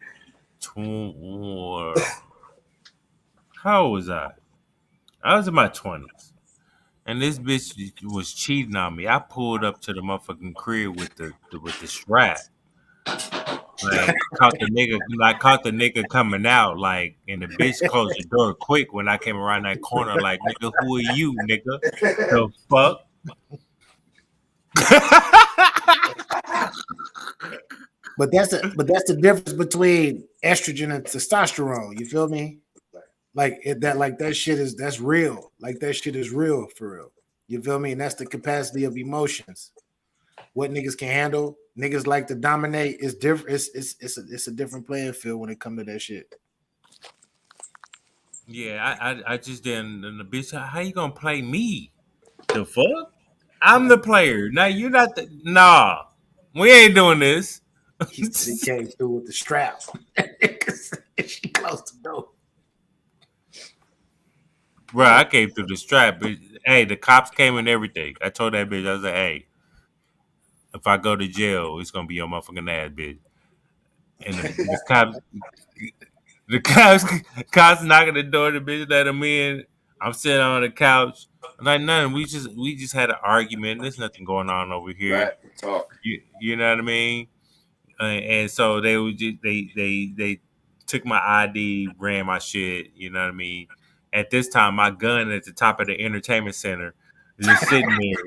How old was I? I was in my 20s. And this bitch was cheating on me. I pulled up to the motherfucking crib with the strap. Like caught the nigga coming out, like, and the bitch closed the door quick when I came around that corner, like, nigga, who are you, nigga? The fuck? But that's the difference between estrogen and testosterone. You feel me? Like that shit is that's real. Like that shit is real for real. You feel me? And that's the capacity of emotions. What niggas can handle. Niggas like to dominate is different. It's a different playing field when it comes to that shit. Yeah, I just didn't. And the bitch, how you gonna play me? The fuck? I'm the player. Now you're not the. Nah, we ain't doing this. He said he came through with the strap. She closed the door. Bro, I came through the strap. But, hey, the cops came and everything. I told that bitch, I was like, hey, if I go to jail, it's gonna be your motherfucking ass, bitch. And the cops knocking the door. The bitch let him in. I'm sitting on the couch. I'm like, nothing. We just had an argument. There's nothing going on over here. Right, talk. You know what I mean? And so they would just, they took my ID, ran my shit. You know what I mean? At this time, my gun at the top of the entertainment center, just sitting there.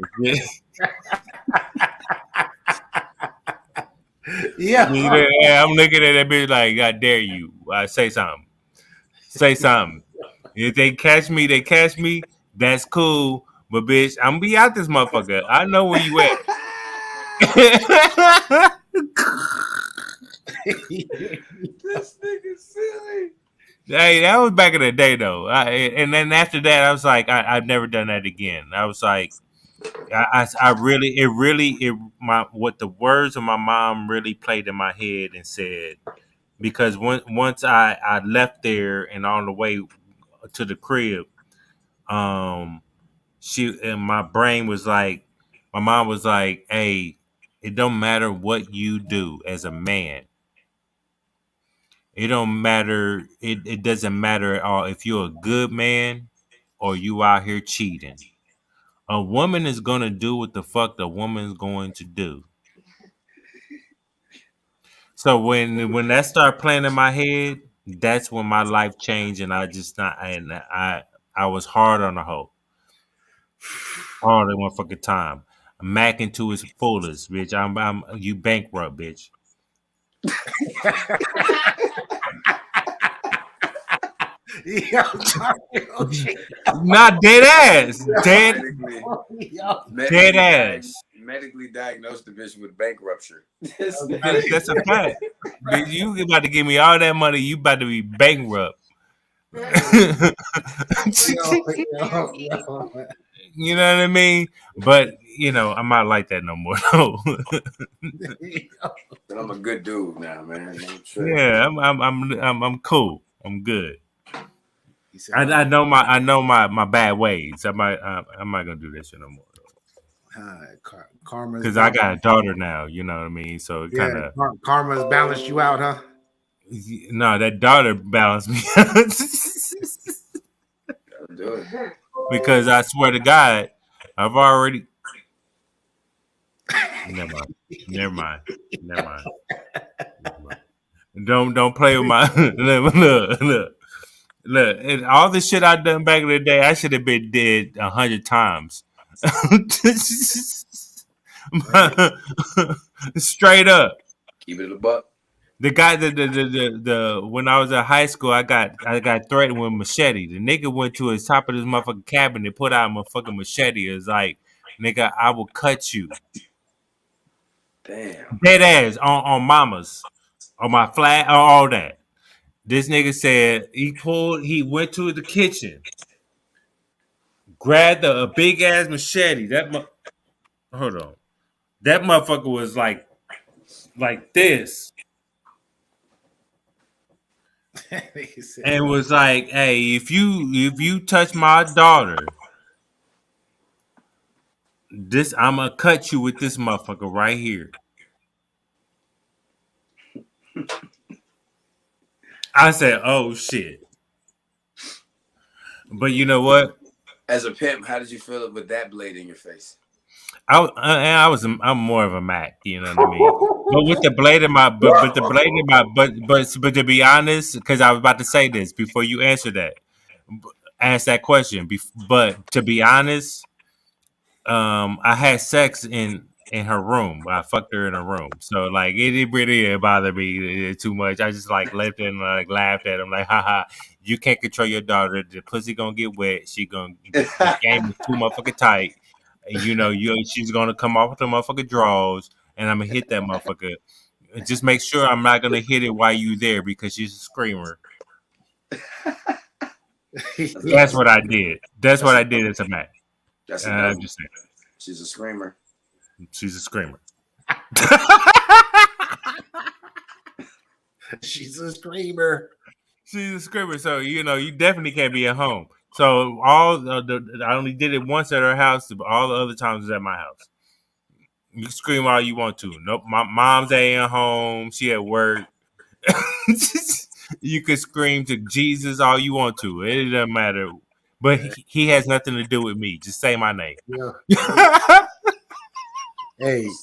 Yeah. I'm looking at that bitch like, God dare you. Say something. Say something. If they catch me, they catch me. That's cool. But bitch, I'm gonna be out this motherfucker. I know where you at. This nigga silly. Hey, that was back in the day though. And then after that, I was like, I've never done that again. I was like, what the words of my mom really played in my head and said, because once I left there and on the way to the crib, my brain was like, my mom was like, hey, it don't matter what you do as a man. It don't matter. It doesn't matter at all if you're a good man or you out here cheating. A woman is gonna do what the fuck the woman's going to do. So when that started playing in my head, that's when my life changed, and I was hard on the hoe, all the motherfucking time. Macking to his fullest, bitch. I'm you bankrupt, bitch. Not dead ass. Dead ass. Medically diagnosed the bitch with bankruptcy. That's a fact. You about to give me all that money, you about to be bankrupt. You know what I mean? But I'm not like that no more. But I'm a good dude now, man. Yeah, I'm cool. I'm good. I know my bad ways. I'm not gonna do that shit no more. Karma's because I got a daughter now. You know what I mean? So it kind of karma's balanced you out, huh? No, that daughter balanced me because I swear to God, I've already. Never mind. Don't play with my look. And all the shit I done back in the day, I should have been dead 100 times. Straight up. Keep it a buck. The guy, the when I was in high school, I got threatened with a machete. The nigga went to his top of his motherfucking cabin and put out a motherfucking machete. It's like, nigga, I will cut you. Damn. Dead ass on mamas, on my flag, all that. This nigga said he went to the kitchen, grabbed a big ass machete. Hold on. That motherfucker was like this. And was like, hey, if you touch my daughter, I'm gonna cut you with this motherfucker right here. I said, oh shit. But you know what? As a pimp, how did you feel with that blade in your face? I'm more of a Mac, you know what I mean. But with the blade in my, but the blade in my, but to be honest, because I was about to say this before you answer that, ask that question. But to be honest, I had sex in her room. I fucked her in her room, so like it really didn't bother me too much. I just like left it and like laughed at him, like, haha, you can't control your daughter. The pussy gonna get wet. The game is too motherfucking tight. You know, she's gonna come off with the motherfucking drawers, and I'm gonna hit that motherfucker. Just make sure I'm not gonna hit it while you there because she's a screamer. That's what I did. That's what I did as a man. I'm just saying. She's a screamer. She's a screamer. She's a screamer. She's a screamer. So you know, you definitely can't be at home. So I only did it once at her house. All the other times was at my house. You scream all you want to. Nope, my mom's ain't home. She at work. You could scream to Jesus all you want to. It doesn't matter. But he has nothing to do with me. Just say my name. Yeah.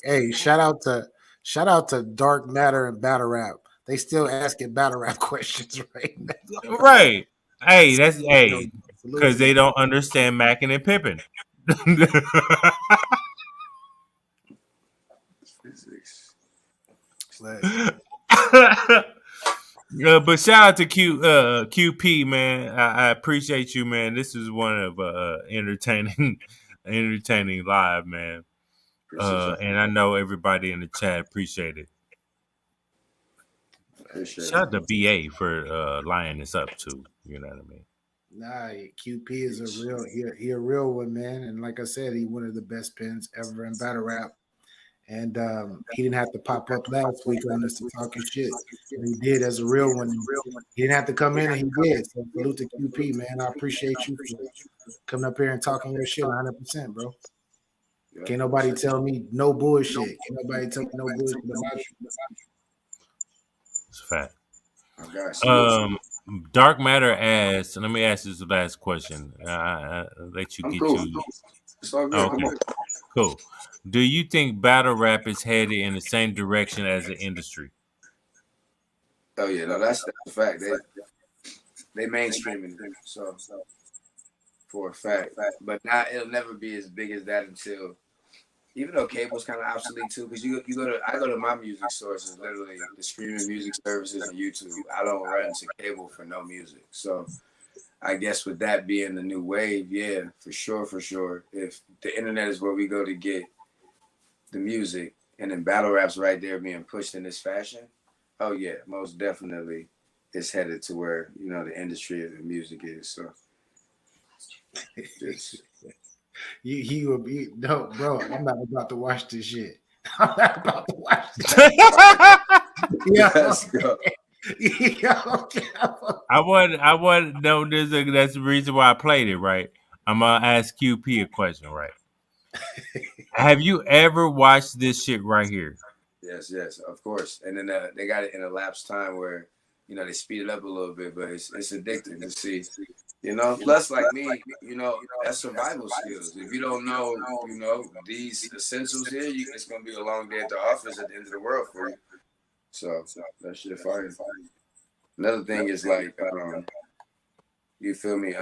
Hey, shout out to Dark Matter and Battle Rap. They still asking Battle Rap questions right now. Right. Hey, that's because they don't understand macking and pimping. But shout out to QP, man. I appreciate you, man. This is one of entertaining live, man. And I know everybody in the chat appreciate it. Shout out to BA for lining this up too. You know what I mean? Nah, QP is he a real one, man. And like I said, he one of the best pins ever in battle rap. And he didn't have to pop up last week on us to talking shit. And he did as a real one. He didn't have to come in, and he did. So salute to QP, man. I appreciate you for coming up here and talking your shit 100%, bro. Can't nobody tell me no bullshit. Can't nobody tell me no bullshit about you. It's a fact. Dark Matter asks, let me ask this last question. I'll let you get you. It's all good. Okay. Cool. Do you think battle rap is headed in the same direction as the industry? Oh yeah, no, that's a fact. They mainstreaming it, so for a fact. But now it'll never be as big as that until, even though cable's kind of obsolete too, because I go to my music sources, literally the streaming music services and YouTube. I don't run to cable for no music. So I guess with that being the new wave, yeah, for sure. If the internet is where we go to get the music, and then battle rap's right there being pushed in this fashion, oh yeah, most definitely it's headed to where, you know, the industry of the music is. So no, bro, I'm not about to watch this shit. I'm not about to watch this. Yeah, let's go. I want no. That's the reason why I played it, right? I'm gonna ask QP a question, right? Have you ever watched this shit right here? Yes, of course. And then they got it in a lapsed time where, you know, they speed it up a little bit, but it's addicting to see. You know, plus like me, you know, that's survival skills. If you don't know, you know, these essentials here, it's gonna be a long day at the office at the end of the world for you. So that shit fire. Another thing is like, you feel me?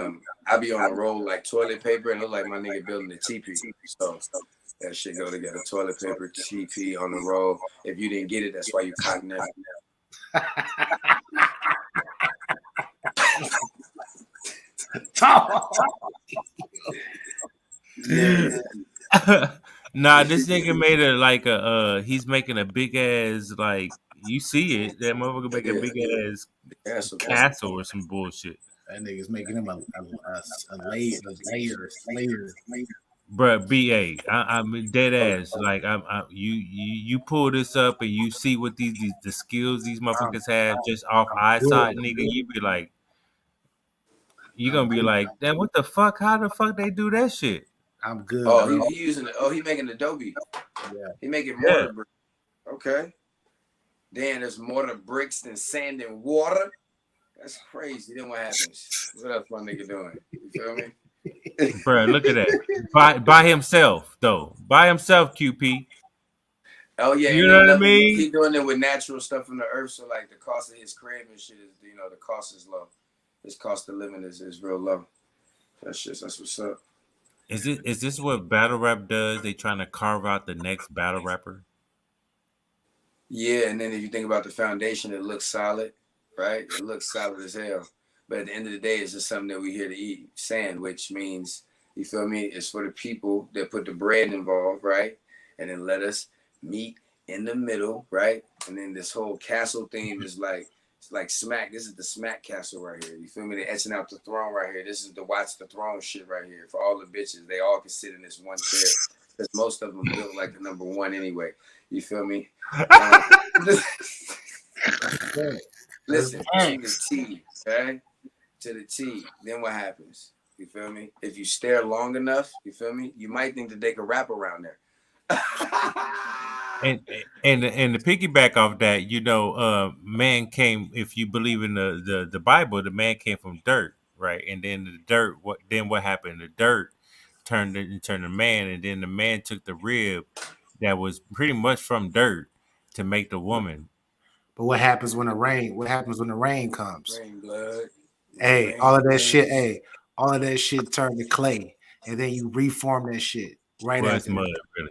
I be on a roll like toilet paper and look like my nigga building a teepee. So that shit go together. Toilet paper, teepee on the roll. If you didn't get it, that's why you cotton now. Nah, this nigga made he's making a big ass, like, You see it. That motherfucker make a big ass castle or some bullshit. That nigga's making him a layer. Bruh, I'm dead ass. Like you pull this up and you see what the skills these motherfuckers have just off eyesight, nigga. You be like, you gonna be like, damn, what the fuck? How the fuck they do that shit? I'm good. Oh, bro. he using it. Oh, he making Adobe. Yeah. He making mortar bricks. Okay. Damn, there's mortar bricks than sand and water. That's crazy. Then what happens? What else my nigga doing? You feel me? Bruh, look at that. By himself though. By himself, QP. Oh yeah, you know what I mean? He doing it with natural stuff from the earth, so like the cost of his crib and shit is, the cost is low. His cost of living is real low. That's what's up. Is this what battle rap does? They trying to carve out the next battle rapper? Yeah, and then if you think about the foundation, it looks solid, right? It looks solid as hell. But at the end of the day, it's just something that we here to eat. Sand, which means, you feel me? It's for the people that put the bread involved, right? And then let us meet in the middle, right? And then this whole castle theme is like, it's like smack. This is the smack castle right here. You feel me? They're etching out the throne right here. This is the watch the throne shit right here. For all the bitches, they all can sit in this one chair. Because most of them built like the number one anyway. You feel me? Listen, to the T, okay? To the T. Then what happens? You feel me? If you stare long enough, you feel me? You might think that they could rap around there. and to piggyback off that, man came. If you believe in the Bible, the man came from dirt, right? And then the dirt. What happened? The dirt turned a man, and then the man took the rib that was pretty much from dirt to make the woman. But what happens when the rain? What happens when the rain comes? Rain, blood. Hey, all of that shit. Hey, all of that shit turned to clay, and then you reform that shit right Well, after. it's mud, really.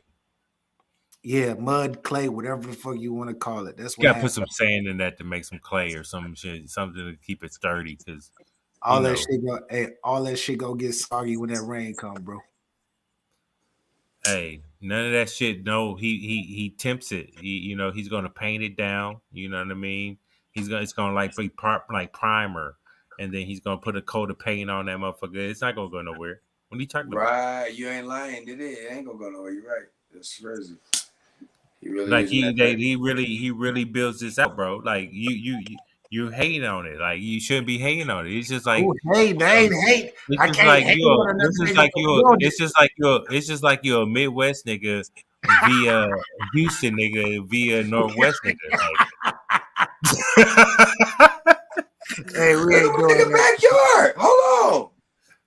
Yeah, mud, clay, whatever the fuck you want to call it. That's what. You gotta put some sand in that to make some clay or some shit, something to keep it sturdy. Because all that shit go get soggy when that rain come, bro. Hey, none of that shit. No, he tempts it. He's gonna paint it down. You know what I mean? It's gonna like be like primer, and then he's gonna put a coat of paint on that motherfucker. It's not gonna go nowhere. What are you talking about? Right, you ain't lying, did it? It ain't gonna go nowhere. You're right. That's crazy. He really like he really builds this out, bro. Like you hate on it. Like you shouldn't be hating on it. It's just like hate. I can't hate on it's just like you're a Midwest nigga via Houston nigga via Northwest nigga. Hey, we ain't doing nigga backyard. Hold on.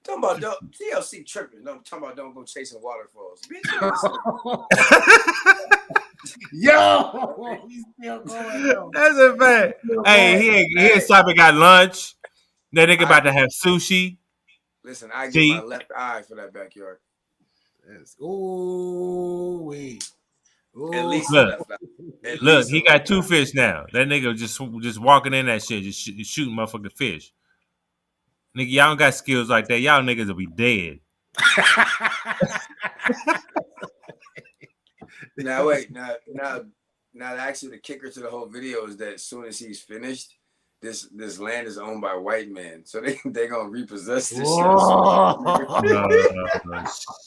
Talking about TLC tripping. No, I'm talking about don't go chasing waterfalls. Yo, he's still going. That's a fact. Hey, he and Simon got lunch. That nigga about to have sushi. Listen, I get my left eye for that backyard. Yes. Ooh, at least look, he got two fish now. That nigga just walking in that shit, just shooting motherfucking fish. Nigga, y'all don't got skills like that. Y'all niggas will be dead. Now wait, now actually the kicker to the whole video is that as soon as he's finished, this land is owned by white men, so they gonna repossess this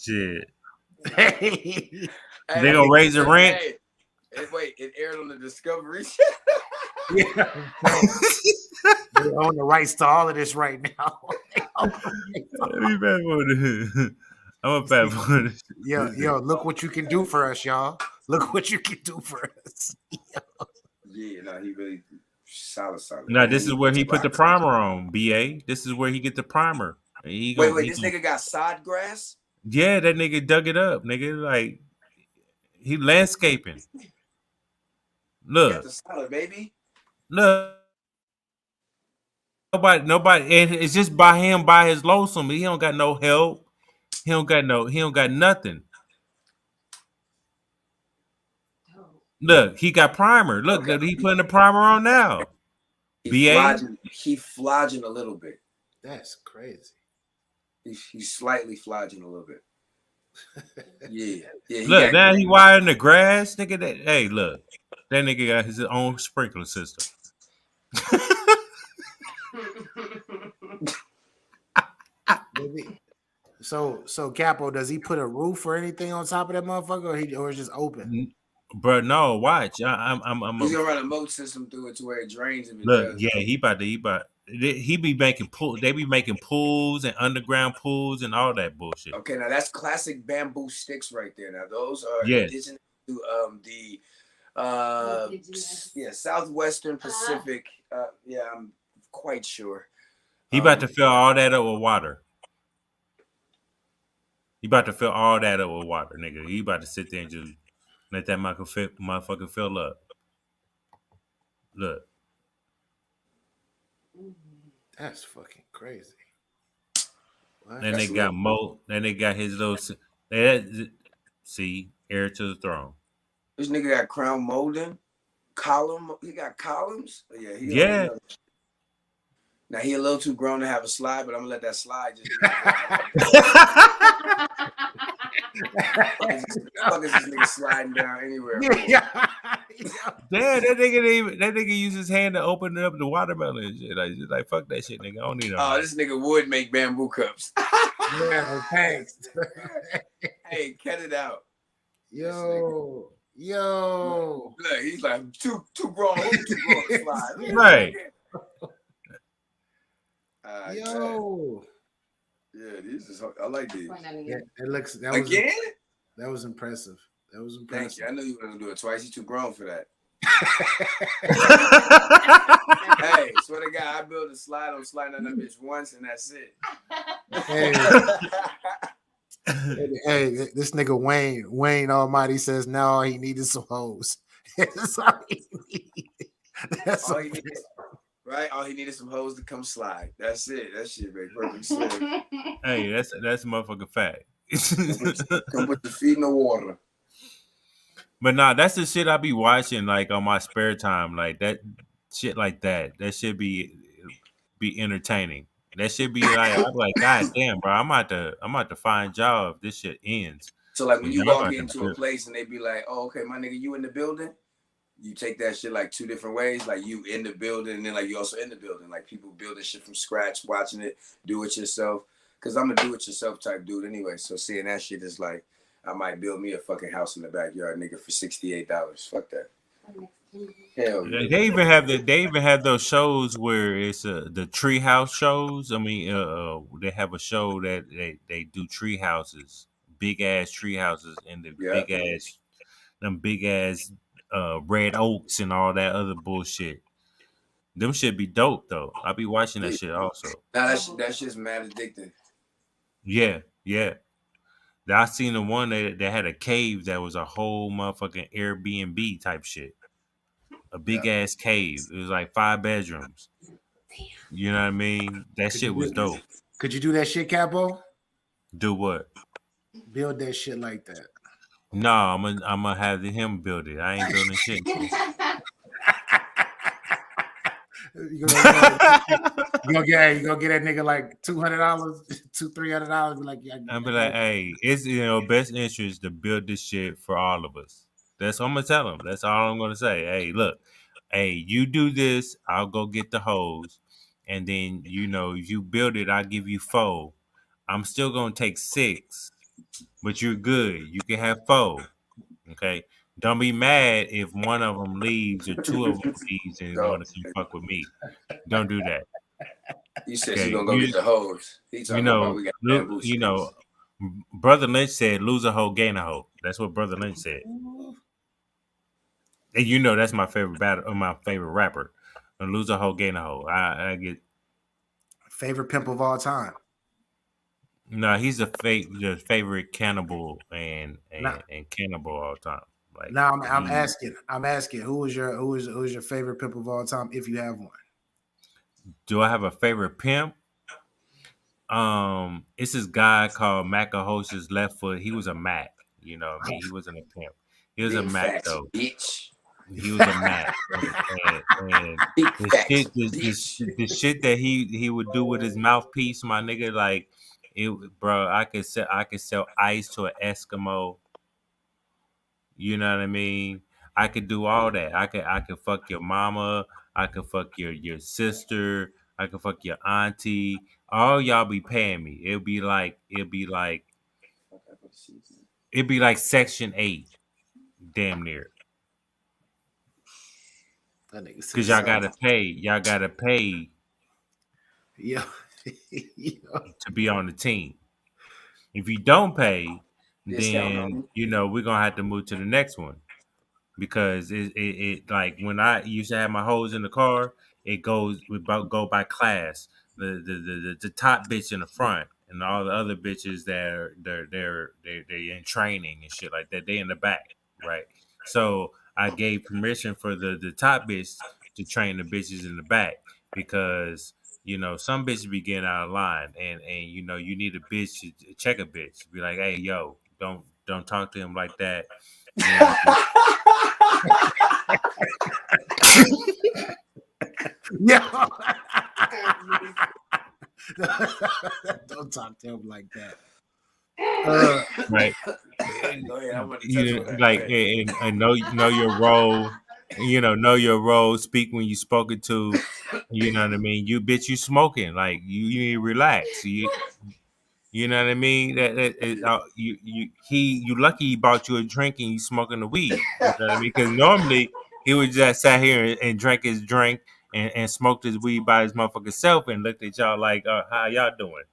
shit. Hey, they gonna raise the rent. Wait, it aired on the Discovery. Yeah, they own the rights to all of this right now. I'm a bad boy. Yo, look what you can do for us, y'all. Look what you can do for us. Yeah, no, he really solid. No, this is where he put the primer on, BA. This is where he get the primer. Wait, this nigga got sod grass? Yeah, that nigga dug it up, nigga. Like, he landscaping. Look. Got the solid, baby. Look. Nobody, and it's just by him, by his lonesome. He don't got no help. He don't got nothing. Look, he got primer. Look, he putting the primer on now. He flogging a little bit. That's crazy. He's slightly flogging a little bit. Yeah. Look, now he wiring the grass, nigga. Hey, look. That nigga got his own sprinkler system. So Capo, does he put a roof or anything on top of that motherfucker, or it's just open? Bro, no, watch. He's gonna run a moat system through it to where it drains if it Look, does. yeah, he be making pool. They be making pools and underground pools and all that bullshit. Okay, now that's classic bamboo sticks right there. Now those are Yes. indigenous to Southwestern Pacific. Yeah, I'm quite sure. He about to fill all that up with water. He about to fill all that up with water, nigga. He about to sit there and just let that motherfucker fill up. Look. That's fucking crazy. What? Then they got Mo. Then they got his little. See, heir to the throne. This nigga got crown molding, column. He got columns. Yeah. Yeah. Now he a little too grown to have a slide, but I'm gonna let that slide. Just fuck is this nigga sliding down anywhere? Yeah. Damn, that nigga use his hand to open up the watermelon and shit. Like fuck that shit, nigga. I don't need no. Oh, this nigga would make bamboo cups. Yeah, thanks. Hey, cut it out. Yo. Look, he's like too grown to slide. Right. Yo. Yeah, these is I like these. Yeah, it looks that again. That was impressive. Thank you. I knew you were gonna do it twice. You're too grown for that. Hey, swear to God, I built a slide. I'm sliding on that bitch once, and that's it. Hey, this nigga Wayne Almighty says now all he needed some hoes. That's all he needed. That's all he needed. Right? All he needed some hoes to come slide. That's it. That shit made perfect sense. Hey, that's a motherfucking fact. Come put your feet in the water. But nah, that's the shit I be watching like on my spare time, like that shit like that. That should be entertaining. That should be like I'm like, God damn, bro, I'm about to find a job if this shit ends. So like when you walk into a place and they be like, oh, okay, my nigga, you in the building? You take that shit like two different ways. Like you in the building and then like you also in the building. Like people building shit from scratch, watching it, do it yourself. Cause I'm a do it yourself type dude anyway. So seeing that shit is like, I might build me a fucking house in the backyard, nigga, for $68. Fuck that. Hell yeah. They even have those shows where it's the tree house shows. I mean, they have a show that they do tree houses, big ass tree houses, and the big ass red oaks and all that other bullshit. Them shit be dope though. I be watching that shit also. Nah, that shit's mad addicting. Yeah. I seen the one that had a cave that was a whole motherfucking Airbnb type shit. A big ass cave. It was like 5 bedrooms. You know what I mean? That shit was dope. Could you do that shit, Capo? Do what? Build that shit like that. No, I'm gonna have him build it. I ain't building shit. You gonna get that nigga like $200, $300. Like, I'll be like, hey, it's best interest to build this shit for all of us. That's what I'm gonna tell him. That's all I'm gonna say. Hey, look, hey, you do this, I'll go get the hose, and then if you build it, I'll give you 4. I'm still gonna take 6, but you're good. You can have 4. Okay. Don't be mad if one of them leaves or 2 of them leaves and want to come fuck with me. Don't do that. You said you're gonna go get the hose. He talking about we got bamboo sticks. Brother Lynch said, "Lose a hoe, gain a hoe." That's what Brother Lynch said. And that's my favorite my favorite rapper. Lose a hoe, gain a hoe. I get favorite pimp of all time. No, he's the favorite cannibal and cannibal all time. Like, now I'm asking, who is your favorite pimp of all time if you have one? Do I have a favorite pimp? It's this guy called Macahos's Left Foot. He was a Mac. He wasn't a pimp. He was a Mac though. Bitch. He was a Mac. and the shit that he would do with his mouthpiece, my nigga, like bro, I could sell ice to an Eskimo. You know what I mean? I could do all that. I could fuck your mama. I could fuck your sister. I could fuck your auntie. All y'all be paying me. It'd be like Section 8, damn near. That nigga said Cause y'all something. gotta pay. Y'all gotta pay Yeah. Yeah. to be on the team. If you don't pay, then we're gonna have to move to the next one. Because it like when I used to have my hoes in the car, it goes we about go by class. The top bitch in the front and all the other bitches that are they're in training and shit like that. They in the back, right? So I gave permission for the top bitch to train the bitches in the back because some bitches be getting out of line and you need a bitch to check a bitch. Be like, hey yo, don't talk to him like that. You know, Yeah. Don't talk to him like that. right? Go ahead. I want to touch You on that. like and know your role. Know your role. Speak when you spoken to. You know what I mean. You bitch, you smoking. Like you need to relax. You know what I mean. You lucky he bought you a drink and you smoking the weed. You know what I mean? Because normally he would just sat here and drank his drink and smoked his weed by his motherfucking self and looked at y'all like, how y'all doing?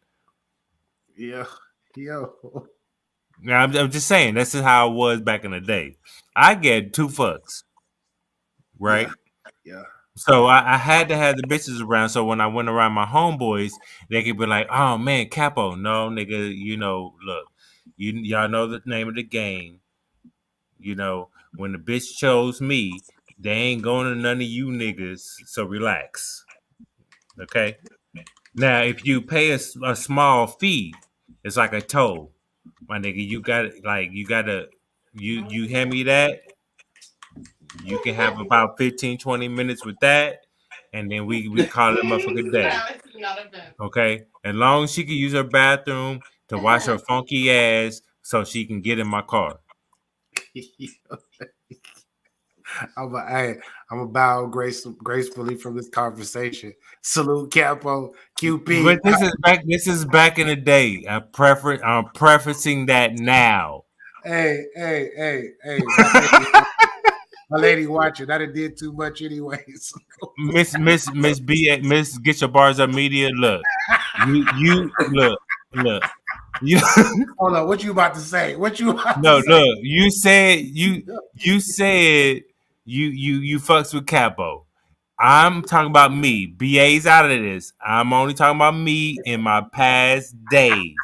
Yeah. Yo. Now, I'm just saying, this is how it was back in the day. I get 2 fucks, right? Yeah. So I had to have the bitches around. So when I went around my homeboys, they could be like, "Oh man, Capo, no nigga, look, y'all know the name of the game. When the bitch chose me, they ain't going to none of you niggas. So relax, okay? Now if you pay a small fee, it's like a toll, my nigga. You hand me that. You can have about 15, 20 minutes with that, and then we call it a motherfucking day. Okay? As long as she can use her bathroom to wash her funky ass so she can get in my car. I'm a bow gracefully from this conversation. Salute Capo, QP. But this is back in the day. I'm prefacing that now. Hey. My lady watching. I done did too much anyways. Miss B Miss Get Your Bars Up Media. Look. You look. You Hold on, what you about to say? What you about No, to say? look, you said you fucks with Capo. I'm talking about me. BA's out of this. I'm only talking about me in my past days.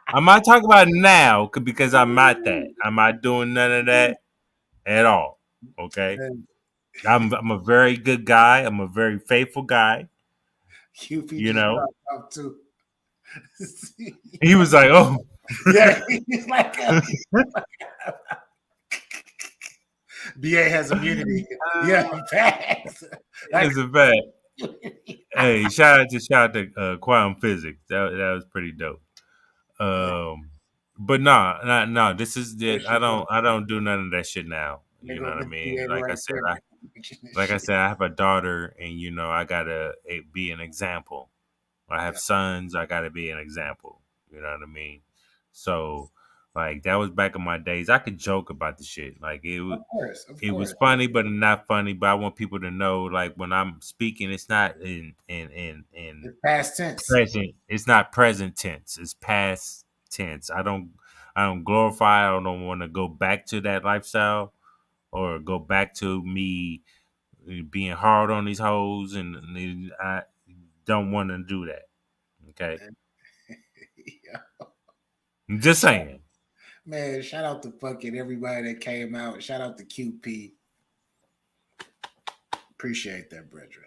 I'm not talking about now because I'm not that. I'm not doing none of that at all. Okay? I'm a very good guy. I'm a very faithful guy. QP You just know. dropped off too. He was like, oh. Yeah, he's like BA has immunity. Yeah, facts. That's a fact. Hey, shout out to quantum physics. That was pretty dope. But no. This is it. I don't do none of that shit now. You know what I mean? Like I said, I have a daughter, and I gotta be an example. I have sons. I gotta be an example. You know what I mean? So, like that was back in my days. I could joke about the shit. Like it was funny, but not funny. But I want people to know, like when I'm speaking, it's not in past tense. present. It's not present tense. It's past tense. I don't glorify. I don't want to go back to that lifestyle or go back to me being hard on these hoes, and I don't want to do that. Okay. Yeah. I'm just saying. Man, shout out to fucking everybody that came out. Shout out to QP. Appreciate that, brethren.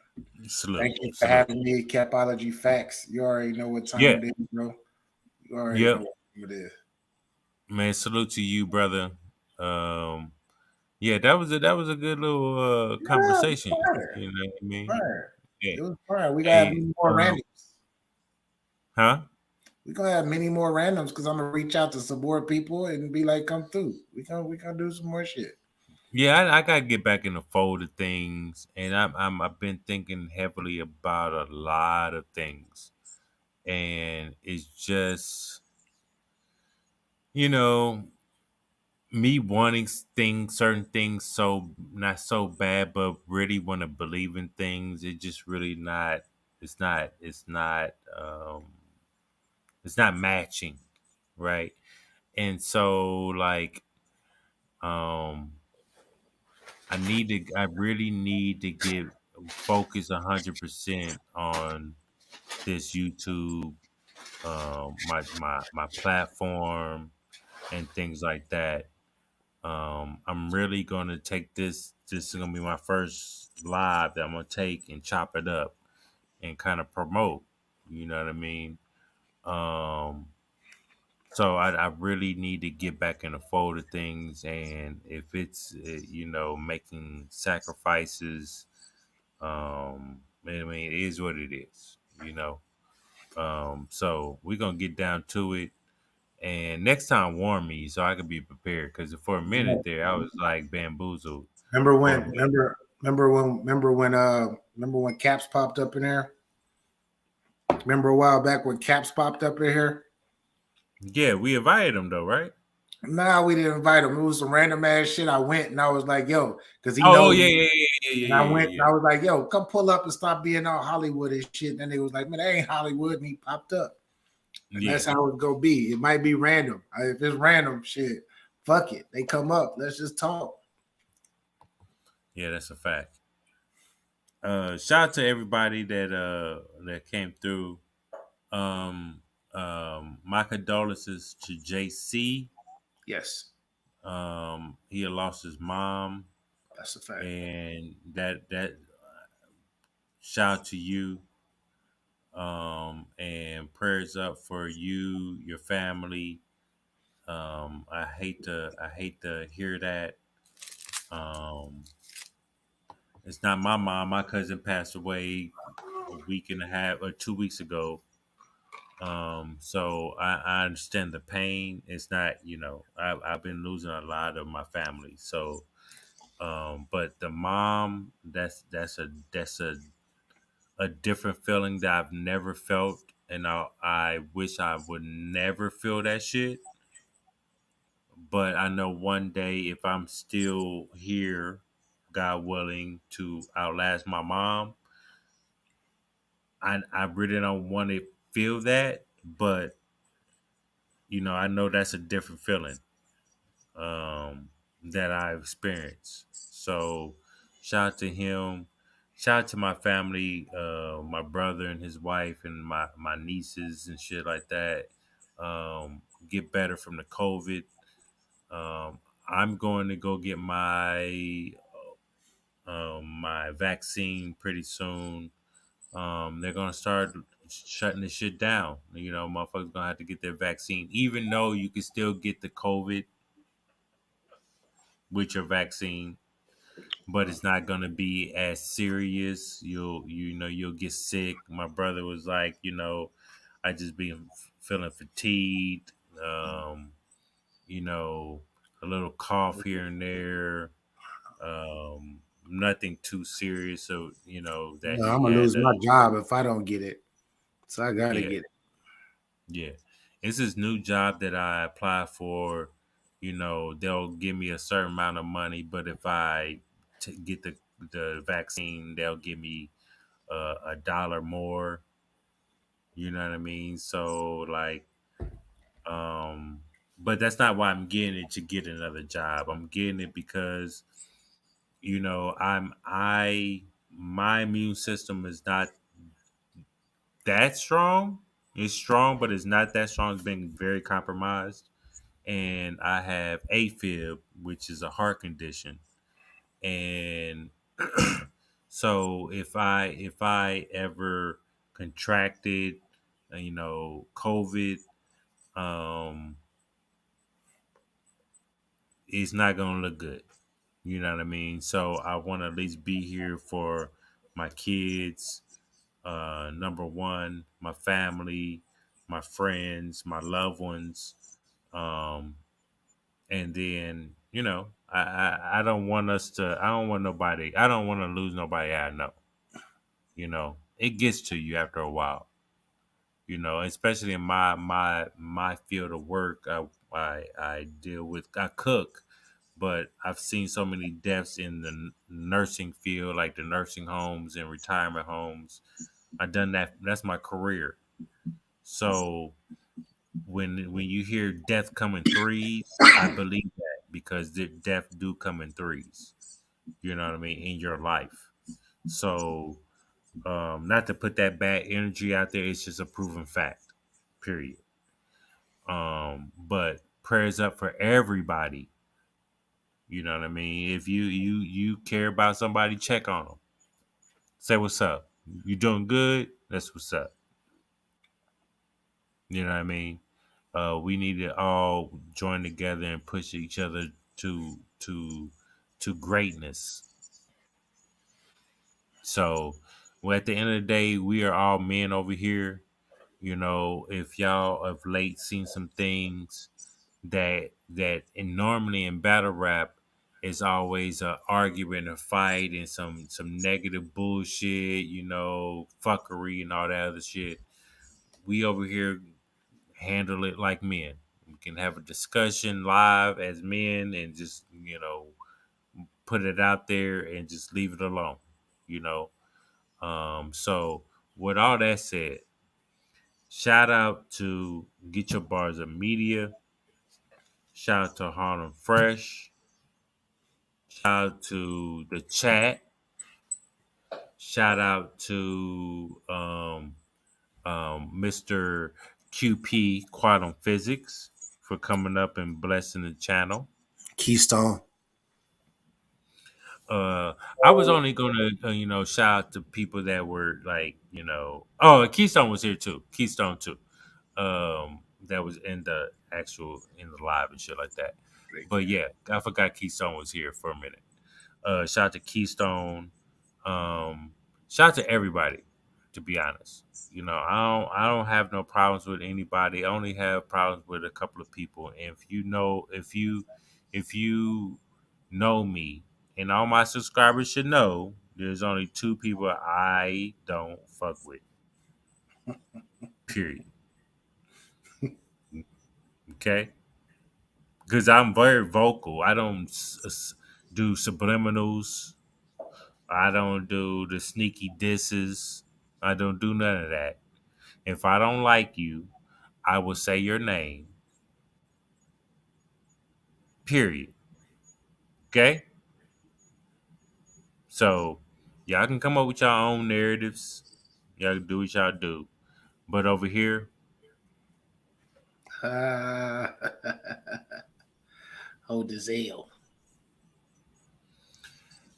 Salute. Thank you for having me. Capology FACTZ. You already know what time it is, bro. You already know what time it is. Man, salute to you, brother. Yeah, that was a good little conversation. You know what I mean? Yeah. It was fun. We gotta have many more randoms. Huh? We're gonna have many more randoms because I'm gonna reach out to some more people and be like, come through. We gonna do some more shit. Yeah, I gotta get back in the fold of things, and I've been thinking heavily about a lot of things, and it's just you know me wanting certain things, so not so bad, but really want to believe in things. It just really not. It's not matching, right? And so like um I really need to get focused 100% on this YouTube, my platform and things like that. I'm really gonna take this. This is gonna be my first live that I'm gonna take and chop it up and kind of promote. You know what I mean? Um, so I really need to get back in the fold of things, and if it's making sacrifices, I mean it is what it is. So we're gonna get down to it. And next time, warn me so I could be prepared. Because for a minute there, I was like bamboozled. Remember For a when? minute. Remember when Caps popped up in there? Remember a while back when Caps popped up in here? Yeah, we invited him though, right? Nah, we didn't invite him. It was some random ass shit. I went and I was like, yo, because he Oh knows yeah, me. yeah, yeah, yeah, And I yeah, went yeah, and I was like, yo, come pull up and stop being all Hollywood and shit. And then they was like, man, that ain't Hollywood. And he popped up. And yeah. that's how it's gonna be. It might be random. If it's random shit, fuck it. They come up. Let's just talk. Yeah, that's a fact. Shout out to everybody that came through. Um, my condolences to JC. Yes, He had lost his mom, that's a fact. and that shout out to you. And prayers up for you, your family. I hate to hear that. Um, it's not my mom. My cousin passed away a week and a half or 2 weeks ago. So I understand the pain. It's not, I've been losing a lot of my family. So, but the mom, that's a different feeling that I've never felt, and I wish I would never feel that shit. But I know one day if I'm still here, God willing, to outlast my mom, I really don't want to feel that, but I know that's a different feeling that I've experienced. So shout out to him. Shout out to my family, my brother and his wife, and my nieces and shit like that. Get better from the COVID. Um, I'm going to go get my vaccine pretty soon. They're gonna start shutting this shit down. Motherfuckers gonna have to get their vaccine, even though you can still get the COVID with your vaccine, but it's not gonna be as serious. You'll get sick. My brother was like, I just been feeling fatigued. You know, a little cough here and there. Nothing too serious. So that No, I'm he gonna had lose to. my job if I don't get it. So I gotta Yeah, get it. yeah. It's this new job that I apply for. They'll give me a certain amount of money, but if I get the vaccine, they'll give me $1 more. You know what I mean? So like, um, but that's not why I'm getting it to get another job. I'm getting it because my immune system is not that strong. It's strong, but it's not that strong. It's been very compromised, and I have AFib, which is a heart condition, and so if I ever contracted, COVID, um, it's not gonna look good. You know what I mean? So I want to at least be here for my kids. Number one, my family, my friends, my loved ones, um, and then you know, I don't want us to. I don't want nobody. I don't want to lose nobody I know. You know, it gets to you after a while. You know, especially in my field of work. I deal with. I cook, but I've seen so many deaths in the nursing field, like the nursing homes and retirement homes. I've done that. That's my career. So when you hear death come in threes, I believe that because death do come in threes. You know what I mean, in your life. So not to put that bad energy out there, it's just a proven fact. Period. But prayers up for everybody. You know what I mean? If you care about somebody, check on them. Say what's up. You doing good? That's what's up. You know what I mean? We need to all join together and push each other to to greatness. So, well, at the end of the day, we are all men over here. You know, if y'all of late seen some things that and normally in battle rap is always a argument, a fight, and some negative bullshit, you know, fuckery and all that other shit. We over here handle it like men. We can have a discussion live as men and just, you know, put it out there and just leave it alone, you know. So with all that said, shout out to Get Your Bars of Media. Shout out to Harlem Fresh. Shout out to the chat. Shout out to Mr. QP Quantum Physics for coming up and blessing the channel. Keystone. I was only gonna, shout out to people that were like, Keystone was here too. Keystone too. That was in the live and shit like that. But yeah, I forgot Keystone was here for a minute. Shout out to Keystone. Shout out to everybody. To be honest, you know, I don't have no problems with anybody. I only have problems with a couple of people. And if you know me, and all my subscribers should know, there's only two people I don't fuck with. Period. Okay? Because I'm very vocal. I don't do subliminals. I don't do the sneaky disses. I don't do none of that. If I don't like you, I will say your name. Period. Okay? So, y'all can come up with your own narratives. Y'all can do what y'all do. But over here, hold his L.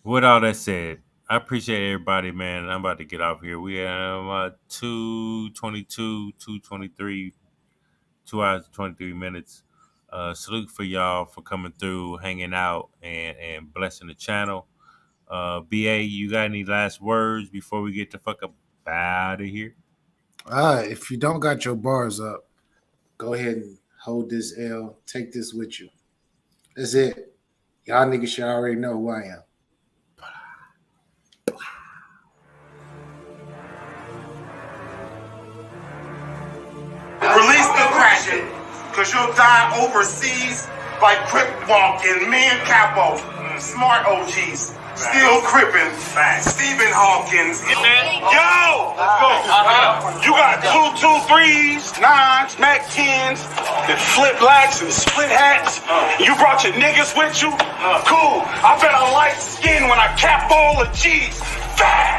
With all that said, I appreciate everybody, man. I'm about to get off here. We have 2:22, 2:23, 2 hours, 23 minutes. Salute for y'all for coming through, hanging out, and blessing the channel. BA, you got any last words before we get the fuck up out of here? If you don't got your bars up, go ahead and hold this L. Take this with you. That's it. Y'all niggas should already know who I am. Release the crashing, cause you'll die overseas by crip walking. Me and Capo, smart OGs, still crippin'. Stephen Hawkins. Yo! Let's go. You got 223s, 9s, Mac 10s, that flip blacks and split hats. You brought your niggas with you? Cool. I bet I light skin when I cap all the G's. Fat!